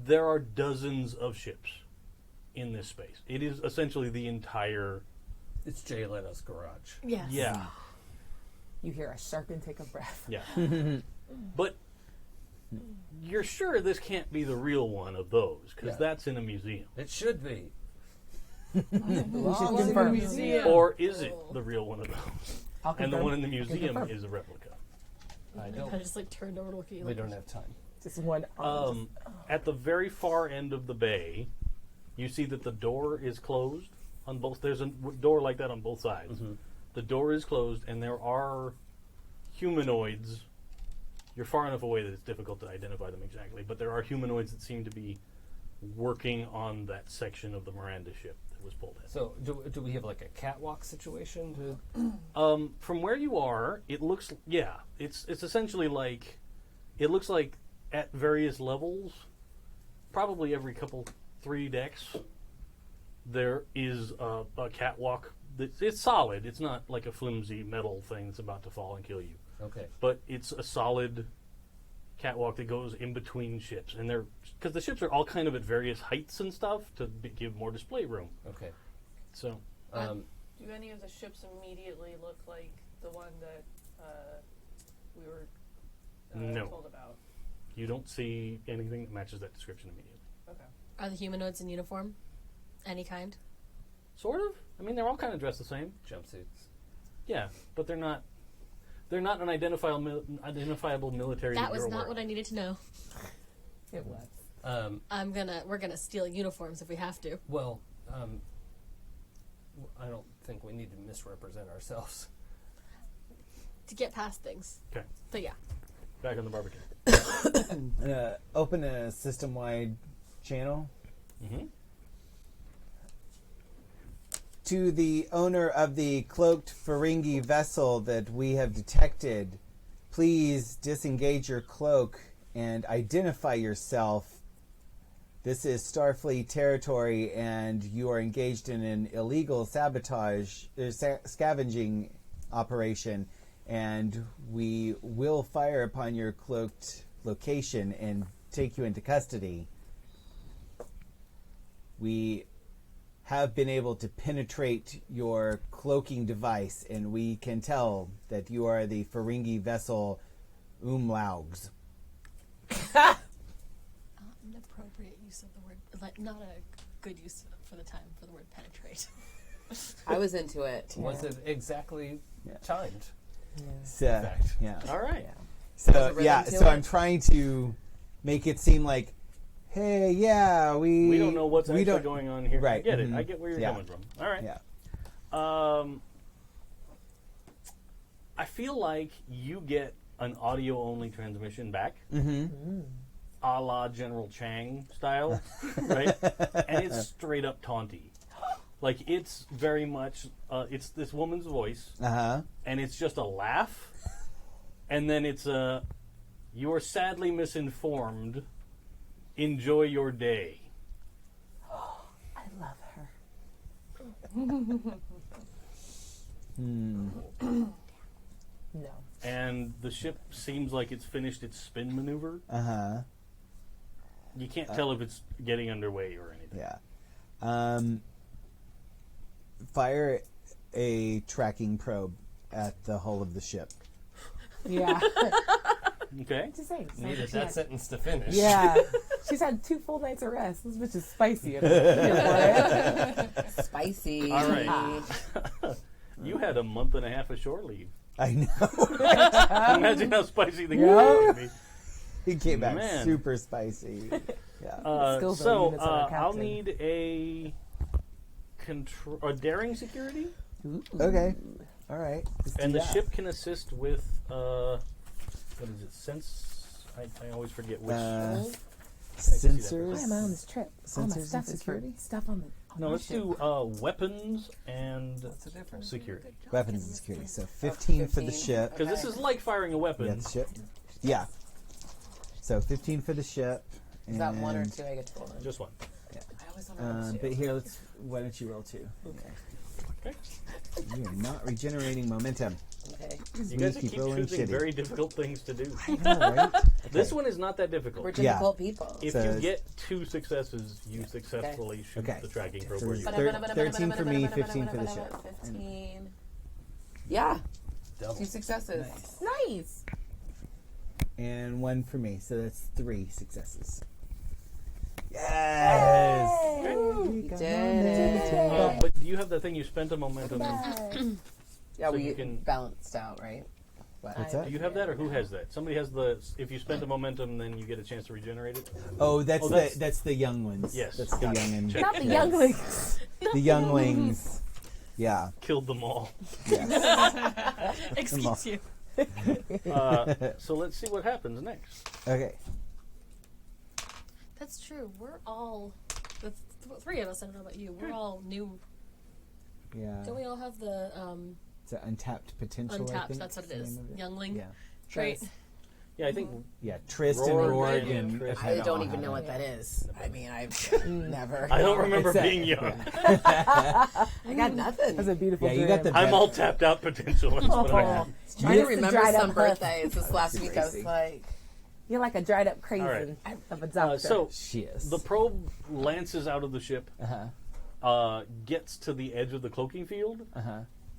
there are dozens of ships in this space. It is essentially the entire... It's Jay Leno's garage. Yes. Yeah. You hear a sharpen take a breath. Yeah. But you're sure this can't be the real one of those, because that's in a museum. It should be. We should confirm. museum. Or is it the real one of those? I'll And the confirm. one in the I can museum confirm. is a replica. I I don't. just turned over looking. We don't have time. Just one arm. At the very far end of the bay, you see that the door is closed on both. There's a door like that on both sides. The door is closed, and there are humanoids. You're far enough away that it's difficult to identify them exactly, but there are humanoids that seem to be working on that section of the Miranda ship that was pulled in. So, do we have a catwalk situation? To From where you are, it looks, it's essentially like, it looks like at various levels, probably every 3 decks, there is a catwalk. It's solid. It's not like a flimsy metal thing that's about to fall and kill you. Okay. But it's a solid catwalk that goes in between ships. And they're, because the ships are all kind of at various heights and stuff to give more display room. Okay. So, Do any of the ships immediately look like the one that we were No. told about? you don't see anything that matches that description immediately. Okay. Are the humanoids in uniform? Any kind? Sort of. I mean, they're all kind of dressed the same. Jumpsuits. Yeah, but they're not an identifiable military. That was you're not aware what of. I needed to know. It was. We're gonna steal uniforms if we have to. Well, I don't think we need to misrepresent ourselves. To get past things. Okay, But yeah. back on the Barbican. Open a system-wide channel. Mm-hmm. To the owner of the cloaked Ferengi vessel that we have detected, please disengage your cloak and identify yourself. This is Starfleet territory, and you are engaged in an illegal scavenging operation, and we will fire upon your cloaked location and take you into custody. We have been able to penetrate your cloaking device, and we can tell that you are the Ferengi vessel Umlaugs. Inappropriate use of the word, not a good use for the time for the word penetrate. I was into it. Was it exactly timed? So, Fact. yeah. All right. So There's a rhythm yeah, to so it. I'm trying to make it seem like, hey, yeah, we We don't know what's we actually don't- going on here. Right, I get it. mhm. I get where you're Yeah. coming from. All right. Yeah. I feel like you get an audio-only transmission back, a la General Chang style, right? And it's straight up taunty. Like, it's very much, it's this woman's voice, and it's just a laugh, and then it's a, you're sadly misinformed, enjoy your day. I love her. No. And the ship seems like it's finished its spin maneuver. You can't tell if it's getting underway or anything. Yeah. Fire a tracking probe at the hull of the ship. Yeah. Okay. Just saying. Needed that sentence to finish. Yeah. She's had 2 full nights of rest. This bitch is spicy. Spicy. All right. You had a month and a half of shore leave. I know. Imagine how spicy the game would be. He came back Man. super spicy. Yeah. Skills So units on our I'll captain. need a daring security, Okay. All right. Let's do and the that. ship can assist with what is it? Sense. I always forget which. Sensors. Why am I on this trip? All my Sensors stuff and is for security? stuff on the. No, let's do weapons and What's the difference? security. Weapons and security. So 15 for the 15. ship. Because this is like firing a weapon. Yeah, the ship. Yeah. So 15 for the ship. Is that 1 or and, 2 I get to roll in? Just one. I always thought I rolled 2. But here, why don't you roll 2? Okay. You are not regenerating momentum. Okay. You guys keep keep rolling choosing shitty. very difficult things to do. I know, right? This one is not that difficult. We're Yeah. difficult people. If So you it's- get 2 successes, you successfully shoot Okay. the tracking probe So where you it's 13 for me, 15 for the ship. 15. Yeah. Double. 2 successes. Nice. And 1 for me, so that's 3 successes. Yes! You did it. but do you have that thing you spent a momentum? Yeah, So we you can- balanced out, right? What's that? Do you have that, or who has that? Somebody has the. If you spend a momentum, then you get a chance to regenerate it. Oh, that's Oh, that's- that's the young ones. Yes, That's the gotcha. young Check. Not the yes. younglings. The younglings. Yeah. Killed them all. Yes. Excuse you. So let's see what happens next. Okay. That's true. We're all the 3 of us. I don't know about you. We're all new. Yeah. Don't we all have the It's an untapped potential. I untapped? think, That's what it the is. name of it. Youngling Yeah. trait. Yeah, I think Yeah. Trist and Rorg Rorg and and Trist. I Epetta don't all even have know it. what that is. I mean, I've never. I don't remember It's a- being young. I got nothing. That's a beautiful Yeah, dream. you got the. I'm all tapped out potential. That's what I have. Trying to Just the remember dried some up husk. birthdays this last week. I was Crazy. like, You're like a dried up crazy right. of a doctor. So She is. the probe lances out of the ship, gets to the edge of the cloaking field,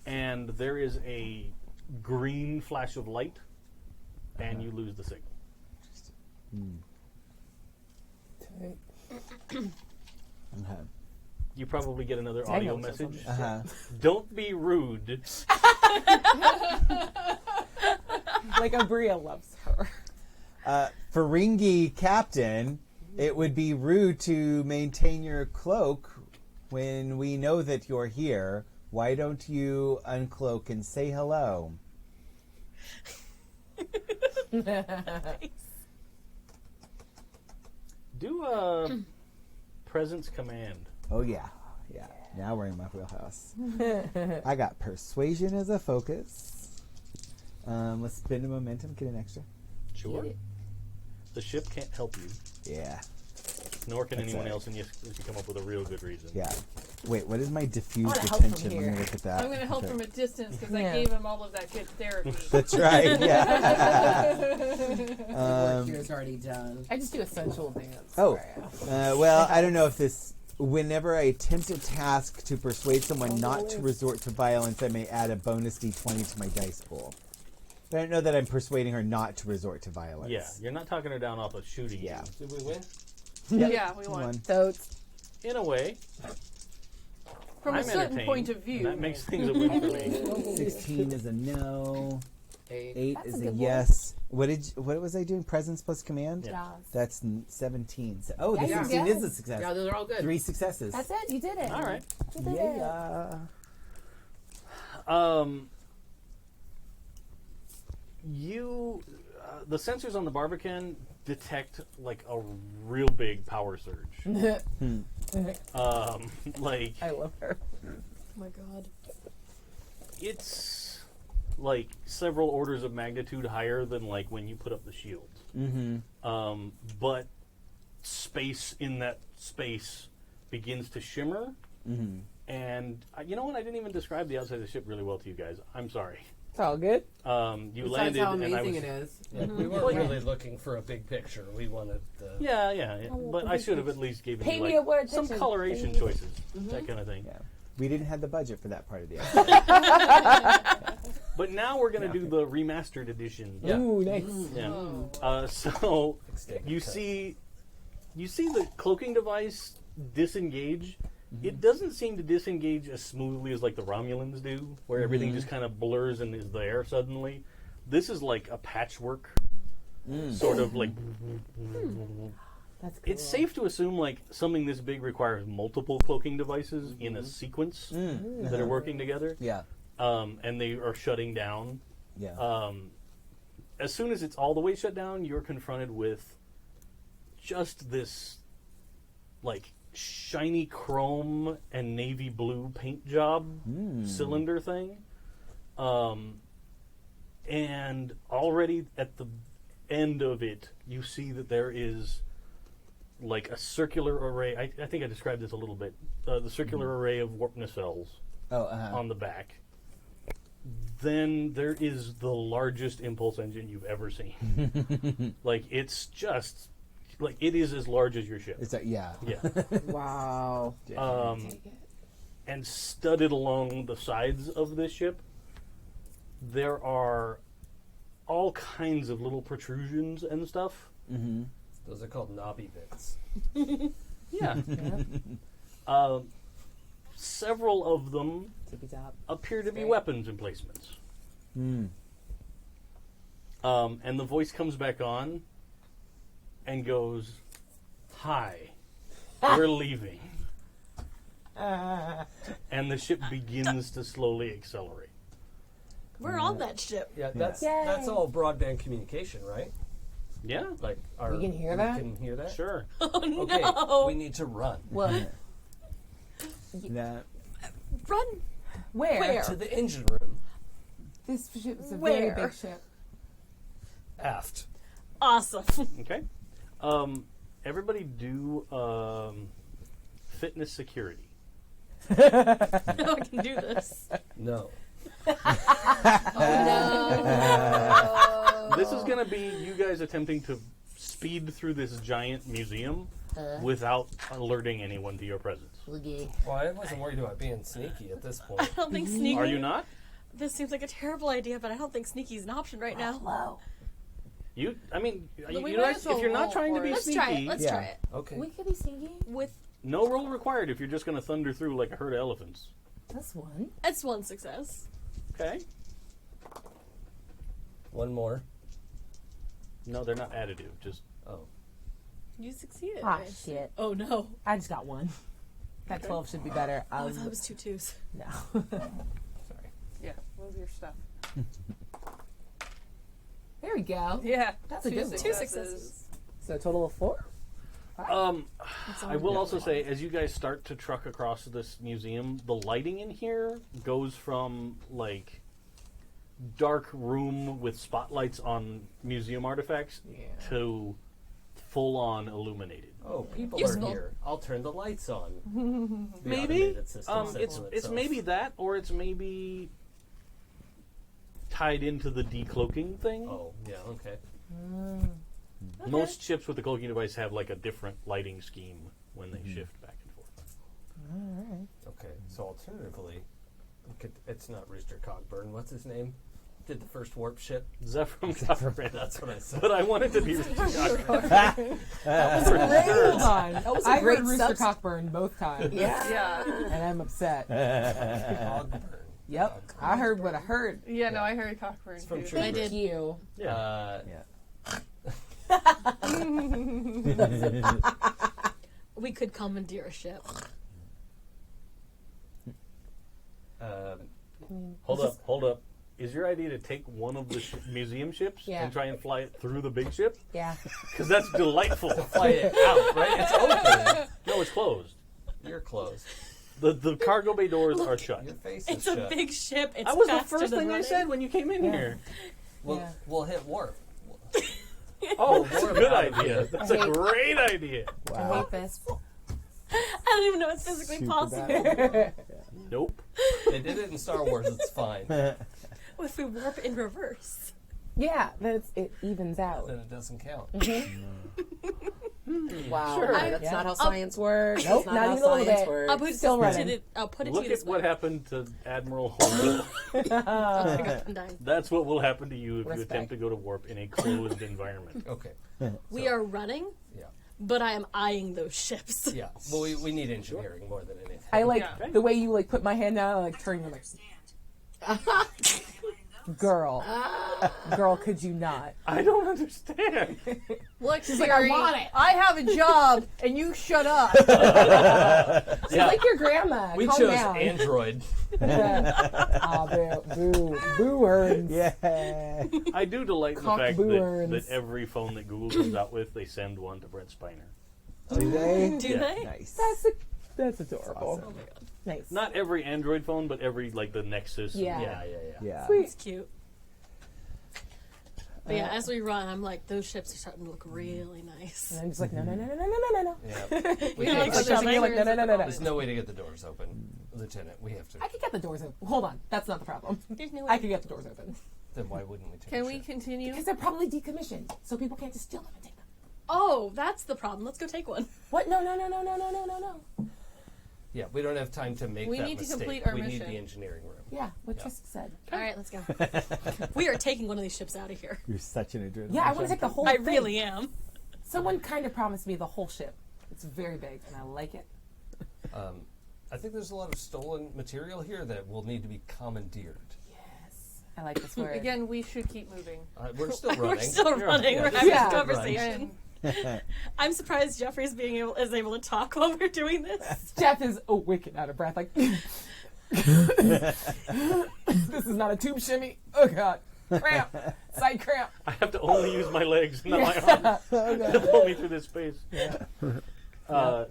and there is a green flash of light, and you lose the signal. Okay. You probably get another Dang, audio I'm so message. sorry. Don't be rude. Like Abria loves her. Ferengi Captain, it would be rude to maintain your cloak when we know that you're here. Why don't you uncloak and say hello? Do presence command. Oh, yeah. Yeah. Now we're in my wheelhouse. I got persuasion as a focus. Let's spin a momentum, get an extra. Sure. The ship can't help you, Yeah. nor can That's anyone it. else unless you come up with a real good reason. Yeah. Wait, what is my diffused I wanna help from attention? Let here. me look at that. I'm going to help Okay. from a distance because Yeah. I gave him all of that good therapy. That's right, yeah. work here's already done. I just do a sensual dance. Oh, Right. well, I don't know if this. Whenever I attempt a task to persuade someone not to resort to violence, I may add a bonus d20 to my dice pool. But I don't know that I'm persuading her not to resort to violence. Yeah, you're not talking her down off of shooting Yeah. Did we win? Yep. Yeah, we won. One. So it's you. In a way, From I'm a certain entertained, point of and view. that makes things a win for me. 16 is a no. 8 That's is a a good one. yes. What was I doing? Presence plus command? Yeah. Jaws. That's 17. So, oh, the Yeah. 16 Yeah. is a success. Yeah, those are all good. 3 successes. That's it. You did it. All right. You did it. Yeah. the sensors on the Barbican detect like a real big power surge. Like I love her. Oh my god. it's like several orders of magnitude higher than like when you put up the shield. But space in that space begins to shimmer. And you know what? I didn't even describe the outside of the ship really well to you guys. I'm sorry. It's all good. You Besides landed, how and I amazing was. it is. Yeah, we weren't really looking for a big picture. We wanted the... Yeah. But I should have at least given Pay you me like, a word some attention. coloration choices, that kind of thing. Yeah. We didn't have the budget for that part of the episode. But now we're going to do the remastered edition. Yeah. Ooh, nice. Yeah. So you see the cloaking device disengage. It doesn't seem to disengage as smoothly as like the Romulans do, where everything just kind of blurs and is there suddenly. This is like a patchwork, sort of like. That's cool. It's safe to assume like something this big requires multiple cloaking devices in a sequence that are working together. Yeah. And they are shutting down. Yeah. As soon as it's all the way shut down, you're confronted with just this like shiny chrome and navy blue paint job cylinder thing. And already at the end of it, you see that there is like a circular array. I think I described this a little bit. The circular array of warp nacelles on the back. Then there is the largest impulse engine you've ever seen. Like it's just like it is as large as your ship. It's a, yeah. Yeah. Wow. And studded along the sides of this ship, there are all kinds of little protrusions and stuff. Those are called knobby bits. Yeah. Several of them appear to be weapons emplacements. And the voice comes back on and goes, "Hi, we're leaving." And the ship begins to slowly accelerate. We're on that ship. Yeah, that's all broadband communication, right? Yeah, Like We can hear that? Can hear that? sure. Oh Okay, no! we need to run. What? That, Run Where? To the engine room. This ship is a Where? very big ship. Aft. Awesome. Okay. Everybody do fitness security. I can do this. No. This is going to be you guys attempting to speed through this giant museum without alerting anyone to your presence. Well, I wasn't worried about being sneaky at this point. I don't think sneaky. Are you not? This seems like a terrible idea, but I don't think sneaky is an option right now. You, I mean, you we know, might as well if you're not roll trying to for be it. Let's sneaky, try it. Let's Yeah. try it. Okay. We could be sneaky. With no roll required if you're just going to thunder through like a herd of elephants. That's one. it's one success. Okay. One more. No, they're not additive. Just Oh. You succeeded. Ah, Nice. shit. Oh no! I just got one. That 12 should be better. Oh, I thought it was 2 twos. No. Sorry. Yeah, move your stuff. There we go. Yeah, That's a two good one. 2 successes. So a total of 4? I will also say, as you guys start to truck across this museum, the lighting in here goes from like dark room with spotlights on museum artifacts to full-on illuminated. Oh, people Useful. are here. I'll turn the lights on. The Maybe automated system said it's to it's itself. maybe that, or it's maybe tied into the decloaking thing. Oh, yeah, okay. Most ships with the cloaking device have like a different lighting scheme when they shift back and forth. Okay, so alternatively, it's not Rooster Cogburn. What's his name? Did the first warp ship? Zephyr Copperhead. That's what I said. But I wanted to be Rooster Cogburn. Hold on. That was a I great heard Rooster subs- Cockburn both times. Yeah. And I'm upset. Cogburn. Yep. I heard what I heard. Yeah, no, I heard Cockburn It's from too. True I Grit. did. You. Yeah. We could commandeer a ship. Hold up. is your idea to take one of the museum ships Yeah. and try and fly it through the big ship? Yeah. Because that's delightful. Fly it out, right? It's open. No, it's closed. You're closed. The cargo bay doors are shut. Your face It's is a shut. big ship. It's That was the faster first than thing I running. said when you came in here. We'll, we'll hit warp. Oh, that's a warp good out of idea. here. That's a great idea. I hate this. I don't even know it's physically Super possible. bad. Nope. They did it in Star Wars. It's fine. Then What if we warp in reverse? Yeah, it evens out. it doesn't count. Wow. Sure. That's Yeah. not how science works. Nope, That's not how even a little science bit. works. I'll put it Still to running. I'll put it Look to you at this what way. happened to Admiral Holden. I'll pick up and die. That's what will happen to you if you Respect. attempt to go to warp in a closed environment. Okay. We are running, Yeah. but I am eyeing those ships. Yeah. Well, we need engineering more than anything. I like Yeah. the way you like put my hand down and like turn you like girl. Girl, could you not? I don't understand. Look, She's like, I Siri, want it. I have a job, and you shut up. She's like your grandma. We Calm chose down. Android. Aw, boo earns. Yeah. I do delight in the Cock fact burns. that every phone that Google comes out with, they send one to Brent Spiner. Do they? Do Yeah. they? Nice. That's adorable. Oh my god. Nice. Not every Android phone, but every, like, the Nexus. Yeah. Yeah. Yeah. It's cute. But yeah, as we run, I'm like, those ships are starting to look really nice. And I'm just like, no. Yeah. We You're like like, shoving. you're like, no. There's no way to get the doors open, Lieutenant. We have to. I could get the doors open. Hold on. That's not the problem. There's no way. I could get the doors open. Then why wouldn't we take Can a we ship? continue? Because they're probably decommissioned. So people can't just steal them and take them. Oh, that's the problem. Let's go take one. What? No. Yeah, we don't have time to make We that need to mistake. complete our we mission. need the engineering room. Yeah, what Yeah. Trist said. All right, let's go. We are taking one of these ships out of here. You're such an adrenaline. Yeah, I want to take the whole I thing. really am. Someone kind of promised me the whole ship. It's very big, and I like it. I think there's a lot of stolen material here that will need to be commandeered. Yes. I like this word. Again, we should keep moving. We're still running. We're still running. Yeah, We're this having is this good conversation. I'm surprised Jeffrey's is able to talk while we're doing this. Jeff is wicked out of breath. Like, this is not a tube shimmy. Oh, God. Cramp. Side cramp. I have to only use my legs, not my arms, to pull me through this space.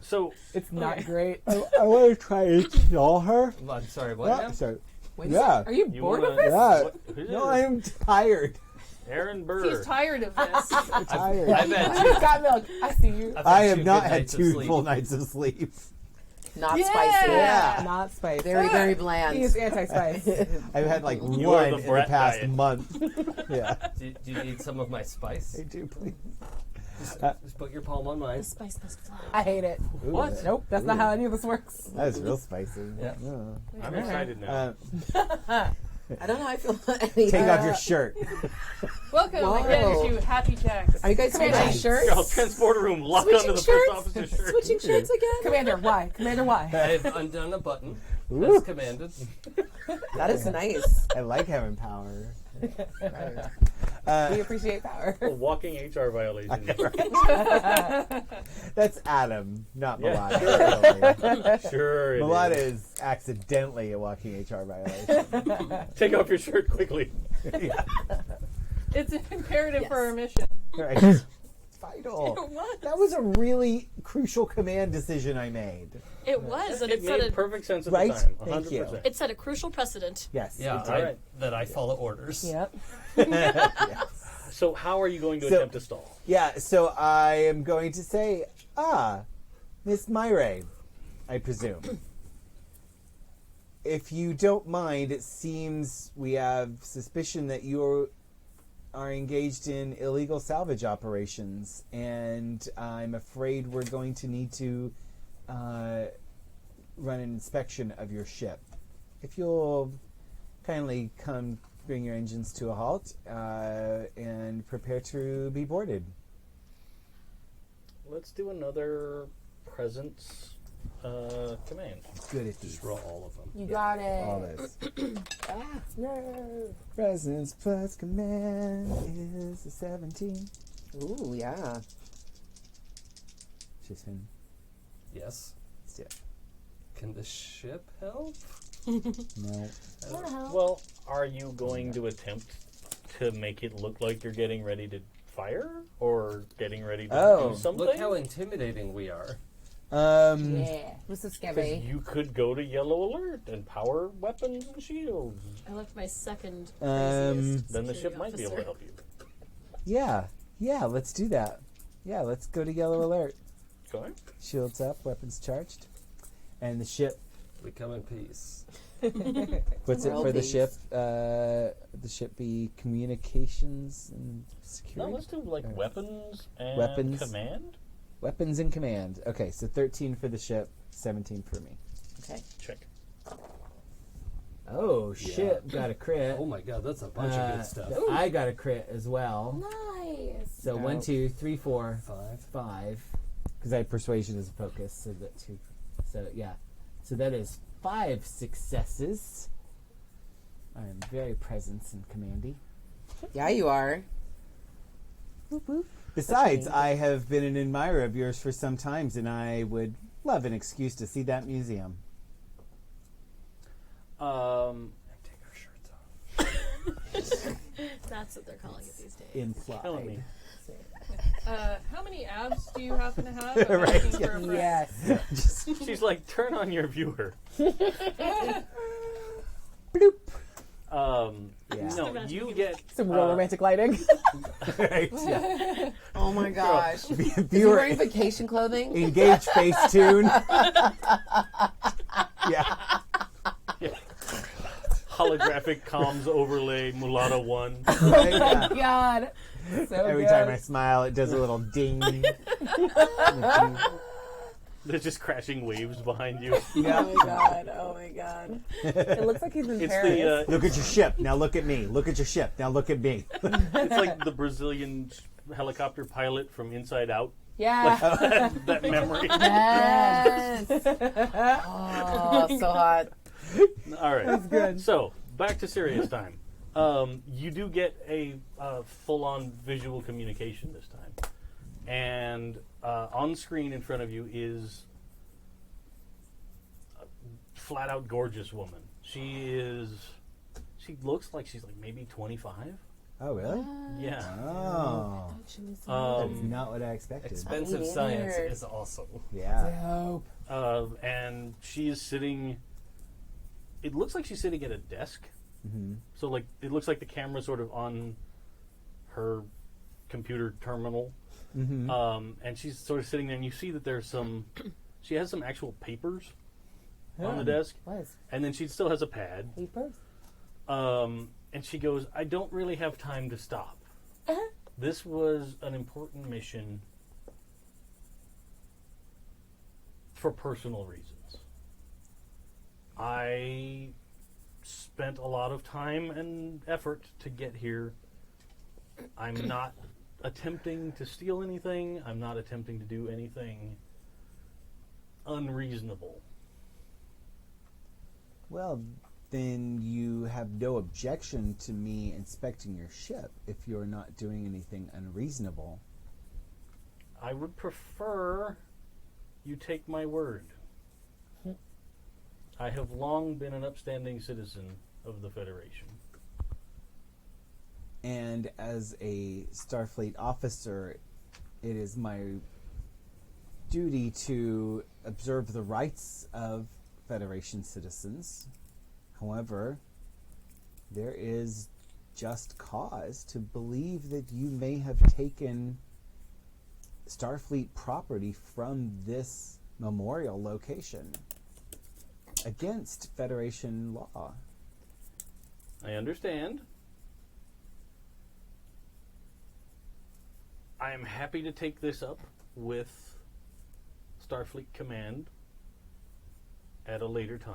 So, It's not great. I want to try and stall her. I'm sorry, what? Yeah. now? Sorry. Wait, Yeah. Are you You bored wanna- of this? Yeah. who is No, it? I am tired. Aaron Burr. He's tired of this. I'm tired. I've had He's two, got milk. I see you. I've I had have two not good had nights of 2 sleep. full nights of sleep. Not Yeah. spicy. Yeah. Not spice. Very, very He bland. is anti-spice. I've had like You are one the in the brat past diet. month. Yeah. Do you need some of my spice? I do, please. Just put your palm on mine. The spice must fly. I hate it. What? Nope, that's not how any of this works. That is real spicy. Yeah. I'm excited now. I don't know how I feel about any. Take off your shirt. Welcome Whoa. again to Happy Checks. Are you guys Commander, switching shirts? Y'all, transporter room, lock onto the first officer's shirt. Switching shirts again? Commander, why? Commander, why? I've undone a button Ooh. as commanded. That is nice. I like having power. We appreciate power. A walking HR violation. That's Adam, not Yeah, Malvta. Sure it Malvta is. is accidentally a walking HR violation. Take off your shirt quickly. It's imperative Yes. for our mission. Right. Vital. What? That was a really crucial command decision I made. It was, and It it set made a perfect sense at Right? the time. Thank you. 100%. it set a crucial precedent. Yes. Yeah, it did. Alright. that I follow orders. Yep. So how are you going to So- attempt to stall? Yeah, so I am going to say, Miss Myre, I presume. If you don't mind, it seems we have suspicion that you are engaged in illegal salvage operations, and I'm afraid we're going to need to run an inspection of your ship. If you'll kindly come bring your engines to a halt and prepare to be boarded. Let's do another presence command. Good at these. Just roll all of them. You got it. All this. Presence plus command is a 17. Ooh, yeah. Just him. Yes. Yeah. Can the ship help? No. Well, are you going to attempt to make it look like you're getting ready to fire? Or getting ready to do something? Look how intimidating we are. Yeah. What's the Because scabby? you could go to yellow alert and power weapons and shields. I left my second Um, craziest Then the security ship might be able to officer. help you. Yeah, let's do that. Yeah, let's go to yellow alert. Go ahead. Shields up, weapons charged. And the ship, We come in peace. what's it World for the peace. ship? The ship be communications and No, security? let's do like weapons and Weapons. command. Weapons and command. Okay, so 13 for the ship, 17 for me. Okay. Check. Oh, shit, got a crit. Oh my god, that's a bunch of good stuff. I got a crit as well. Nice. So 1, 2, 3, 4, 5. 5. Because I had persuasion as a focus, so that 2. So, yeah. So that is 5 successes. I am very present and commandy. Yeah, you are. Besides, I have been an admirer of yours for some times, and I would love an excuse to see that museum. Take our shirts off. That's what they're calling it these days. Implied. Killing me. How many abs do you happen to have? I'm Right, looking for a friend. Yes. She's like, turn on your viewer. Bloop. Yeah. No, you get Some real romantic lighting. Right, yeah. Oh my gosh. Is he Viewer wearing vacation clothing? engage Facetune. Yeah. holographic comms overlay mulatto 1. Right, yeah. God. So Every good. time I smile, it does a little ding. There's just crashing waves behind you. Yeah. Oh my god. Oh my god. It looks like he's in It's Paris. the Look at your ship. Now look at me. Look at your ship. Now look at me. it's like the Brazilian helicopter pilot from Inside Out. Yeah. That memory. Yes. Oh, so hot. All right. That's good. So back to serious time. You do get a full-on visual communication this time, and on screen in front of you is a flat-out gorgeous woman. She looks like she's like maybe 25. Oh, really? Yeah. Oh. That's not what I expected. Expensive Me science neither. is awesome. Yeah. Dope. And she is sitting. It looks like she's sitting at a desk. Mm-hmm. So like it looks like the camera's sort of on her computer terminal, Mm-hmm. and she's sort of sitting there, and you see that there's some. She has some actual papers on the Yeah. desk, Was and then she still has a pad. papers? And she goes, "I don't really have time to stop. This was an important mission for personal reasons. I spent a lot of time and effort to get here. I'm not attempting to steal anything. I'm not attempting to do anything unreasonable." Well, then you have no objection to me inspecting your ship if you're not doing anything unreasonable. I would prefer you take my word. I have long been an upstanding citizen of the Federation. And as a Starfleet officer, it is my duty to observe the rights of Federation citizens. However, there is just cause to believe that you may have taken Starfleet property from this memorial location against Federation law. I understand. I am happy to take this up with Starfleet Command at a later time.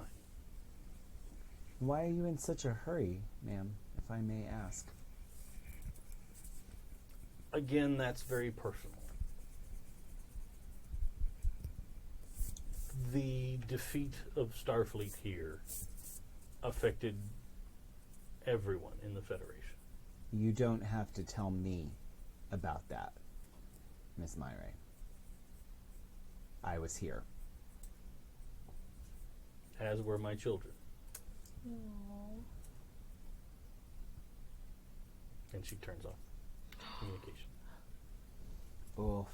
Why are you in such a hurry, ma'am, if I may ask? Again, that's very personal. The defeat of Starfleet here affected everyone in the Federation. You don't have to tell me about that, Miss Myre. I was here. As were my children. And she turns off communication. Oof.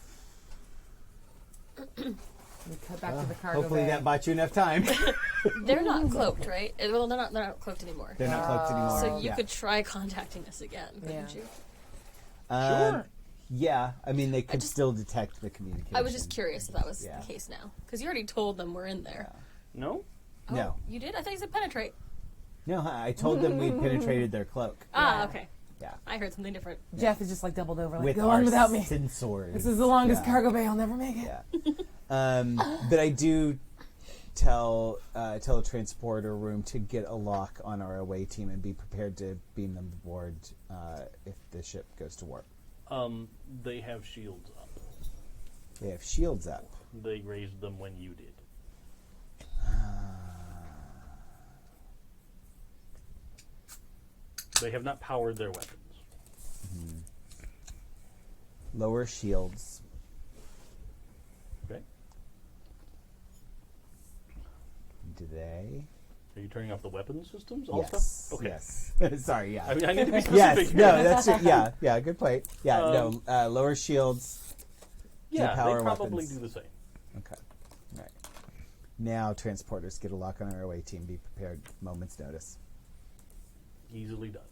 We cut back to the cargo Hopefully bay. that bought you enough time. They're not cloaked, right? Well, they're not cloaked anymore. They're not cloaked anymore. So you yeah. could try contacting us again, couldn't you? Sure. Yeah, I mean, they could just- still detect the communication. I was just curious if that was Yeah. the case now. Because you already told them we're in there. No? Oh, No. You did? I thought you said penetrate. No, I told them we penetrated their cloak. Ah, okay. Yeah. I heard something different. Jeff is just like doubled over, like, With go our on without me. sensors. This is the longest Yeah. cargo bay. I'll never make it. Yeah. But I do tell a transporter room to get a lock on our away team and be prepared to beam them aboard if the ship goes to warp. They have shields up. They have shields up. They raised them when you did. They have not powered their weapons. Lower shields. Okay. Do they? Are you turning off the weapon systems also? Yes. Okay. Yes. Sorry, yeah. I mean, I need to be specific Yes, here. no, that's it. Yeah, yeah, good point. Yeah, lower shields. Yeah, power they probably weapons. do the same. Okay. All right. Now transporters get a lock on our away team. Be prepared. Moment's notice. Easily done.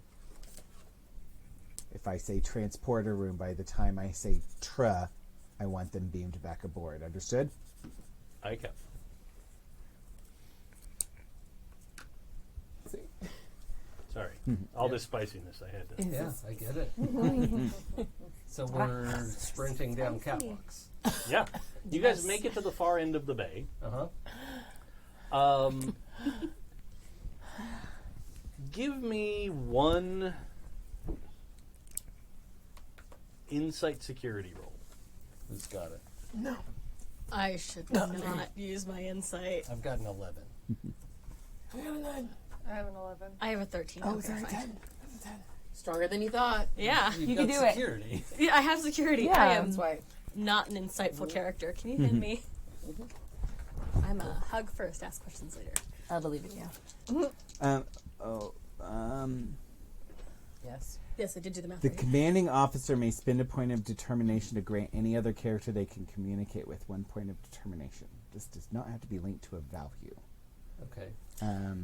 If I say transporter room, by the time I say tra, I want them beamed back aboard. Understood? I kept. Sorry. All this spiciness I had to. Yeah, I get it. So we're sprinting down catwalks. Yeah. You guys make it to the far end of the bay. Uh-huh. Give me one insight security roll. Who's got it? I should not use my insight. I've got an 11. I have an 11. I have a 13. Oh, Okay, sorry, fine. 10. Stronger than you thought. Yeah. You've You got can do it. security. Yeah, I have security. Yeah, I am That's why. not an insightful character. Can you hand me? I'm a hug first, ask questions later. I believe it, yeah. Yes. Yes, I did do the math. The right. commanding officer may spend a point of determination to grant any other character they can communicate with 1 point of determination. This does not have to be linked to a value. Okay. Are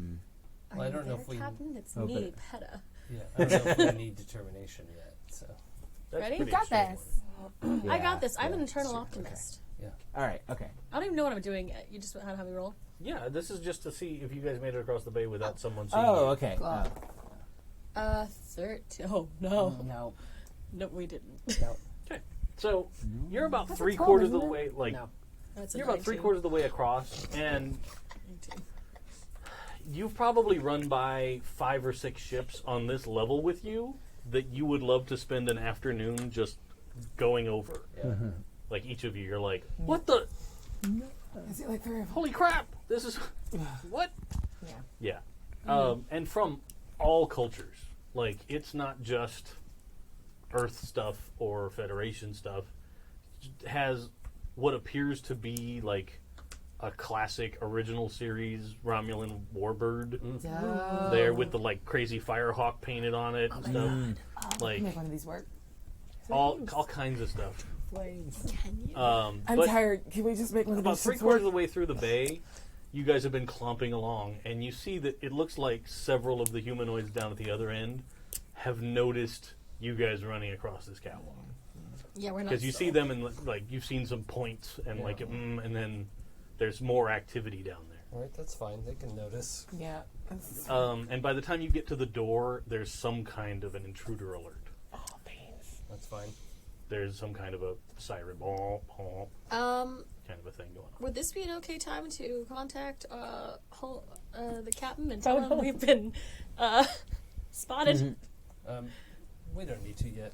Well, I you don't know there, if we. Captain? It's Oh, me, Petta. Yeah, I don't know if we need determination yet. So. That's Ready? pretty Got straightforward. I Yeah, got this. I'm yeah, an internal sure, optimist. All right, okay. I don't even know what I'm doing yet. You just have me roll. Yeah, this is just to see if you guys made it across the bay without someone seeing Oh, you. okay. Cool. 13. Oh, no. No. No, we didn't. No. Okay. So you're about That's a 3 12, quarters of isn't the it? way, like No. That's a you're about 19. 3/4 of the way across, and 19. you've probably run by 5 or 6 ships on this level with you that you would love to spend an afternoon just going over. Yeah. Like each of you, you're like, what the? Is it like 3 of them? Holy crap! This is what? Yeah. Yeah. And from all cultures, like it's not just Earth stuff or Federation stuff. It has what appears to be like a classic original series Romulan warbird there with the like crazy firehawk painted on it and stuff. Like Make one of these work. all kinds of stuff. Can you? I'm But tired. Can we just make one of about these 3/4 ships of work? the way through the bay, you guys have been clomping along, and you see that it looks like several of the humanoids down at the other end have noticed you guys running across this catwalk. Yeah, we're not. Because you see them and like you've seen some points and like and then there's more activity down there. All right, that's fine. They can notice. Yeah. That's- And by the time you get to the door, there's some kind of an intruder alert. oh, beans. That's fine. There's some kind of a siren, bonk, bonk, kind of a thing going on. Would this be an okay time to contact the captain and tell him we've been spotted? We don't need to yet.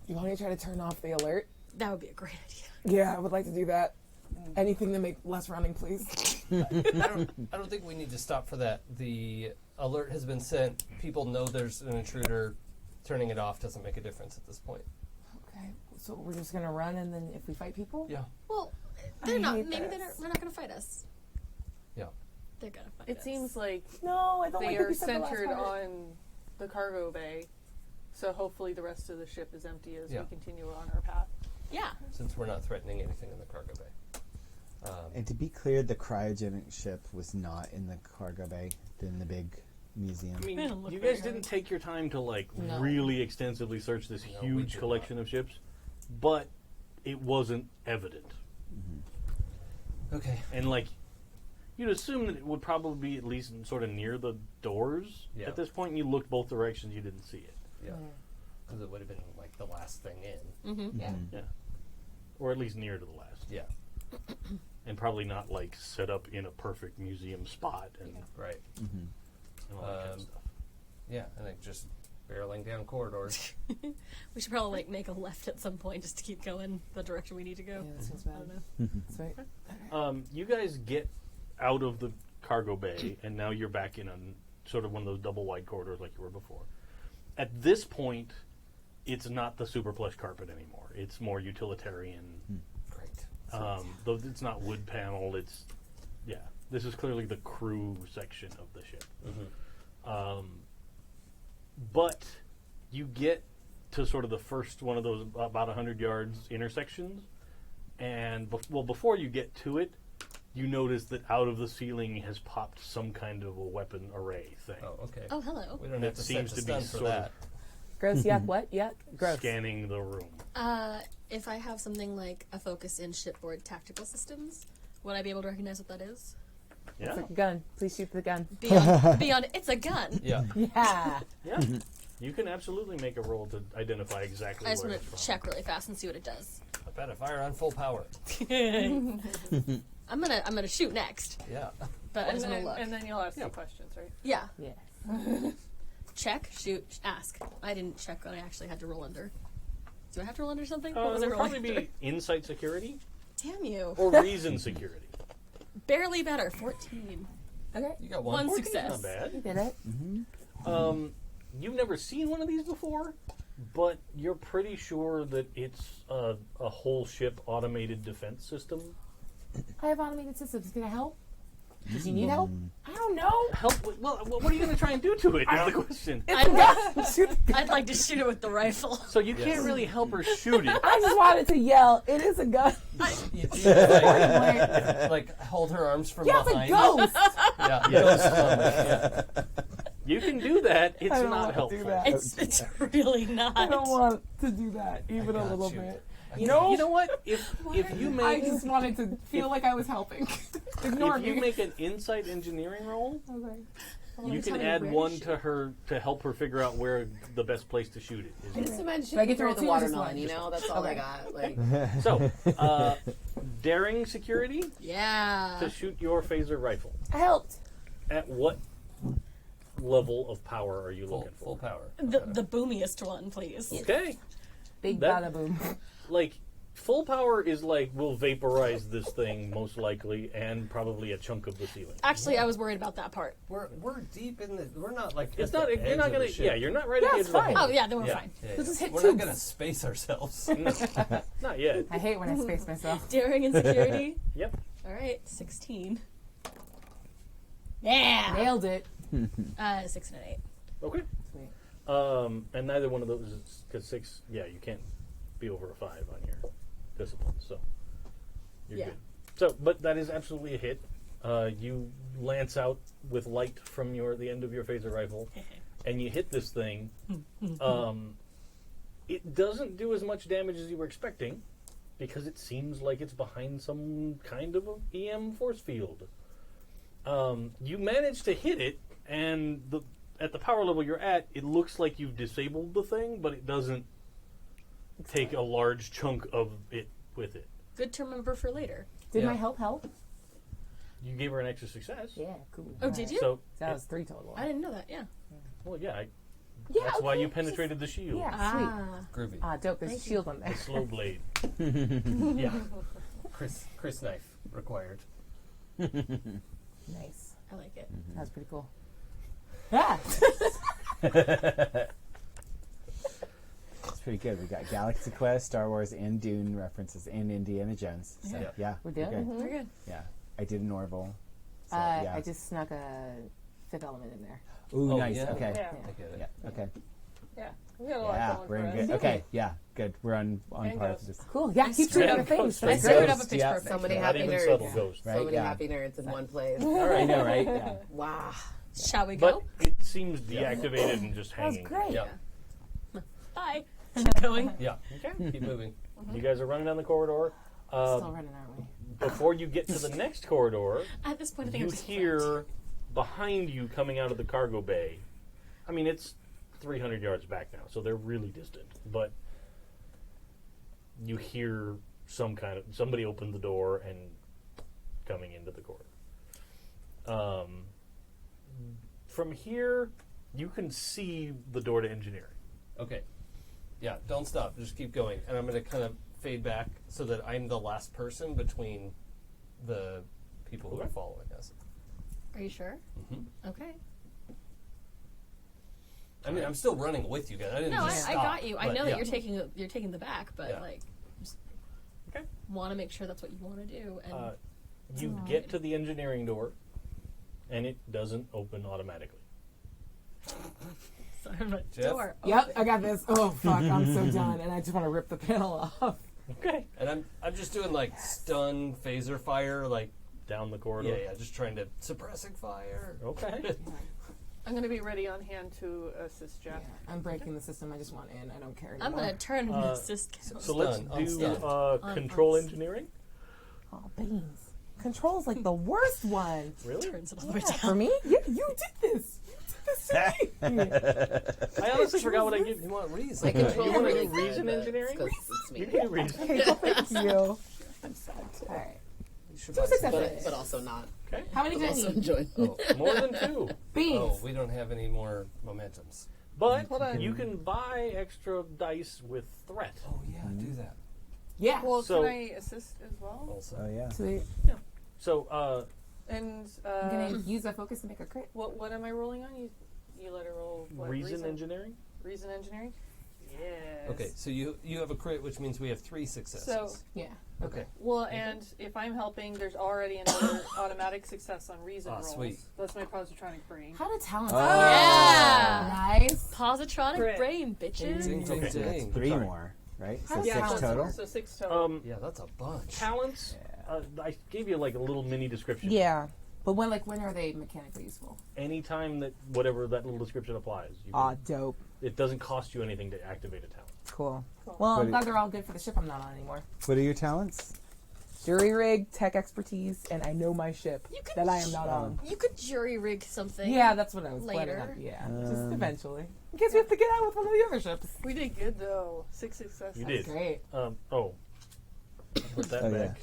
You want me to try to turn off the alert? That would be a great idea. Yeah, I would like to do that. Anything to make less running, please. I don't think we need to stop for that. The alert has been sent. People know there's an intruder. Turning it off doesn't make a difference at this point. Okay, so we're just gonna run, and then if we fight people, Yeah. Well, I they're not. hate Maybe this. they're not going to fight us. Yeah. They're gonna find It us. seems like No, I don't they like that are we said the last centered part. on the cargo bay, so hopefully the rest of the ship is empty as Yeah. we continue on our path. Yeah. Since we're not threatening anything in the cargo bay. And to be clear, the cryogenic ship was not in the cargo bay, in the big museum. I mean, They don't look you very guys didn't hard. take your time to No. really extensively search this No, we huge did collection of ships, but it wasn't evident. Okay. And you'd assume that it would probably be at least sort of near the doors Yeah. at this point. And you looked both directions, you didn't see it. Yeah. Because it would have been like the last thing in. Mm-hmm. Yeah. Yeah, or at least near to the last, Yeah. and probably not set up in a perfect museum spot and, Right. and all that kind of stuff. Yeah, I think just barreling down corridors. We should probably make a left at some point just to keep going the direction we need to go. Yeah, that seems I bad. don't know. That's right. You guys get out of the cargo bay, and now you're back in sort of one of those double wide corridors like you were before. At this point, it's not the super plush carpet anymore. It's more utilitarian. Great. Though it's not wood paneled. This is clearly the crew section of the ship. But you get to sort of the first one of those about 100 yards intersections, and before you get to it, you notice that out of the ceiling has popped some kind of a weapon array thing. Oh, okay. Oh, hello. We don't That have to set seems to to be stun for sort of that. Gross, yuck, what? Yuck, gross. scanning the room. If I have something like a focus in shipboard tactical systems, would I be able to recognize what that is? Yeah, It's like a gun. Please shoot the gun. Beyond it's a gun. Yeah. Yeah. yeah. You can absolutely make a roll to identify exactly I just where want it's to from. check really fast and see what it does. Epetta, fire on full power. I'm gonna shoot next, Yeah. but I just want to look. And then you'll ask Yeah. some questions, right? Yeah. Yeah. Check, shoot, ask. I didn't check what I actually had to roll under. Do I have to roll under something? It What was I would rolling probably under? be insight security Damn you. or reason security. Barely better. 14. Okay. You got One one. success. Not bad. You did it. You've never seen one of these before, but you're pretty sure that it's a whole ship automated defense system. I have automated systems. Can I help? Does he need help? I don't know. Help! Well, what are you going to try and do to it? Is the question. I'd like to shoot it with the rifle. So you can't really help her shoot it. I just wanted to yell. It is a gun. You do, like hold her arms from Yeah, it's a behind. ghost. Yeah. Ghost yeah. You can do that. It's I don't not want to helpful. do that. It's really not. I don't want to do that even a got little you. bit. You know what? If you I make just wanted to feel like I was helping. Ignore if you me. make an insight engineering roll, Okay. you tell can me add where to one shoot. to her to help her figure out where the best place to shoot it is. Just imagine Do I get to through roll the two or just watermelon, one? you know? That's all I Okay. got. Like, So, daring security Yeah. to shoot your phaser rifle. I helped. At what level of power are you Full, looking for? full power. The boomiest one, please. Okay, Big That- bada boom. full power is we'll vaporize this thing most likely, and probably a chunk of the ceiling. Actually, I was worried about that part. We're deep in the. We're not like. It's at not. the You're edge not of gonna. the ship. Yeah, you're not right Yeah, at the edge it's of the fine. hull. Oh yeah, then we're Yeah. fine. Yeah, Let's just hit we're tubes. not gonna space ourselves. Not yet. I hate when I space myself. Daring and security. Yep. All right, 16. Yeah. Nailed it. 6 and an 8. Okay. Sweet. And neither one of those is because 6. Yeah, you can't be over a 5 on your discipline, so you're Yeah. good. So, but that is absolutely a hit. You lance out with light from the end of your phaser rifle, and you hit this thing. It doesn't do as much damage as you were expecting, because it seems like it's behind some kind of a EM force field. You managed to hit it, and at the power level you're at, it looks like you've disabled the thing, but it doesn't take a large chunk of it with it. Good to remember for later. Did Yeah. my help? You gave her an extra success. Yeah, cool. Oh, did you? So, That was 3 total. I didn't know that. Yeah. well, yeah, Yeah, that's why okay, you penetrated the shield. Yeah, sweet. Groovy. Ah, dope. There's a Thank you. shield on there. The slow blade. Yeah. Chris knife required. Nice. I like it. That was pretty cool. Ah! It's pretty good. We got Galaxy Quest, Star Wars, and Dune references, and Indiana Jones. So, Yeah. yeah, We're good? good. We're good. Yeah, I did an Orville. Yeah. I just snuck a fifth element in there. Ooh, Oh, nice. yeah. Okay. Yeah. I get it. Yeah. Okay. Yeah. We got a lot Yeah, going we're for in us. good. Okay. Yeah. Good. We're on And par ghosts. for this. Cool. Yeah, keep shooting other things. Ghost. I screwed up a Ghost, pitch yeah. perfect. So many Not happy even nerds. subtle ghost. Right, So many yeah. happy nerds in one place. I know, right? Yeah. Wow. Shall we But go? it seems deactivated and just That was hanging. great. Yeah. Bye. Keep going. Yeah. Okay. Keep moving. You guys are running down the corridor. Still running, aren't we? Before you get to the next corridor, At this point, I think you I'm just hear behind you coming out of the cargo bay. I mean, it's 300 yards back now, so they're really distant. But you hear somebody open the door and coming into the corridor. From here, you can see the door to engineering. Okay. Yeah, don't stop. Just keep going. And I'm going to kind of fade back so that I'm the last person between the people who are following us. Are you sure? Mm-hmm. Okay. I mean, I'm still running with you guys. I didn't No, just I stop. got you. I but know yeah. that you're taking the back, but Yeah. like, just Okay. want to make sure that's what you want to do. And You get to the engineering door, and it doesn't open automatically. sorry, my Jeff? door. Yep, I got this. Oh, fuck, I'm so done. And I just want to rip the panel off. Okay. And I'm just doing like stun phaser fire, like Down the corridor. yeah, just trying to suppressing fire. Okay. I'm going to be ready on hand to assist Jeff. Yeah, I'm breaking the system. I just want in. I don't care I'm anymore. gonna turn and assist. So let's Stun, do unstun. control Un- engineering. Oh, beans. Control's like the worst one. Really? Turns it all the way Yeah, down. for me? Yeah, you did this. You did this to me. I honestly forgot what I gave You you. want reason? My controls You are wanna really do reason good, engineering? Because it's me. You can do reason. Thank you. I'm sad. All right. You should Two buy some- successes. But also not. Okay. How many But do I also need? enjoy. Oh, More than two. Beans. oh, we don't have any more momentums. But Hold on. you can buy extra dice with threat. Oh yeah, do that Yeah. Well, So- can I assist as well? also. Oh yeah. Sweet. So, And I'm going to use my focus to make a crit. what am I rolling on? You let her roll what? reason engineering? Reason engineering? Yes. Okay, so you have a crit, which means we have 3 successes. So, Yeah. okay. well, and if I'm helping, there's already another automatic success on reason rolls. Sweet. That's my positronic brain. How do talents? Yeah. Nice. Positronic Crit. brain, bitches. Ding, ding, Okay. ding. Three Sorry. more, right? How So does six talents total. work? So 6 total. Yeah, that's a bunch. Talents. I gave you like a little mini description. Yeah. But when are they mechanically useful? Anytime that whatever that little description applies, you can, Aw, dope. it doesn't cost you anything to activate a talent. Cool. Cool. Well, I'm But glad they're all good for the ship I'm not on anymore. What are your talents? Jury rig, tech expertise, and I know my ship You could that I am not on. You could jury rig something. Yeah, that's what I was Later. planning on. Yeah, just eventually. In case we have to get out with one of the other ships. We did good though. 6 successes. You did. Great. Oh, put that Oh, back,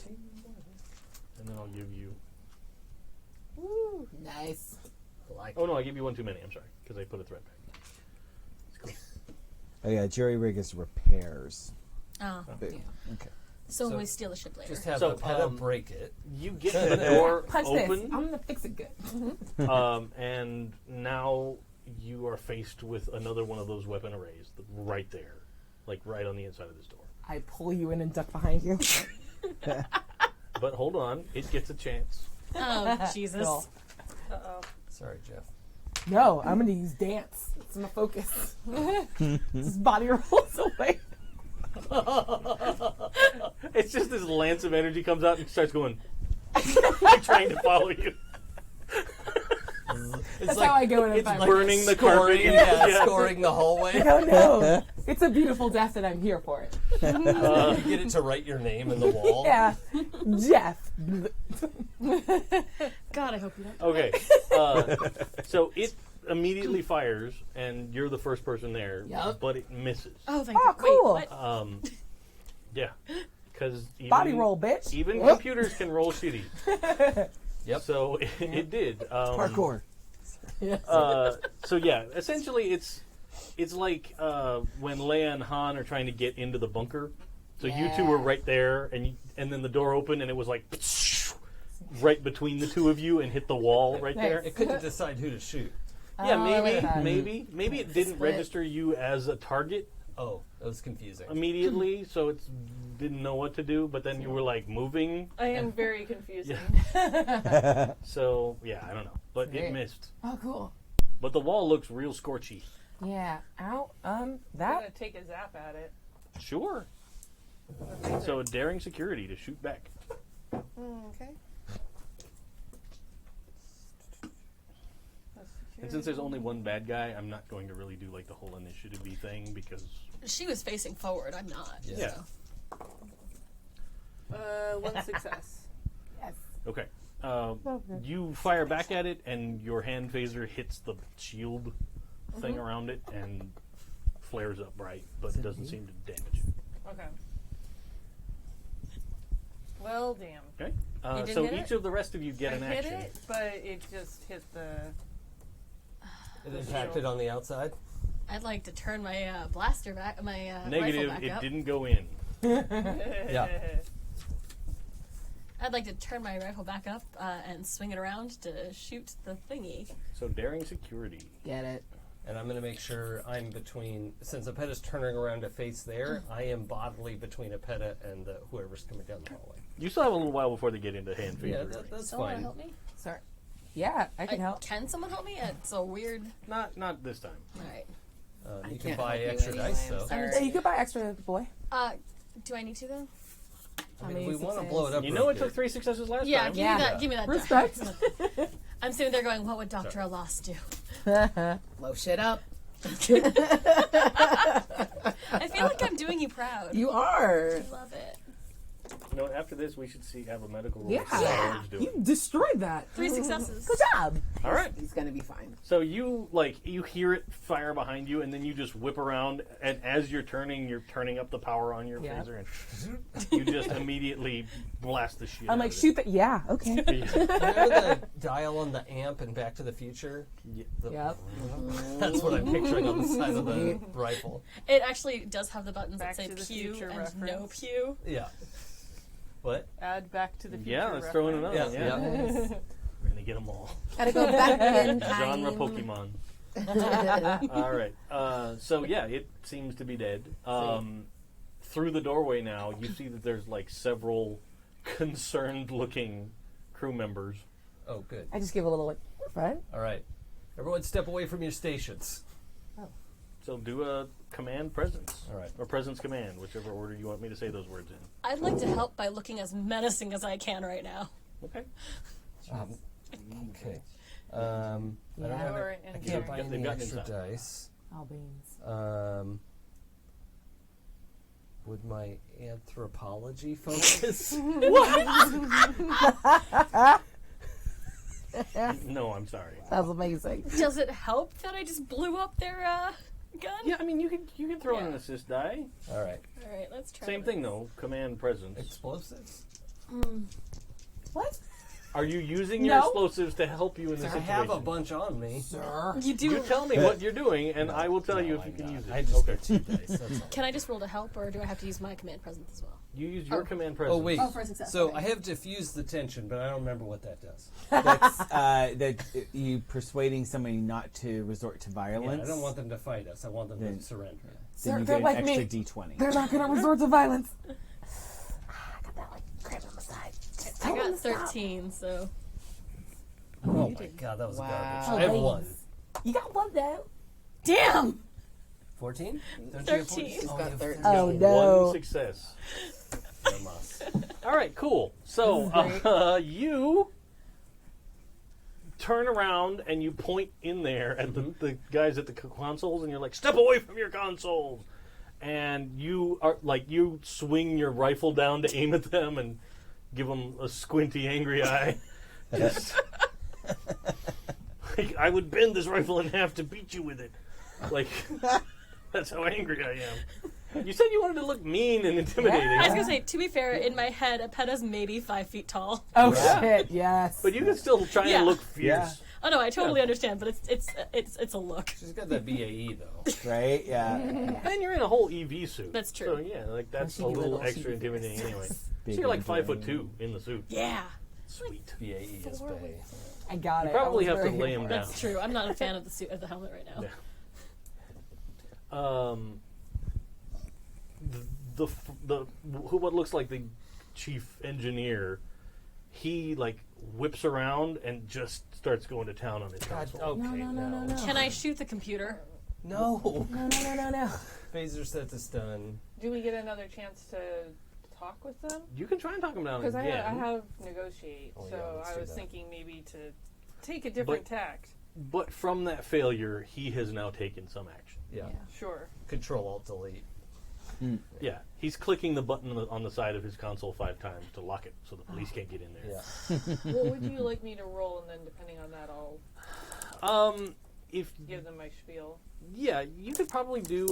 and then I'll give you. Woo, nice. Like Oh no, I gave you one too many. I'm sorry because I put a threat back. It's cool. Oh yeah, jury rig is repairs. Oh. Big. Yeah. Okay. So, when So we steal the ship later. just have So, Epetta break it. You get to the door Punch this. open, I'm gonna fix it good. and now you are faced with another one of those weapon arrays right there, like right on the inside of this door. I pull you in and duck behind you. But hold on, it gets a chance. Oh, Jesus. Cool. Uh-oh. Sorry, Jeff. No, I'm gonna use dance. It's my focus. This body rolls away. It's just this lance of energy comes out and starts going, trying to follow you. It's That's how I go in a It's fight. burning the scoring, carpet. yeah, scoring the hallway. No, no. It's a beautiful death and I'm here for it. You get it to write your name in the wall. Yeah. Jeff. God, I hope you don't. Okay, so it immediately fires, and you're the first person there, Yup. but it misses. Oh, thank Oh, God. cool. Wait, what? Yeah, because Body roll, bitch. Even Whoop. computers can roll shitty. Yep. So it did. Parkour. So yeah, essentially it's like when Leia and Han are trying to get into the bunker. So you two were right there, and then the door opened, and it was like right between the two of you, and hit the wall right there. It couldn't decide who to shoot. Yeah, Oh, I like that. maybe it didn't Split. register you as a target. Oh, that was confusing. immediately, so it didn't know what to do. But then you were like moving. I am very confusing. So yeah, I don't know, but it Sweet. missed. Oh, cool. But the wall looks real scorchy. Yeah. Ow. I'm That. gonna take a zap at it. Sure. So daring security to shoot back. Okay. And since there's only one bad guy, I'm not going to really do like the whole initiative-y thing because She was facing forward. I'm not. Yeah. so. One success. Yes. okay. You fire back at it, and your hand phaser hits the shield thing around it and flares up bright, but doesn't seem to damage it. Okay. Well, damn. Okay. You didn't So hit each it? of the rest of you get I an hit action. it, but it just hit the. It impacted on the outside. I'd like to turn my blaster back, my Negative. rifle back It up. didn't go in. Yeah. I'd like to turn my rifle back up and swing it around to shoot the thingy. So daring security. Get it. And I'm going to make sure I'm between, since Epetta's turning around to face there, I am bodily between Epetta and whoever's coming down the hallway. You still have a little while before they get into hand phaser. Yeah, range. that's Someone fine. help me? Sorry. Yeah, I can help. Can someone help me? It's a weird. Not this time. All right. You can can't buy help you extra anyway, dice, I'm though. sorry. Hey, you could buy extra, boy. Do I need to though? I mean, many we want to successes? blow it up. You real know it took good. 3 successes last Yeah, time. give Yeah. me that. Give me that. die. Respect. I'm sitting there going, "What would Dr. Alos do?" Blow shit up. I feel like I'm doing you proud. You are. I love it. You know, after this, we should have a medical roll. Yeah. to see how Borg's doing. You destroyed that. 3 successes. Good job. All right. He's gonna be fine. So you hear it fire behind you, and then you just whip around, and as you're turning up the power on your Yeah. phaser, and you just immediately blast the shit. I'm out like, of shoot that. Yeah, okay. it. Remember the dial on the amp in Back to the Future? The- Yep. That's what I'm picturing on the side of the rifle. It actually does have the buttons Back that say to the pew Future and reference. no pew. Yeah. What? Add Back to the Future. Yeah, let's throw in reference. another. Yeah, Yeah, yeah. We're gonna get them all. Gotta go back in time. Genre Pokemon. All right. So yeah, it seems to be dead. Through the doorway now, you see that there's like several concerned-looking crew members. Oh, good. I just give a little like, we're fine. All right. Everyone step away from your stations. So do a command presence. All right. Or presence command, whichever order you want me to say those words in. I'd like to help by looking as menacing as I can right now. Okay. Okay. I don't have Or it. I in can't buy They've any gotten extra inside. dice. All beans. Would my anthropology focus? No, I'm sorry. That was amazing. Does it help that I just blew up their gun? Yeah, I mean you can throw in an assist die. All right. All right, let's try. Same thing though. Command presence. Explosives? What? Are you using your No. explosives to help you in this I situation? have a bunch on me. Sir. You do. You tell me what you're doing, and I will tell you if you I'm can not. use it. I just got 2 dice. That's all. Can I just roll to help, or do I have to use my command presence as well? You use your Oh. command presence. Oh wait. Oh, for a success. So okay. I have diffused the tension, but I don't remember what that does. That's that you persuading somebody not to resort to Yeah, violence. I don't want them to fight us. I want them Then- to surrender. Then you They're get like an me. extra D20. They're not gonna resort to violence. I got that like cramp on the side. I got 13, so Oh my god, that was Wow. garbage. Oh, I have ladies. 1. You got one though. damn. 14? Don't 13. You have 14? He's got you have 13. Oh One no. success. From us. All right, cool. So you turn around and you point in there at the guys at the consoles, and you're like, "Step away from your consoles!" And you are like, you swing your rifle down to aim at them and give them a squinty, angry eye. Just, like, I would bend this rifle in half to beat you with it. Like, that's how angry I am. You said you wanted to look mean and intimidating. I was gonna say, to be fair, in my head, Epetta's maybe 5 feet tall. Oh Yeah. shit. Yes. But you can still try Yeah. and look fierce. Oh no, I totally understand, but it's a look. She's got that BAE though. Right? Yeah. And you're in a whole EV suit. That's true. So yeah, like that's a Well, she little little, extra she intimidating anyway. Big So you're like and 5'2" in the suit. Yeah, Sweet. BAE is Bay. I got it. Probably I was have to very lay here him for down. that's true. I'm not a fan of the suit of the helmet right now. Yeah. what looks like the chief engineer, he like whips around and just starts going to town on his console. Okay, No. Can I shoot the computer? No. No. Phaser set to stun. Do we get another chance to talk with them? You can try and talk him down Because again. I have negotiate, Oh, yeah, so let's I do was that. thinking maybe to take a different tact. But from that failure, he has now taken some action. Yeah. Sure. Control Alt Delete. Yeah, he's clicking the button on the side of his console 5 times to lock it so the police can't get in there. Yeah. What would you like me to roll, and then depending on that, I'll If give them my spiel. yeah, you could probably do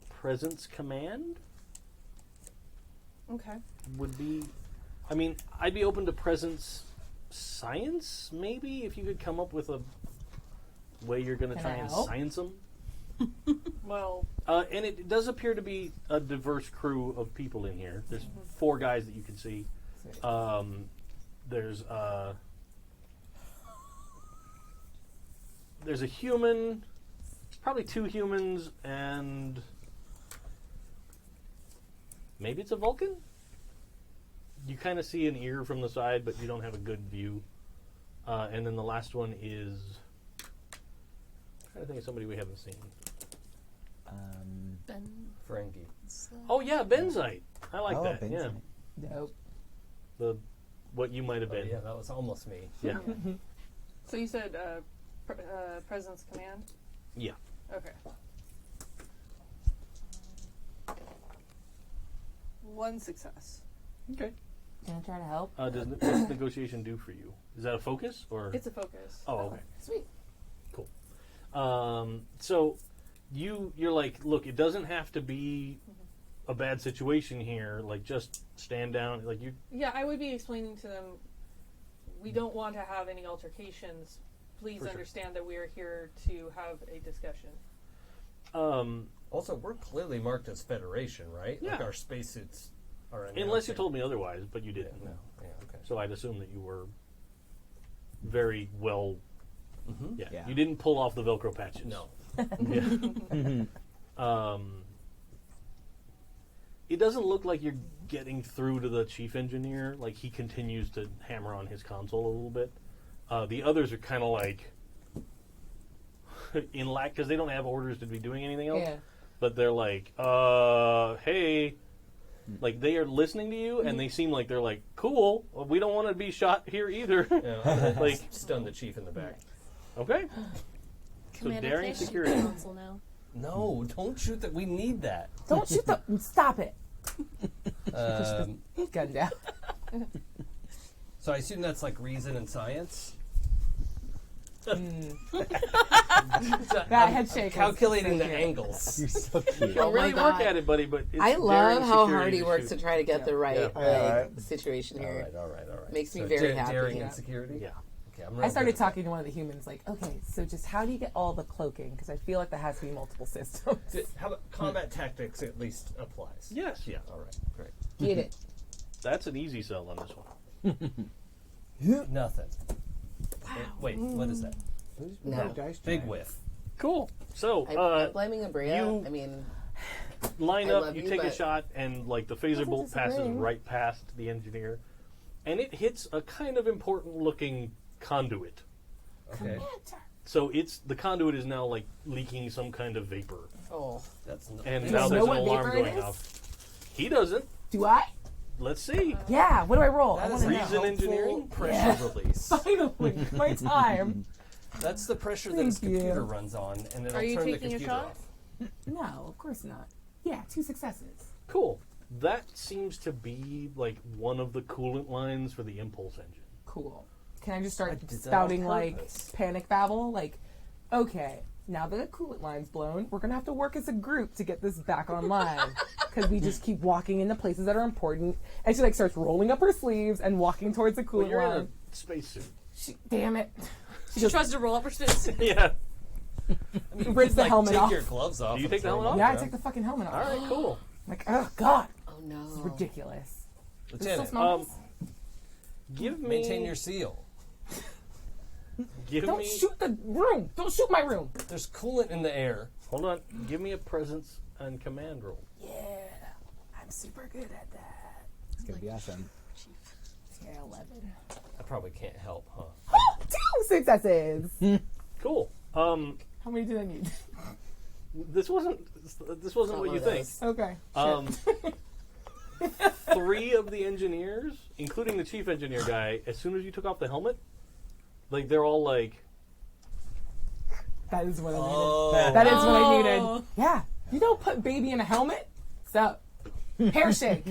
presence command Okay. would be. I mean, I'd be open to presence science maybe if you could come up with a way you're going to Can try I and help? science them. Well, And it does appear to be a diverse crew of people in here. There's 4 guys that you can see. There's a human, probably 2 humans, and maybe it's a Vulcan? You kind of see an ear from the side, but you don't have a good view. And then the last one is... I'm trying to think of somebody we haven't seen. Ben. Ferengi. Oh yeah, Benzite. I like Oh, that. Benzite. Nope. The what you might have Oh, been. yeah, that was almost me. Yeah. so you said presence command? Yeah. Okay. 1 success. Okay. Can I try to help? What's negotiation do for you? Is that a focus or? It's a focus. Oh, okay. Sweet. So you're like, look, it doesn't have to be a bad situation here. Like, just stand down. Like you. Yeah, I would be explaining to them, we don't want to have any altercations. Please For sure. understand that we are here to have a discussion. Also, we're clearly marked as Federation, right? Like Yeah. our spacesuits are Unless you announcing- told me otherwise, but you Yeah, didn't. no. Yeah, okay. So I'd assume that you were very well. Mm-hmm. Yeah. Yeah. You didn't pull off the Velcro patches. No. It doesn't look like you're getting through to the chief engineer. Like, he continues to hammer on his console a little bit. The others are kind of like in lack because they don't have orders to be doing anything else. Yeah. But they're like, hey, like they are listening to you, and they seem like they're like, cool. We don't want to be shot here either. Yeah, Like, stun the chief in the back. okay. Commander, daring can I shoot security. the console now? No, don't shoot that. We need that. Don't shoot the. Stop it. Gun down. So I assume that's like reason and science. That head shake. Calculating the was so cute. angles. You're so cute. You Oh my really work God. at it, buddy. But it's I daring love how security hard he to works shoot. to try to get the right Yeah. situation All here. right, all right. Makes me So very happy. Daring Yeah. and security. Yeah. Okay, I'm I real started good at that. talking to one of the humans, like, okay, so just how do you get all the cloaking? Because I feel like there has to be multiple systems. How about combat tactics at least applies? Yes. Yeah. All right. Great. Get it. That's an easy sell on this one. Nothing. Wait, what is that? No. Dice Big tonight. whiff. Cool. So, I'm blaming Abria. you- I mean, line I up, love you you, take a but- shot, and like the phaser Wasn't bolt passes disagreeing. right past the engineer, and it hits a kind of important looking conduit. Okay. So the conduit is now like leaking some kind of vapor, oh, That's not. and You now don't there's know an what alarm vapor it going is? off. He doesn't. Do I? Let's see. Yeah. What do I roll? I That want is to know. Reason helpful engineering? pressure release. Finally, my time. That's the pressure that his Thank you. computer runs on, and it'll Are you turn the taking a computer shot? off. No, of course not. Yeah, 2 successes. Cool. That seems to be like one of the coolant lines for the impulse engine. Cool. Can I just I start did that spouting on like purpose. panic babble? Like, okay, now that the coolant line's blown, we're gonna have to work as a group to get this back online because we just keep walking into places that are important. And she like starts rolling up her sleeves and walking towards the Well, coolant you're in line. a spacesuit. Damn it! She tries to roll up her spits. Yeah. Rips the Like, helmet take off. your gloves off. Do you and take the throw helmet them off? Yeah, I take the fucking helmet off. All right. Cool. Like, oh god, oh no. it's ridiculous. Does it still Lieutenant, smell nice? Give me. maintain your seal. Give Don't me. shoot the room. Don't shoot my room. There's coolant in the air. Hold on. Give me a presence and command roll. Yeah, I'm super good at that. It's gonna be awesome. Yeah, 11. I probably can't help, huh? 2 successes. Cool. How many did I need? This wasn't what you think. Okay. 3 of the engineers, including the chief engineer guy, as soon as you took off the helmet, like they're all like, That is what I needed. Oh. That is what I needed. Yeah. You don't put baby in a helmet. So, hair shake.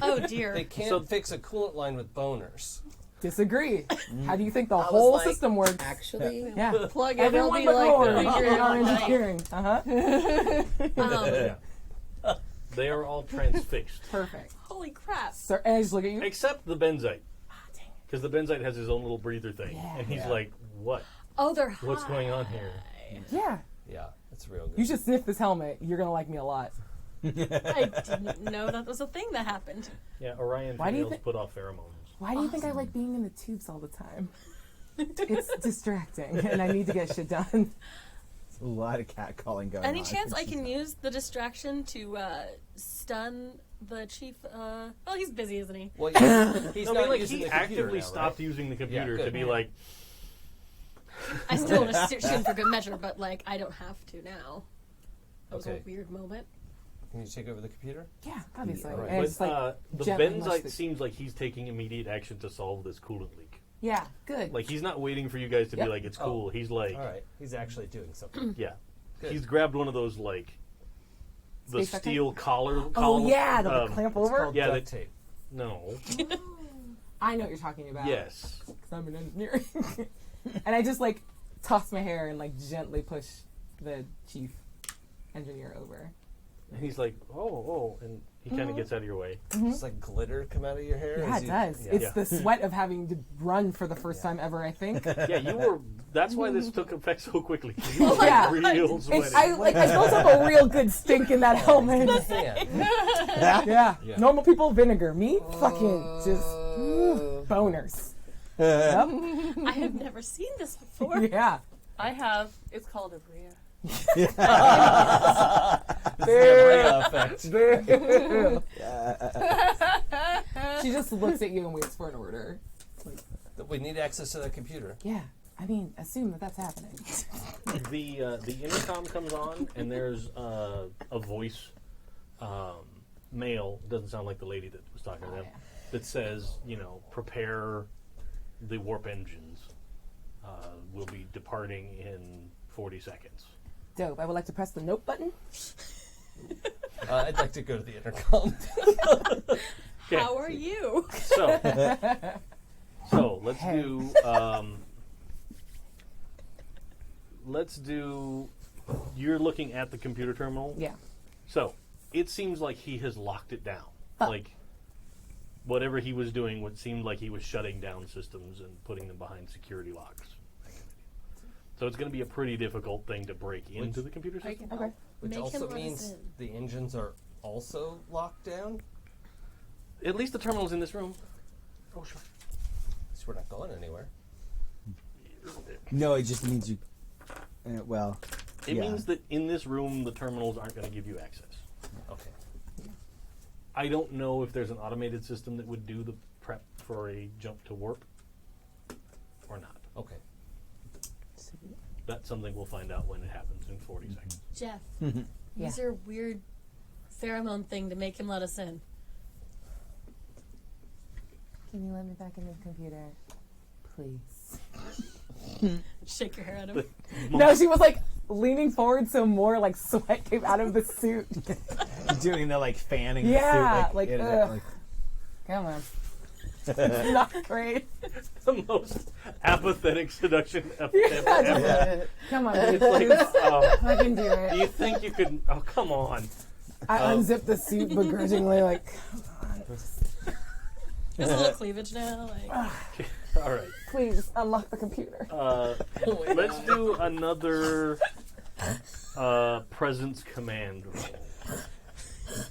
Oh dear. They can't fix a coolant line with boners. Disagree. How do you think the I was whole like, system works? Actually, Yeah. Plug in. They'll Everyone be but like, Rorg "Read your in our light." engineering. they are all transfixed. Perfect. Holy crap. Sir Edge, look at you. Except the benzite. Ah, dang it. Because the benzite has his own little breather thing. Yeah. And he's like, what? Oh, they're high. What's going on here? Yeah. Yeah, that's real good. You should sniff this helmet. You're going to like me a lot. I didn't know that was a thing that happened. Yeah, Orion Why do you females thi- put off pheromones. Why do you think I like being in the tubes all the time? It's distracting, and I need to get shit done. A lot of cat calling going on. Any chance I can use the distraction to stun the chief? Well, he's busy, isn't he? Well, he's No, I not mean, like, using he the computer actively now, stopped right? using the computer good. to be like, I still want to shoot him for good measure, but like I don't have to now. That was Okay. a weird moment. Can you take over the computer? Yeah, obviously. right. And it's but like the gently mush benzite the- seems like he's taking immediate action to solve this coolant leak. Yeah, good. Like, he's not waiting for you guys to Yep. be like, it's cool. He's like, All right, he's actually doing something. yeah. Good. He's grabbed one of those, like, the Space steel collar. Oh, yeah, the clamp It's over. called Yeah, duct they- tape. No. I know what you're talking about. Yes. Because I'm an engineer. And I just, like, toss my hair and, like, gently push the chief engineer over. And he's like, oh, and he kind of gets out of your way. Just like glitter come out of your hair. Yeah, as it you- does. yeah. It's Yeah. the sweat of having to run for the first time ever, I think. Yeah, you were. That's why this took effect so quickly. 'Cause you were Yeah. real sweaty. It's, I built up a real good stink in that helmet. Yeah. Yeah. Yeah. Normal people, vinegar. Me, fucking just boners. Yep. I have never seen this before. Yeah. I have. It's called a Bria. Bria effect. She just looks at you and waits for an order. We need access to the computer. Yeah. I mean, assume that that's happening. The intercom comes on, and there's a voice, male, doesn't sound like the lady that was talking to them, yeah. that says, prepare the warp engines. We'll be departing in 40 seconds. Dope. I would like to press the note button. I'd like to go to the intercom. How are you? So let's do. Let's do. You're looking at the computer terminal. Yeah. So it seems like he has locked it down. Oh. Like whatever he was doing, what seemed like he was shutting down systems and putting them behind security locks. So it's going to be a pretty difficult thing to break into the computer system. Okay. Which Make him also let us means in. the engines are also locked down. At least the terminal's in this room. Oh, sure. So we're not going anywhere. No, it just means you. Well, It yeah. means that in this room, the terminals aren't going to give you access. Okay. I don't know if there's an automated system that would do the prep for a jump to warp or not. Okay. That's something we'll find out when it happens in 40 seconds. Jeff, Yeah. use your weird pheromone thing to make him let us in. Can you let me back in the computer? Please. Shake your hair at him. No, she was like leaning forward so more like sweat came out of the suit. doing the like fanning. Yeah, the suit, like, in it, ugh. Come on. Not great. The most apathetic seduction ever. Yeah. Come on, It's dude. like, I can do do it. you think you could? Oh, come on. I unzipped the suit begrudgingly, like, There's a little cleavage now. Like, All right. please unlock the computer. Let's do another presence command roll.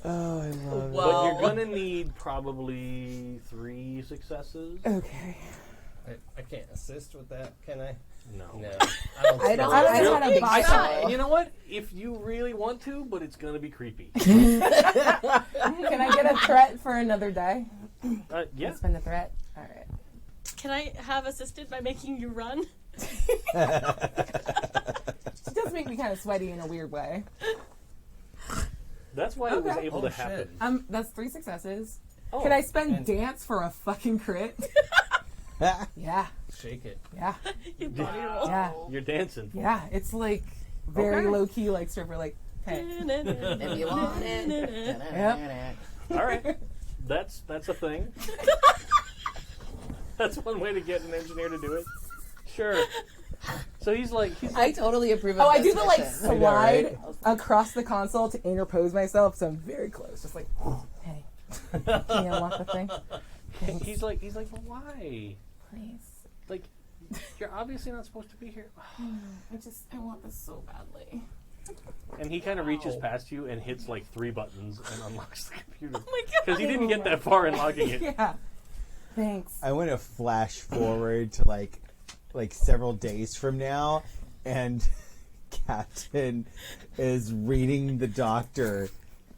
Oh, I love But you're gonna need probably 3 successes. Okay. I can't assist with that, can I? No. No. I don't know how to buy try. You know what? If you really want to, but it's going to be creepy. Can I get a threat for another day? Yeah. Spend a threat? Alright. Can I have assisted by making you run? She does make me kind of sweaty in a weird way. That's why it was Okay. able to happen. That's 3 successes. Oh, Can I spend and- dance for a fucking crit? Yeah. Shake it. Yeah. You body roll. Yeah. You're dancing. Yeah. It's like very Okay. low key, like stripper, like, hey. If you want it. Yep. All right. That's a thing. That's one way to get an engineer to do it. Sure. So he's like, I totally approve of Oh, I this do the like mission. slide across the console to interpose myself, so I'm very close. Just like, hey, can you unlock the thing? he's like, well, why? Please. Like, you're obviously not supposed to be here. I want this so badly. And he kind of reaches past you and hits like 3 buttons and unlocks the computer. Oh my god. Because he didn't get that far in locking it. Yeah. Thanks. I want to flash forward to like several days from now, and Captain is reading the doctor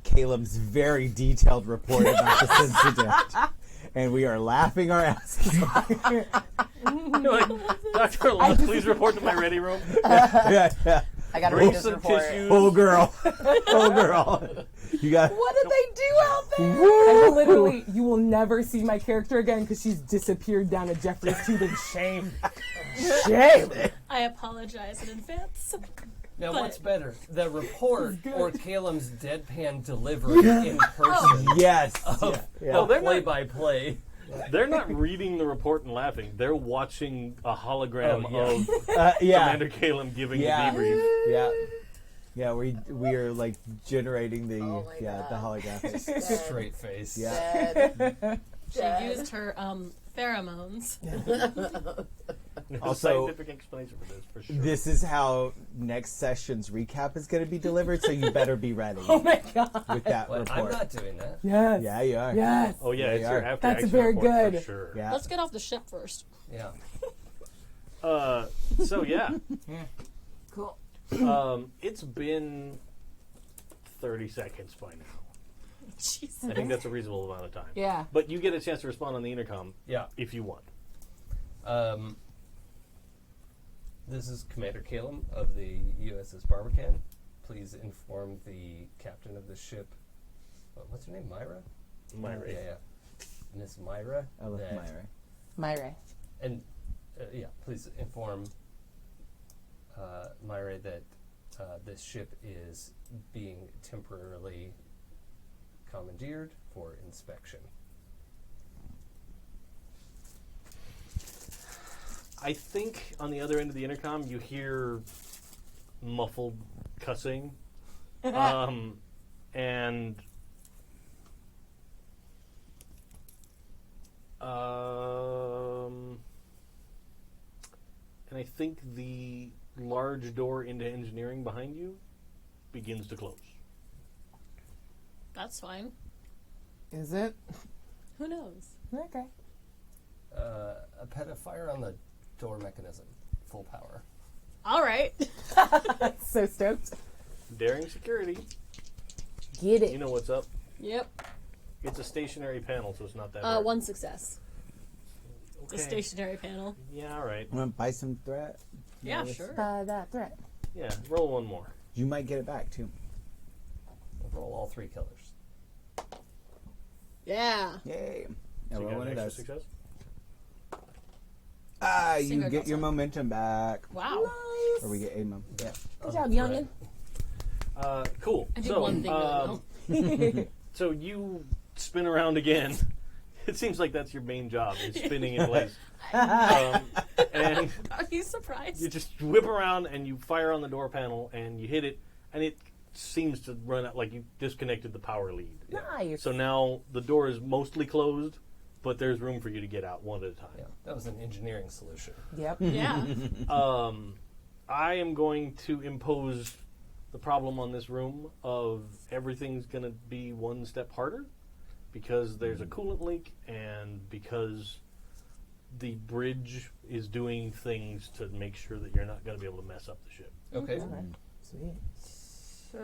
Kalim's very detailed report about this incident, and we are laughing our asses off. You're like, Dr. Alos, please report to my ready room. Yeah. I gotta Bring read this some report. tissues. Oh girl, oh girl, you got. What did they do out there? I will literally, you will never see my character again because she's disappeared down a Jeffrey's tube in shame. Shame. I apologize in advance. Now, But- what's better, the report or Kalim's deadpan delivery in person Yes. of Oh, they're not, play-by-play? they're not reading the report and laughing. They're watching a hologram Oh, of Yeah. Commander Kalim giving Yeah. the debrief. Yeah. Yeah. We are like generating the Oh my the God. holographics. Straight face. Yeah. Dead. She used her pheromones. No Also, scientific explanation for this, for sure. This is how next session's recap is going to be delivered, so you better be ready Oh my god. with that But I'm report. not doing that. Yes. Yeah, you are. Yes. Oh yeah, There it's you your are. after That's action very report good. for sure. Yeah. Let's get off the ship first. Yeah. So yeah, Cool. it's been 30 seconds by now. Jesus. I think that's a reasonable amount of time. Yeah. But you get a chance to respond on the intercom Yeah. if you want. This is Commander Kalim of the U.S.S. Barbican. Please inform the captain of the ship. What's her name? Myra? Myra. Yeah. Miss Myra. I love that- Myra. Myra. And please inform Myra that this ship is being temporarily commandeered for inspection. I think on the other end of the intercom you hear muffled cussing, and I think the large door into engineering behind you begins to close. That's fine. Is it? Who knows? Okay. Epetta, fire on the door mechanism. Full power. All right. So stoked. Daring security. Get You it. know what's up. Yep. It's a stationary panel, so it's not that hard. 1 success. Okay. The stationary panel. Yeah, all right. Want to buy some threat? Yeah, Yes. sure. That threat. Yeah, roll one more. You might get it back too. Roll all 3 killers. Yeah. Yay! So you Roll got one an of extra those. success? You Singer get your goes up. momentum back, Wow. or we get a yeah. Good job, youngin. Cool. I did so, one thing really well. So you spin around again. It seems like that's your main job, is spinning in place. And Are you surprised? you just whip around and you fire on the door panel and you hit it, and it seems to run out like you disconnected the power lead. Nice. So now the door is mostly closed, but there's room for you to get out one at a time. Yeah, that was an engineering solution. Yep. Yeah. I am going to impose the problem on this room of everything's going to be one step harder because there's a coolant leak and because the bridge is doing things to make sure that you're not going to be able to mess up the ship. Okay. Sweet. So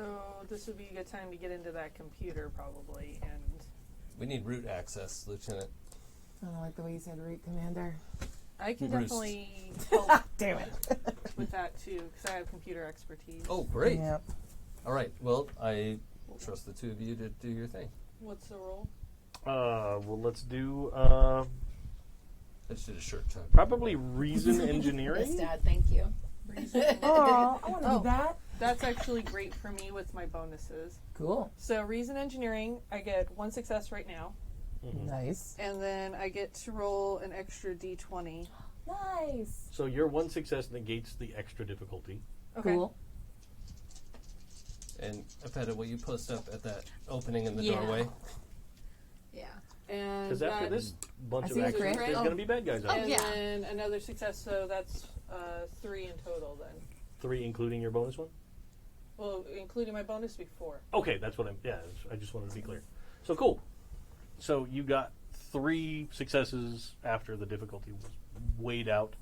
this would be a good time to get into that computer, probably, and We need root access, Lieutenant. I don't like the way you said root, Commander. I can Bruce. definitely help Damn it. with that too, because I have computer expertise. Oh, great. Yep. All right. Well, I trust the two of you to do your thing. What's the role? Well, let's do I just did a short time. probably reason Yes, engineering. Dad. Thank you. Oh, I want to Oh. do that. That's actually great for me with my bonuses. Cool. So reason engineering, I get 1 success right now, Nice. and then I get to roll an extra d20. Nice. So your one success negates the extra difficulty. Okay. Cool. And Epetta, will you post up at that opening in the Yeah. doorway? Yeah. And Because after that- this bunch I of see the actions, crit. there's Oh. going to be bad guys out Oh, there. yeah. and then another success, so that's 3 in total then. 3 including your bonus one? Well, including my bonus before. Okay, that's what I just wanted to be clear. So cool. So you got 3 successes after the difficulty was weighed out.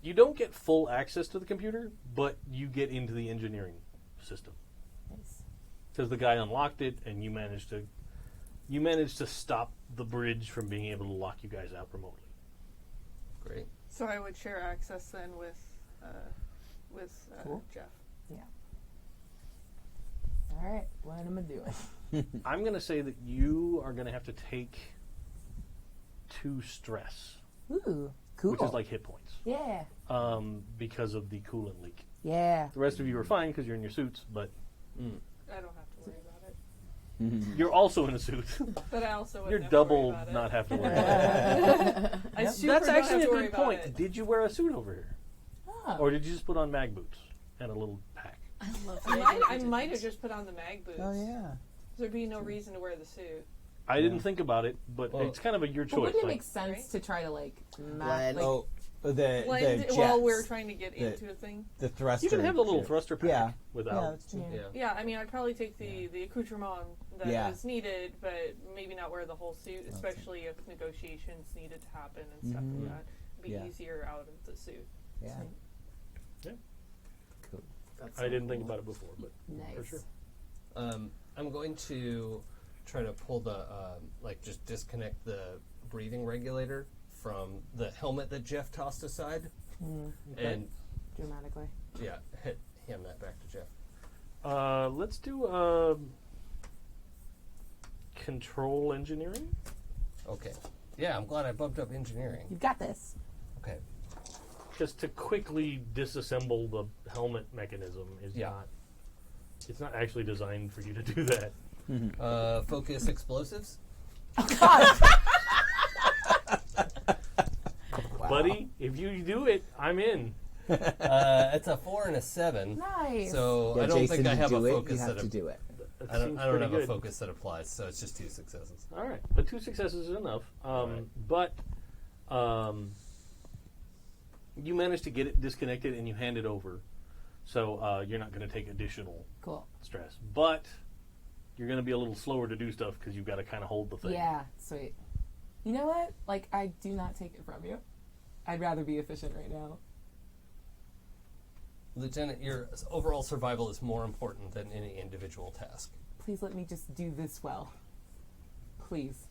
You don't get full access to the computer, but you get into the engineering system. Nice. Because the guy unlocked it, and you managed to stop the bridge from being able to lock you guys out remotely. Great. So I would share access then with Cool. Jeff. All right. What am I doing? I'm going to say that you are going to have to take 2 stress, Ooh. Cool. which is like hit points, Yeah. because of the coolant leak. Yeah. The rest of you are fine because you're in your suits, but I don't have to worry about it. you're also in a suit. But I also You're wouldn't have to double worry about it. not have to worry about it. I super That's don't actually have a to worry good about point. it. Did you wear a suit over here? Oh. Or did you just put on mag boots and a little pack? I love I might have just put on the mag boots. Oh yeah. There'd be no reason to wear the suit. I didn't think about it, but Well- it's kind of your But choice. wouldn't it Like, make sense Right? to try to like map? Blend. Like, Oh, the Blend jets, while we're trying to get The- into a thing. the thruster. you can have the little ship. thruster pack Yeah. without. Yeah, that's true. Yeah. Yeah, I mean, I'd probably take the accoutrement that is Yeah. needed, but maybe not wear the whole suit, especially if negotiations needed to happen and stuff like that. It'd be Yeah. easier out of the suit. Yeah. Yeah. Cool. I didn't think about it before, but nice. for sure. I'm going to try to pull the just disconnect the breathing regulator from the helmet that Jeff tossed aside, and Dramatically. hand that back to Jeff. Let's do control engineering. Okay. Yeah, I'm glad I bumped up engineering. You've got this. Okay. Just to quickly disassemble the helmet mechanism is Yeah. not. It's not actually designed for you to do that. Focus explosives. Buddy, if you do it, I'm in. It's a 4 and a 7. Nice. So Yeah, I don't Jason, think I to have do a it, focus you have that to do it. That I don't seems have pretty a good. focus that applies, so it's just 2 successes. All right, but 2 successes is enough. But you managed to get it disconnected and you hand it over, so you're not going to take additional Cool. stress. But you're going to be a little slower to do stuff because you've got to kind of hold the thing. Yeah. Sweet. You know what? Like, I do not take it from you. I'd rather be efficient right now. Lieutenant, your overall survival is more important than any individual task. Please let me just do this well. Please.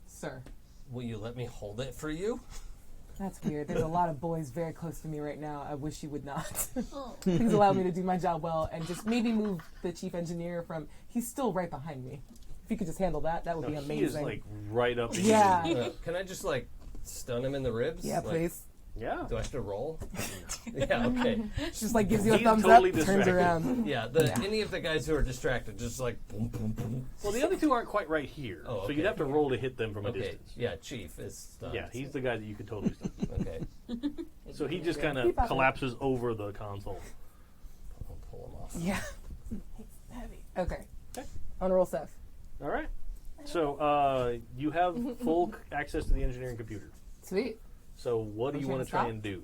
Sir. Will you let me hold it for you? That's weird. There's a lot of boys very close to me right now. I wish you would not. Oh. Please allow me to do my job well and just maybe move the chief engineer from. He's still right behind me. If you could just handle that, that would No, be he is amazing. like right up. in Yeah. your- Can I just stun him in the ribs? Yeah, please. Yeah. Do I have to roll? Yeah, okay. She just like gives you a He's thumbs totally up, turns distracted. around. Yeah, any of the guys who are distracted, just boom, boom, boom. Well, the other 2 aren't quite right here, Oh, so okay. you'd have to roll to hit them from a Okay, distance. yeah, Chief is stunned. Yeah, he's the guy that you could totally stun. Okay, So he just kind of Keep up. collapses over the console. I'll pull him off. Yeah. It's heavy. Okay. Okay. On roll stuff. All right. So you have full access to the engineering computer. Sweet. So what do Are you we want to trying try to and do?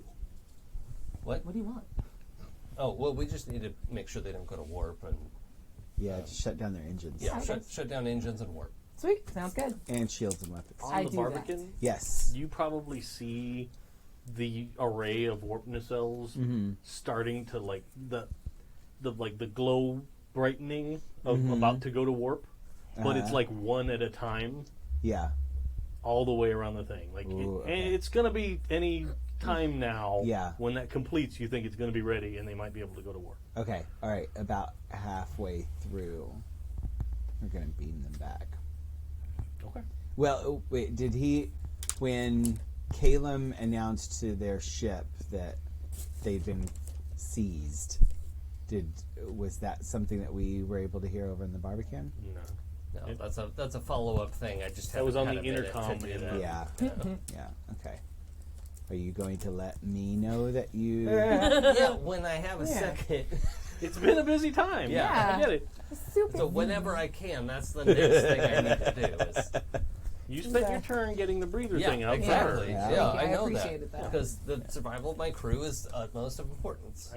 What? What do you want? Oh, well, we just need to make sure they don't go to warp and Yeah, just shut down their engines. shut down engines and warp. Sweet. Sounds good. And shields and weapons. On I the do Barbican, Yes. you probably see the array of warp nacelles starting to like the glow brightening of about to go to warp, but it's like one at a time Yeah. all the way around the thing. Like Ooh, and okay. it's gonna be any time now. Yeah. When that completes, you think it's gonna be ready, and they might be able to go to warp. Okay. All right. About halfway through, we're gonna beam them back. Okay. Well, wait. Did he, when Kalim announced to their ship that they'd been seized? Was that something that we were able to hear over in the Barbican? No. No, that's a follow-up thing. I just That was on haven't the had a minute intercom to do in that. Yeah. Yeah. Okay. Are you going to let me know that you? Yeah, when I have a Yeah. second. It's been a busy time. Yeah. I get it. Super. So whenever I can, that's the next thing I need to do. Is, You spent your turn getting the breather yeah, thing out. exactly. Yeah. Yeah, Thank you. I I know appreciated that. because the survival of my crew is utmost of importance.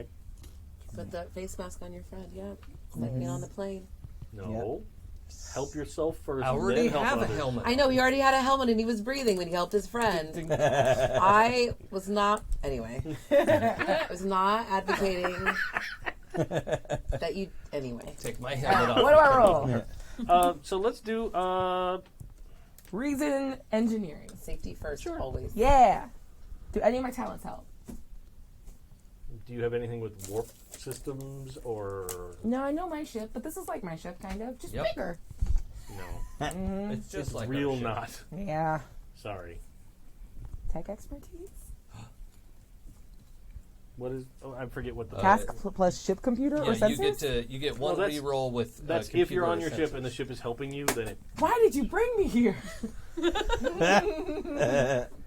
Put that face mask on your friend, yeah. Like get on the plane. No. Help yourself first. I already then help have a others. helmet. I know, he already had a helmet and he was breathing when he helped his friend. I was not, anyway. I was not advocating that you, anyway. Take my helmet off. What do I roll? So let's do. Reason engineering. Safety first, always. Yeah. Do any of my talents help? Do you have anything with warp systems or No, I know my ship, but this is like my ship, kind of. Just Yep. bigger. no? It's just It's like real our ship. not. Yeah. Sorry. Tech expertise? What is? Oh, I forget what the. Task plus ship computer or Yeah, sensors? you get one Well, that's- reroll with. That's if you're computer on your ship sensors. and the ship is helping you. Then it, Why did you bring me here?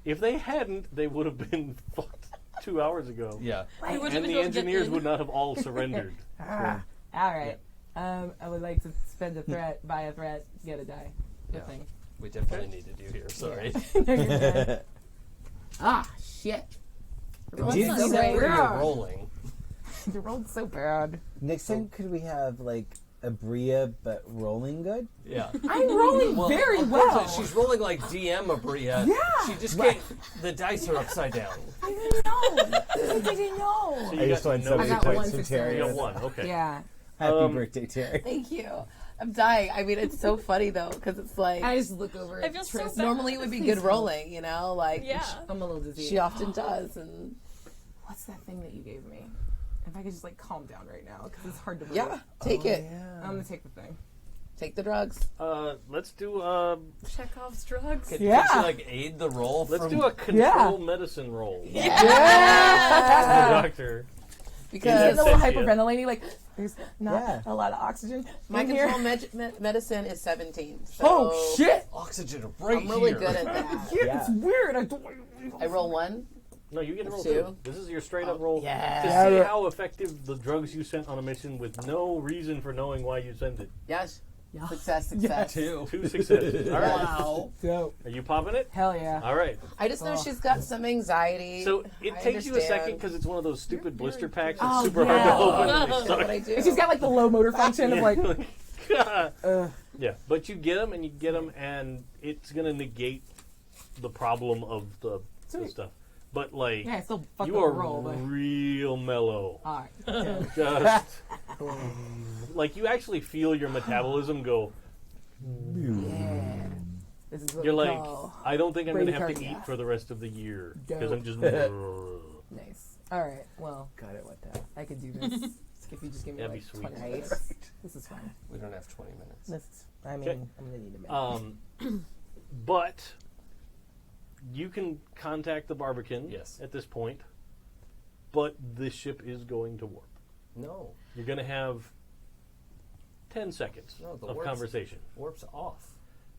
if they hadn't, they would have been fucked 2 hours ago. Yeah. We wouldn't And be the able to get engineers in. would not have all surrendered. Ah, all right. I would like to spend a threat, buy a threat, get a die. Good Yeah. thing. We definitely needed you here. Sorry. No, you're good. Ah, shit. Well, Did that's you not say- great. You're rolling. You rolled so bad. Next time, could we have like a Bria but rolling good? Yeah. I'm rolling very well. She's rolling like DM Abria. Yeah. She just can't. The dice are upside down. I didn't know. I didn't know. So I you just got want no somebody I got to point one to success. Terry. You got one. Okay. Yeah. Happy birthday, Terry. Thank you. I'm dying. I mean, it's so funny though, because it's like I just look over I at feel so Trist. bad. normally it would be good rolling, you know, like Yeah. I'm a little dizzy. she often does, and What's that thing that you gave me? If I could just like calm down right now, because it's hard to yeah, remember. take it, I'm gonna take the thing. take the drugs. Let's do. Chekhov's drugs. Can Yeah. she like aid the roll? Let's from, do a control medicine roll. Yeah. The doctor. Getting Because a little Sexy. hyperventilating, like there's not Yeah. a lot of oxygen my in here. control medicine is 17. So Oh shit! oxygen right I'm really here. good at that. Yeah, Yeah. it's weird. I don't. I roll one. No, you get to roll Two. two. This is your straight up roll yeah. to Yeah. see how effective the drugs you sent on a mission with no reason for knowing why you sent it. Yes. Yeah. Success. Two. 2 successes. All right. Wow. Dope. Are you popping it? Hell yeah. All right. I just know she's got some anxiety. So it I takes you a second understand. because it's one of those stupid blister packs. Oh, It's super yeah. hard to open. Oh, and they that's what suck. I do. And she's got like the low motor function of like, Yeah, but you get them and you get them, and it's gonna negate the problem of the Sweet. stuff. But like, yeah, I still fuck you up the are roll, but real mellow. all right. Just like you actually feel your metabolism go. Yeah. This is what You're we like, call I don't think I'm gonna have to bradycardia. eat for the rest of the year because Dope. I'm just. Nice. All right. Well, got it. What the? I could do this if you just give me That'd like be sweet. 20 minutes. This is fine. We don't have 20 minutes. This is, I mean, Okay. I'm gonna need a minute. But you can contact the Barbican Yes. at this point, but this ship is going to warp. No. You're going to have 10 seconds No, the of warp's- conversation. Warp's off.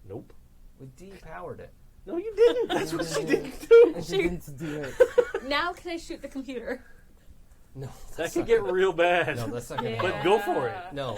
Nope. We depowered it. No, you didn't. That's what she didn't do. I didn't do it. Now can I shoot the computer? No. That could get real bad. No, that's not going to Yeah. But go for it. No.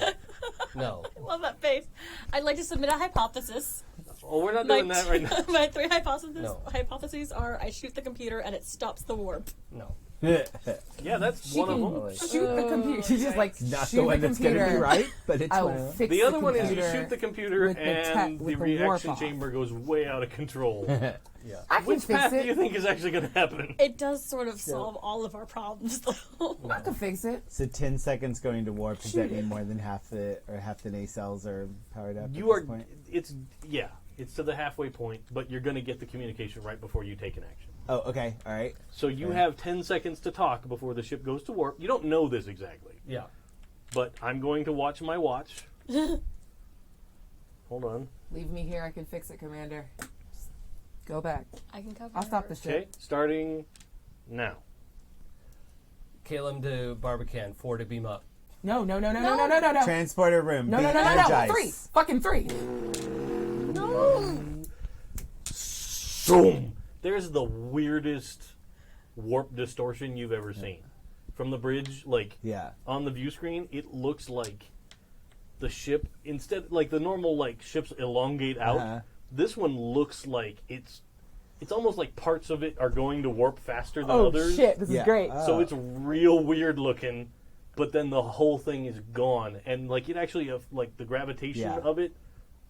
No. I love that face. I'd like to submit a hypothesis. Oh, we're not doing that right now. My 3 No. hypotheses are I shoot the computer and it stops the warp. No. Yeah, that's one of them. Shoot the computer. She's just like, Not shoot the one the that's going to be computer. right, but it's I one will of them. fix The other one is you computer shoot the computer with the and the with reaction warp-off. chamber goes way out of control. I can Which fix path do you it. think is actually going to happen? It does sort of solve all of our problems, though. I can fix it. So 10 seconds going to warp. Does that mean more than half the nacelles are powered up? You at are. this point? It's to the halfway point, but you're going to get the communication right before you take an action. Oh, okay. All right. So you Okay. have 10 seconds to talk before the ship goes to warp. You don't know this exactly, Yeah. but I'm going to watch my watch. Hold on. Leave me here. I can fix it, Commander. Just go back. I can cover I'll stop the it. Okay, ship. starting now. Kalim to Barbican, 4 to beam up. No. Transporter room. No. Be energized. 3. Fucking 3. No. Boom! There's the weirdest warp distortion you've ever seen. From the bridge, Yeah. on the view screen, it looks like the ship, instead, like the normal, ships elongate out. Uh-huh. This one looks like it's almost like parts of it are going to warp faster than Oh, others. shit. This Yeah. is great. So it's real weird looking, but then the whole thing is gone. And, it actually, the gravitation Yeah. of it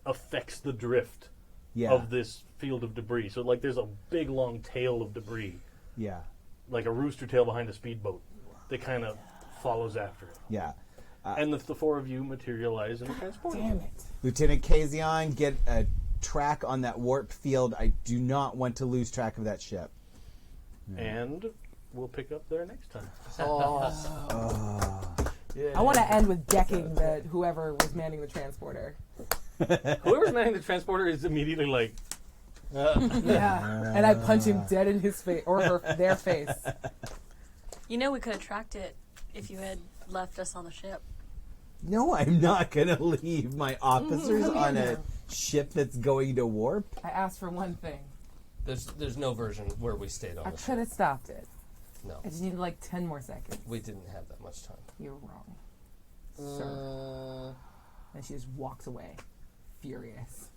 affects the drift Yeah. of this field of debris. So there's a big long tail of debris, Yeah. like a rooster tail behind a speedboat, that kind of follows after it. Yeah. And the four of you materialize in the transporter. Damn it. Lieutenant Kazion, get a track on that warp field. I do not want to lose track of that ship. And we'll pick up there next time. I want to end with decking whoever was manning the transporter. Whoever's manning the transporter is immediately like, Yeah. And I punch him dead in his face or their face. You know we could have tracked it if you had left us on the ship. No, I'm not going to leave my officers on a ship that's going to warp. I asked for one thing. There's no version where we stayed on I the ship. could have stopped it. No, I just needed 10 more seconds. we didn't have that much time. You're wrong, sir. And she just walks away, furious.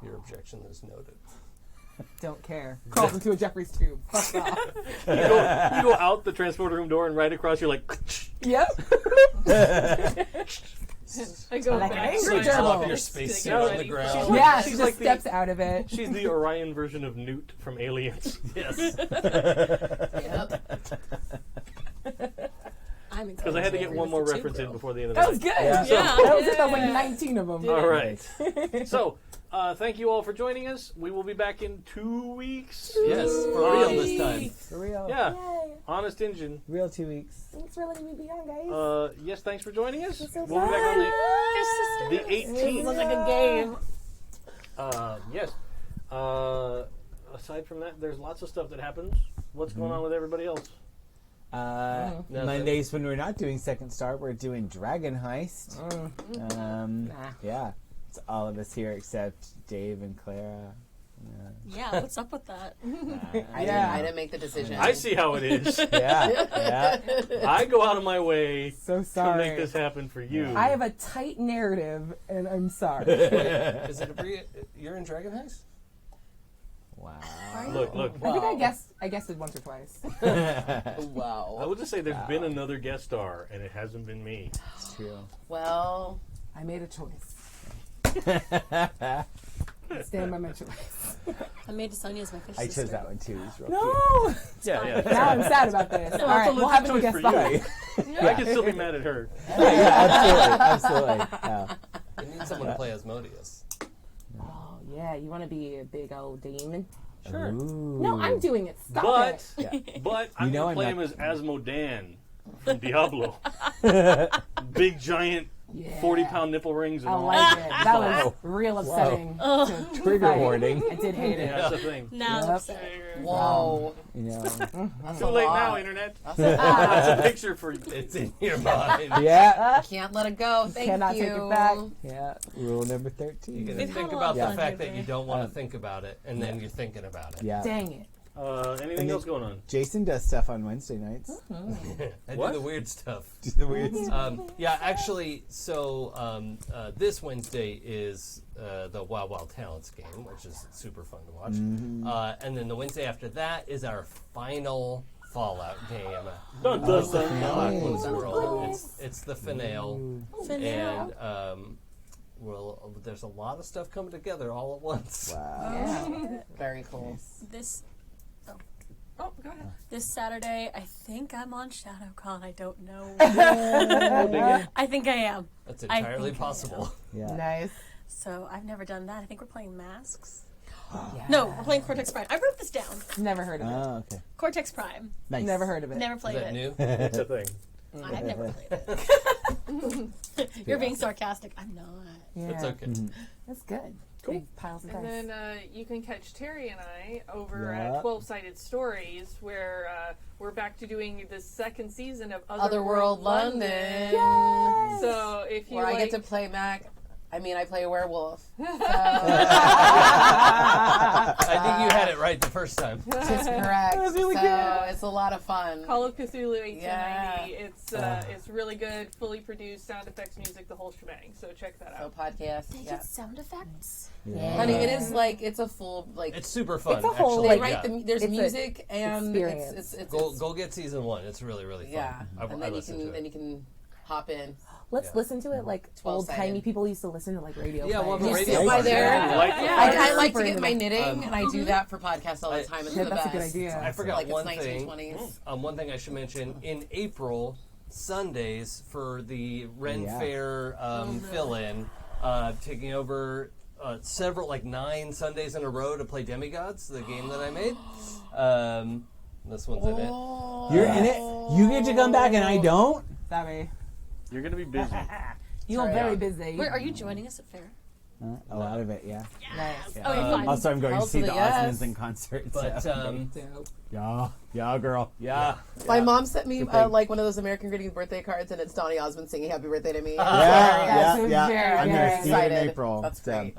Your objection is noted. Don't care. Crawls into a Jeffrey's tube. Fuck off. you go out the transporter room door and right across, you're like, Yep. I go Like an back. angry Slip off gerbil. your spacesuit Yeah, on the ground. Yeah, she She's just like the- steps out of it. she's the Orion version of Newt from Aliens. Yes. I'm Because I had to get one more reference in before the end of the That was night. good. Yeah. Yeah. That was it. That was 19 of them. All right. So, thank you all for joining us. We will be back in 2 weeks. Yes, for real this time. For real. Yeah. Yay. Honest Engine. Real 2 weeks. Thanks for letting me be on, guys. Yes, thanks for joining us. so We'll be back on the It 18th. was like a game. Yes. Aside from that, there's lots of stuff that happens. What's going on with everybody else? Nothing. Mondays when we're not doing Second Star, we're doing Dragon Heist. Yeah. It's all of us here except Dave and Clara. Yeah, what's up with that? I didn't make the decision. I see how it is. Yeah. I go out of my way So to sorry. make this happen for you. I have a tight narrative, and I'm sorry. Is it you're in Dragon Heist? Wow. Look. I think I guessed it once or twice. I Wow. will just say there's been another guest star, and it hasn't been me. It's true. Well, I made a choice. I stand by my choice. I made Sonya's my fish I chose sister. that one too. It's real No! Yeah. Now I'm sad about this. All right, it's a we'll have a choice guest for star. you. I can still be mad at her. cute. Yeah, absolutely. Yeah. We need someone to play Asmodeus. Oh, yeah, you want to be a big old demon? Sure. Ooh. No, I'm doing it. Stop But, it. but I'm know going to I'm play not- him as Asmodan from Diablo. Big, giant, Yeah. 40-pound nipple rings and I all. like it. That was real upsetting. to Trigger fight. warning. I did hate it. Yeah, that's the thing. Now Yep. I'm upset. whoa. You know. Too late now, Internet. That's a picture for you. It's in your mind. Yeah. Can't let it go. Thank Cannot you. take it back. Yeah. Rule number 13. You're gonna We've think had a about lot the of fun fact that together. you don't want to think about it, and then you're thinking about it. Yeah. Dang it. Anything else going on? Jason does stuff on Wednesday nights. I What? do the weird stuff. Do the weird stuff. Yeah, actually, so this Wednesday is the Wild Wild Talents game, which is super fun to watch. And then the Wednesday after that is our final Fallout game. Dun, dun, It's the dun. Blackwood's world. It's the finale. Finale. And well, there's a lot of stuff coming together all at once. Wow. Yeah. Very cool. This Oh, go ahead. this Saturday, I think I'm on ShadowCon. I don't know. Big I think I am. That's I entirely think I possible. Yeah. Nice. So I've never done that. I think we're playing Masks. Yeah. No, we're playing Cortex Prime. I wrote this down. Never heard of it. Oh, okay. Cortex Prime. Nice. Never heard of it. Never Is played that it. new? It's a thing. I've never played it. You're being sarcastic. I'm not. Yeah. It's okay. That's good. Cool. Big piles of dice. And then you can catch Teri and I over Yeah. at 12-Sided Stories, where we're back to doing the second season of Otherworld London. Yes! So if you Where I like, get to play Mac. I mean, I play a werewolf. So, I think you had it right the first time. that's correct. was really so good. it's a lot of fun. Call of Cthulhu 1890. Yeah. It's really good, fully produced, sound effects, music, the whole shebang. So check that So out. podcast. They Yeah. get sound effects. Yeah. Honey, it is like it's a full like. It's super fun. It's a whole, actually. they like, write yeah. the there's It's a music and experience. it's Go get season 1. It's really fun. yeah. I And then you listened can to then it. you can hop in. Let's Yeah. listen to it like old 12-sided. timey people used to listen to like radio. Yeah, well, plays. the You radio sit by plays. there. Yeah, like- I like Super to get into my that. knitting, and I do that for podcasts all the time. It's Yeah, the that's a best. good idea. I forgot Like one it's thing. 1920s. One thing I should mention in April, Sundays for the Ren Yeah. Fair fill-in, taking over several 9 Sundays in a row to play Demigods, the game that I made. This one's in it. You're in it. You get to come back, and I don't. Sorry. You're going to be busy. You are very busy. Wait, are you joining us at fair? A lot of it, yeah. Nice. Okay, fine. Also, I'm going to see the Hopefully, yes. Osmonds in concert. But So. Yeah, girl. Yeah. My mom sent me Good thing. like one of those American Greetings birthday cards, and it's Donny Osmond singing "Happy Birthday" to me. Yeah. very, I'm very going to see it in excited. April. That's so. great.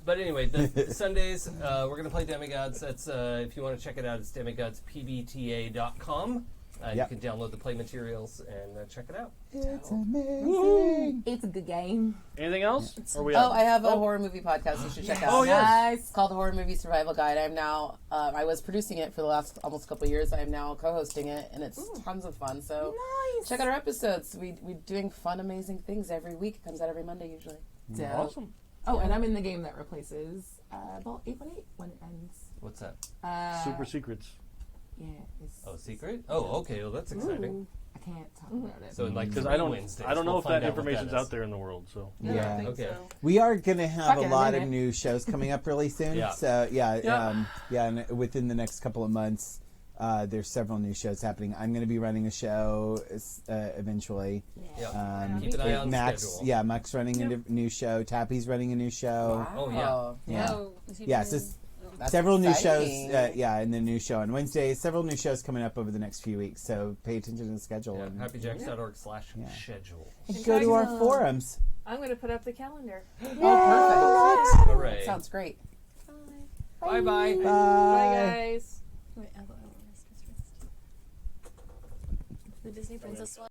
But anyway, the Sundays, we're going to play Demigods. That's if you want to check it out, it's demigodspbta.com. Yep. You can download the play materials and check it out. It's amazing. It's a good game. Anything else? Or are we Oh, out? I have a horror movie podcast you should check out. Oh, yes. Nice. It's called Horror Movie Survival Guide. I'm now, I was producing it for the last almost couple of years. I'm now co-hosting it, and it's tons of fun. So Nice. check out our episodes. We're doing fun, amazing things every week. It comes out every Monday usually. Dope. Awesome. Oh, and I'm in the game that replaces Vault 818 when it ends. What's that? Super secrets. Yeah. It's, Oh, secret? Oh, okay. Well, that's exciting. I can't talk about it. So in Because 3 I don't Wednesdays, know we'll if find that out what information's that is. out there in the world. So I Yeah. think Okay. so. We are going to have Fuck a it, lot I'm of in it. new shows coming up really soon. Yeah. So Yeah. and within the next couple of months, there's several new shows happening. I'm going to be running a show eventually. Yeah. Keep an eye on the Max, schedule. yeah, Max running a new show. Tappy's running a new show. Oh, yeah. Yeah. Oh, is he Yeah, doing- so That's several new exciting. shows. And the new show on Wednesday. Several new shows coming up over the next few weeks. So pay attention to the schedule. Yeah, and happyjacks.org/schedule. go to our forums. I'm going to put up the calendar. Oh, perfect. Hooray. Sounds great. Bye-bye. Bye, Bye. guys. Wait, the Disney Princess one.